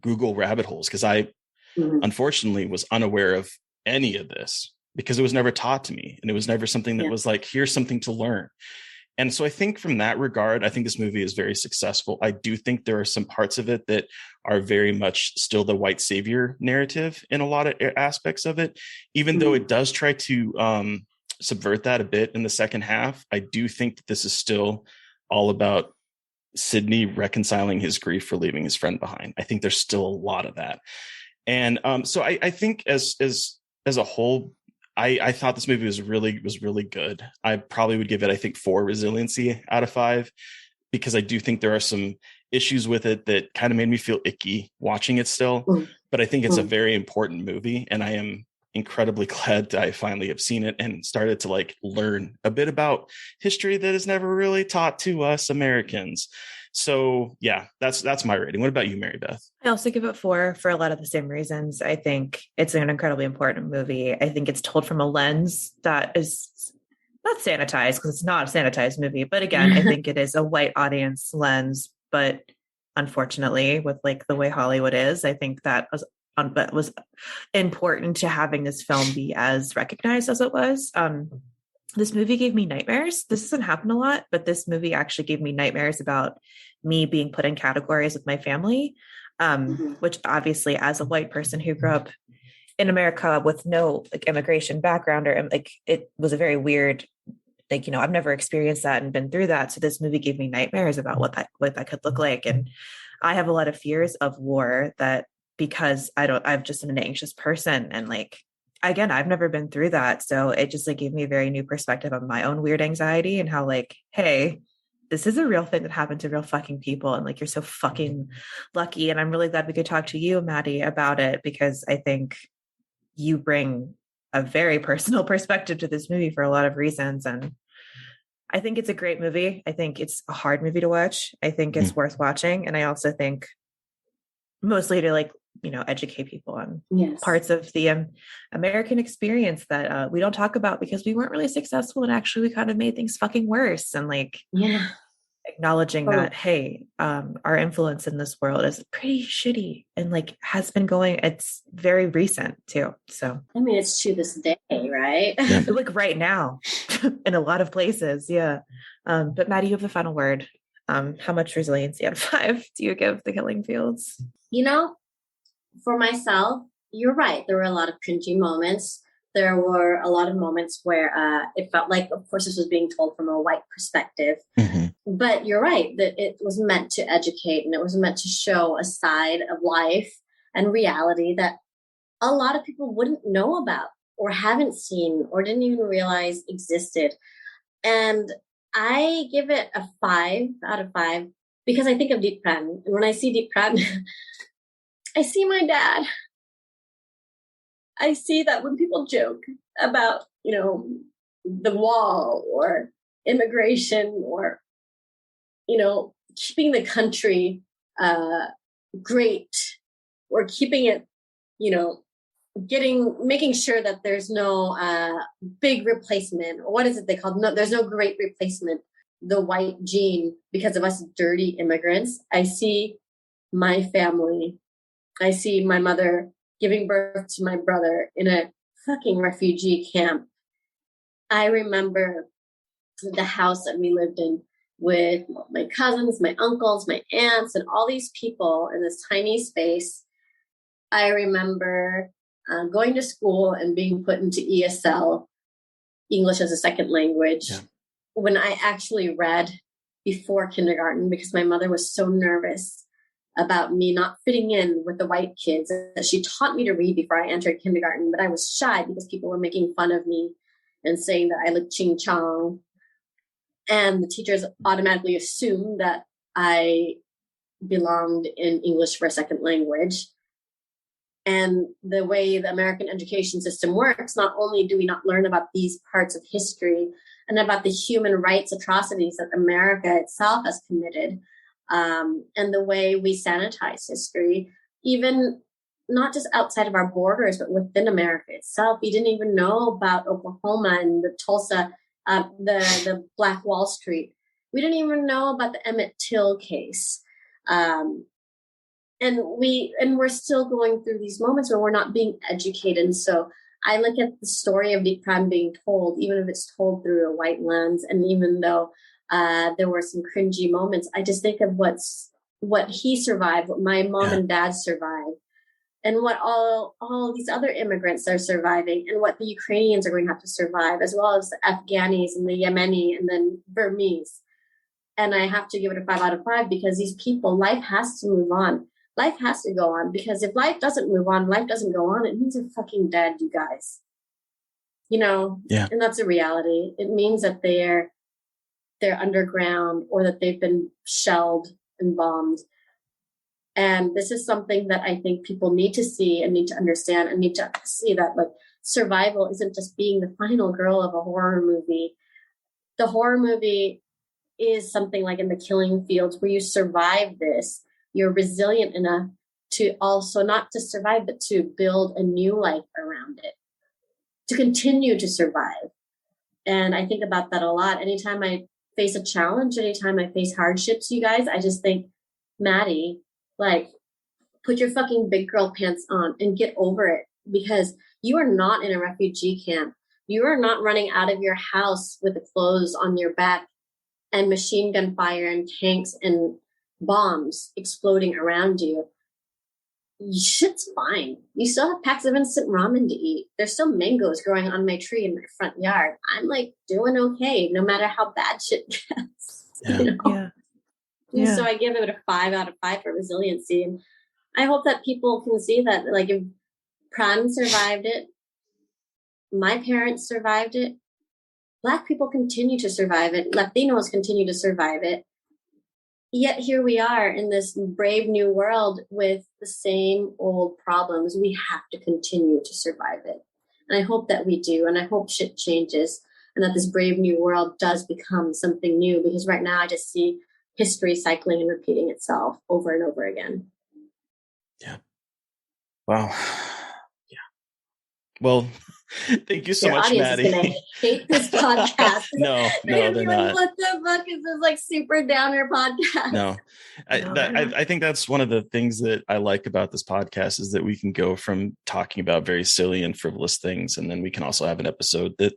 Google rabbit holes because I unfortunately was unaware of any of this because it was never taught to me. And it was never something that was like, here's something to learn. And so I think from that regard, I think this movie is very successful. I do think there are some parts of it that are very much still the white savior narrative in a lot of aspects of it, even though it does try to subvert that a bit in the second half. I do think that this is still all about Sidney reconciling his grief for leaving his friend behind. I think there's still a lot of that. And so I think as a whole, I thought this movie was really good. I probably would give it, I think, 4 resiliency out of 5, because I do think there are some issues with it that kind of made me feel icky watching it still. But I think it's a very important movie, and I am incredibly glad that I finally have seen it and started to like learn a bit about history that is never really taught to us Americans. So yeah, that's my rating. What about you, Mary Beth? I also give it 4 for a lot of the same reasons. I think it's an incredibly important movie. I think it's told from a lens that is not sanitized, because it's not a sanitized movie. But again, I think it is a white audience lens. But unfortunately, with like the way Hollywood is, I think that was important to having this film be as recognized as it was. This movie gave me nightmares. This doesn't happen a lot, but this movie actually gave me nightmares about me being put in categories with my family, which obviously, as a white person who grew up in America with no like immigration background, or like it was a very weird, like, you know, I've never experienced that and been through that. So this movie gave me nightmares about what that could look like. And I have a lot of fears of war, that because I'm just an anxious person, and like, again, I've never been through that. So it just like gave me a very new perspective on my own weird anxiety, and how like, hey, this is a real thing that happened to real fucking people. And like, you're so fucking lucky. And I'm really glad we could talk to you, Mattie, about it, because I think you bring a very personal perspective to this movie for a lot of reasons. And I think it's a great movie. I think it's a hard movie to watch. I think it's worth watching. And I also think mostly to like, you know, educate people on parts of the American experience that we don't talk about because we weren't really successful, and actually we kind of made things fucking worse. And like, acknowledging that, hey, our influence in this world is pretty shitty, and like has been going, it's very recent too. So I mean, it's to this day, right? Like right now in a lot of places. But Mattie, you have the final word. How much resiliency out of 5 do you give The Killing Fields? You know, for myself, you're right. There were a lot of cringy moments. There were a lot of moments where it felt like, of course, this was being told from a white perspective. But you're right that it was meant to educate, and it was meant to show a side of life and reality that a lot of people wouldn't know about, or haven't seen, or didn't even realize existed. And I give it a 5 out of 5 because I think of Deep Pran. And when I see Deep Pran, I see my dad. I see that when people joke about, you know, the wall or immigration or, you know, keeping the country great, or keeping it, you know, making sure that there's no big replacement, or what is it they call? No, there's no great replacement. The white gene, because of us dirty immigrants. I see my family. I see my mother giving birth to my brother in a fucking refugee camp. I remember the house that we lived in with my cousins, my uncles, my aunts, and all these people in this tiny space. I remember going to school and being put into ESL, English as a second language, when I actually read before kindergarten, because my mother was so nervous about me not fitting in with the white kids that she taught me to read before I entered kindergarten. But I was shy because people were making fun of me and saying that I looked ching chong. And the teachers automatically assumed that I belonged in English for a second language. And the way the American education system works, not only do we not learn about these parts of history and about the human rights atrocities that America itself has committed, and the way we sanitize history, even not just outside of our borders, but within America itself. We didn't even know about Oklahoma and the Tulsa, the Black Wall Street. We didn't even know about the Emmett Till case. And we're still going through these moments where we're not being educated. And so I look at the story of the crime being told, even if it's told through a white lens, and even though there were some cringy moments, I just think of what he survived, what my mom and dad survived, and what all these other immigrants are surviving, and what the Ukrainians are going to have to survive, as well as the Afghanis and the Yemeni and then Burmese. And I have to give it a 5 out of 5 because these people, life has to move on. Life has to go on, because if life doesn't move on, life doesn't go on, it means they're fucking dead, you guys. You know? Yeah. And that's a reality. It means that they're underground, or that they've been shelled and bombed. And this is something that I think people need to see and need to understand, and need to see that, like, survival isn't just being the final girl of a horror movie. The horror movie is something like in the killing fields, where you survive this. You're resilient enough to also not just survive, but to build a new life around it, to continue to survive. And I think about that a lot. Anytime I face a challenge, anytime I face hardships, you guys, I just think, Mattie, like, put your fucking big girl pants on and get over it, because you are not in a refugee camp. You are not running out of your house with the clothes on your back and machine gun fire and tanks and bombs exploding around you. Shit's fine. You still have packs of instant ramen to eat. There's still mangoes growing on my tree in my front yard. I'm like doing okay, no matter how bad shit gets. Yeah. You know? Yeah. So I give it a 5 out of 5 for resiliency. And I hope that people can see that, like, if Pran survived it, my parents survived it, Black people continue to survive it, Latinos continue to survive it. Yet here we are in this brave new world with the same old problems. We have to continue to survive it. And I hope that we do. And I hope shit changes, and that this brave new world does become something new, because right now I just see history cycling and repeating itself over and over again. Yeah. Wow. Yeah. Well, thank you so Your much, audience Mattie. is gonna hate this podcast. No, They're they're like, not. what the fuck is this, like, super downer podcast? No, I think that's one of the things that I like about this podcast, is that we can go from talking about very silly and frivolous things, and then we can also have an episode that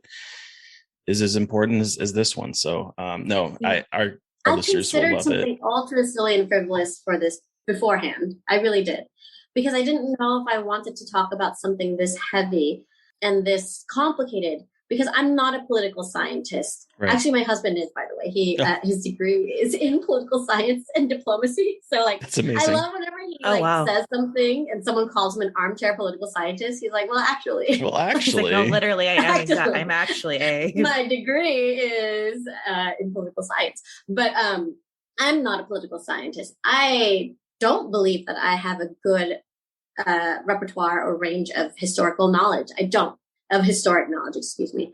is as important as this one. So, our listeners will considered love something it. ultra silly and frivolous for this beforehand. I really did, because I didn't know if I wanted to talk about something this heavy and this complicated, because I'm not a political scientist. Right. Actually, my husband is, by the way. He his degree is in political science and diplomacy. So, like, That's amazing. I love whenever he says something and someone calls him an armchair political scientist. He's like, well, actually, He's like, no, literally, I am. I'm actually a. My degree is in political science, but I'm not a political scientist. I don't believe that I have a good repertoire or range of historical knowledge. Of historic knowledge, excuse me.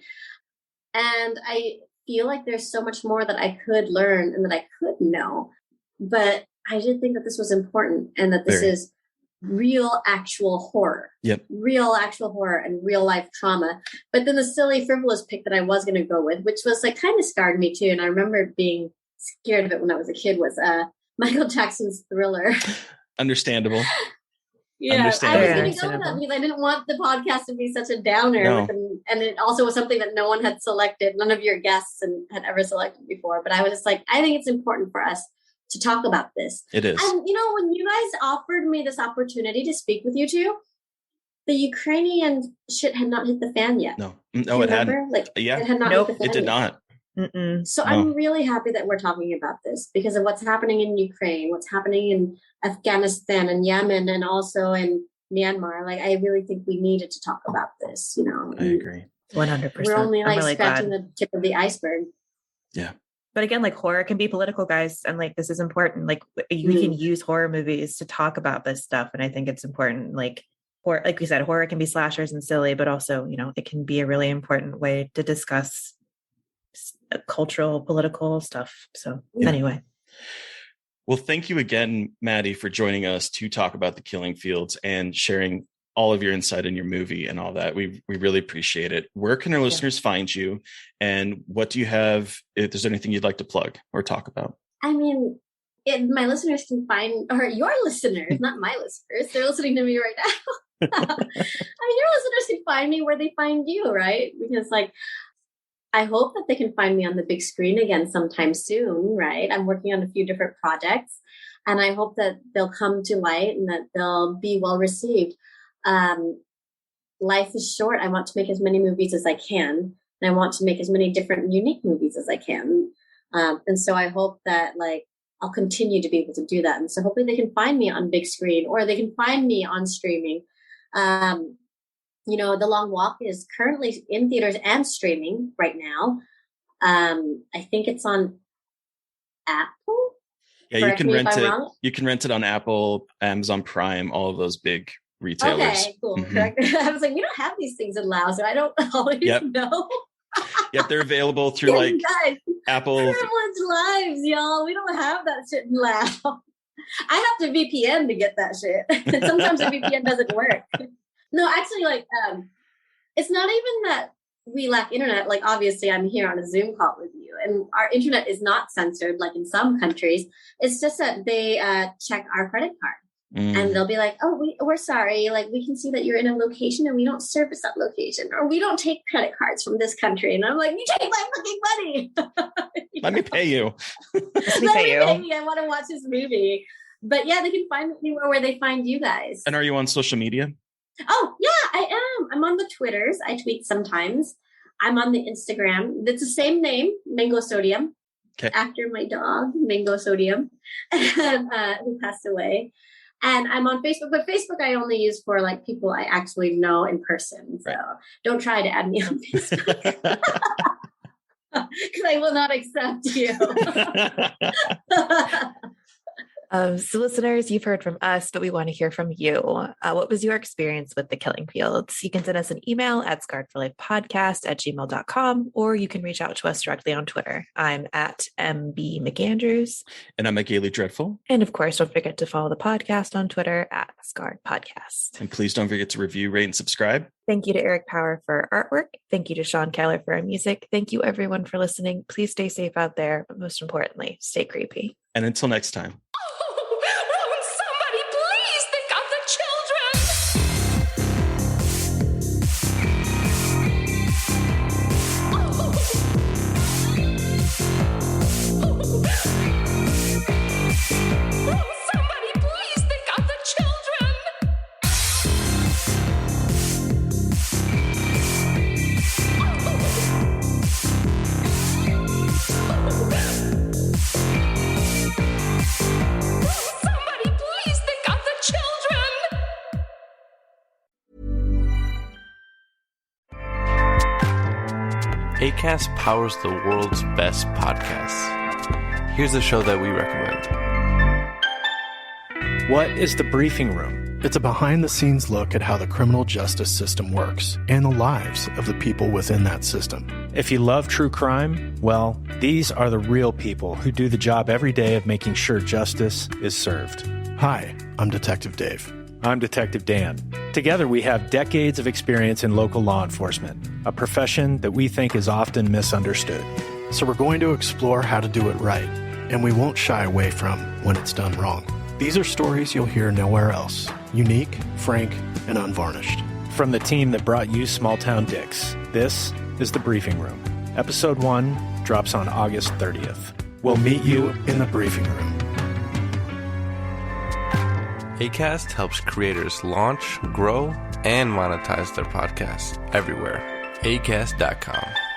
And I feel like there's so much more that I could learn and that I could know. But I did think that this was important, and that this is real, actual horror. Yep. Real, actual horror and real life trauma. But then the silly, frivolous pick that I was going to go with, which was like kind of scarred me too. And I remember being scared of it when I was a kid, was Michael Jackson's Thriller. Understandable. Yeah, I was going to go with that because I didn't want the podcast to be such a downer. No. And it also was something that no one had selected. None of your guests had ever selected before. But I was just like, I think it's important for us to talk about this. It is. And, you know, when you guys offered me this opportunity to speak with you two, the Ukrainian shit had not hit the fan yet. No, it hadn't. Like, yeah. It had not hit the fan it did yet. not. Mm-mm. So I'm really happy that we're talking about this, because of what's happening in Ukraine, what's happening in Afghanistan and Yemen, and also in Myanmar. Like, I really think we needed to talk about this, you know. I agree. 100%. We're only like really scratching the tip of the iceberg. Yeah. But again, like, horror can be political, guys. And like, this is important. Like, we can use horror movies to talk about this stuff. And I think it's important. Like we said, horror can be slashers and silly, but also, you know, it can be a really important way to discuss cultural, political stuff. So anyway. Well, thank you again, Mattie, for joining us to talk about The Killing Fields and sharing all of your insight in your movie and all that. We really appreciate it. Where can our listeners find you? And what do you have, if there's anything you'd like to plug or talk about? I mean, my listeners can find, or your listeners, not my listeners, they're listening to me right now. I mean, your listeners can find me where they find you, right? Because I hope that they can find me on the big screen again sometime soon, right? I'm working on a few different projects, and I hope that they'll come to light and that they'll be well received. Life is short. I want to make as many movies as I can, and I want to make as many different unique movies as I can. And so I hope that I'll continue to be able to do that. And so hopefully they can find me on big screen, or they can find me on streaming. The Long Walk is currently in theaters and streaming right now. I think it's on Apple. Yeah, you can rent it. You can rent it on Apple, Amazon Prime, all of those big retailers. Okay, cool. Mm-hmm. I was like, we don't have these things in Lao, so I don't always know. Yep, they're available through guys, Apple. Privileged lives, y'all. We don't have that shit in Lao. I have to VPN to get that shit. Sometimes the VPN doesn't work. No, actually, it's not even that we lack internet. Obviously, I'm here on a Zoom call with you, and our internet is not censored like in some countries. It's just that they check our credit card. And they'll be like, oh, we're sorry. We can see that you're in a location and we don't service that location, or we don't take credit cards from this country. And I'm like, you take my fucking money. Let me pay you. Let me pay me. I want to watch this movie. But yeah, they can find me anywhere where they find you guys. And are you on social media? Oh, yeah, I am. I'm on the Twitters. I tweet sometimes. I'm on the Instagram. It's the same name, Mango Sodium, after my dog, Mango Sodium, who passed away. And I'm on Facebook, but Facebook I only use for people I actually know in person. So don't try to add me on Facebook because I will not accept you. So listeners, you've heard from us, but we want to hear from you. What was your experience with The Killing Fields? You can send us an email at scarredforlifepodcast@gmail.com, or you can reach out to us directly on Twitter. I'm at MB McAndrews. And I'm at Gaily Dreadful. And of course, don't forget to follow the podcast on Twitter at Scarred Podcast. And please don't forget to review, rate, and subscribe. Thank you to Eric Power for artwork. Thank you to Sean Keller for our music. Thank you everyone for listening. Please stay safe out there, but most importantly, stay creepy. And until next time. Acast powers the world's best podcasts. Here's a show that we recommend. What is The Briefing Room? It's a behind-the-scenes look at how the criminal justice system works and the lives of the people within that system. If you love true crime, well, these are the real people who do the job every day of making sure justice is served. Hi, I'm Detective Dave. I'm Detective Dan. Together, we have decades of experience in local law enforcement, a profession that we think is often misunderstood. So we're going to explore how to do it right, and we won't shy away from when it's done wrong. These are stories you'll hear nowhere else. Unique, frank, and unvarnished. From the team that brought you Small Town Dicks, this is The Briefing Room. Episode 1 drops on August 30th. We'll meet you in the briefing room. Acast helps creators launch, grow, and monetize their podcasts everywhere. Acast.com.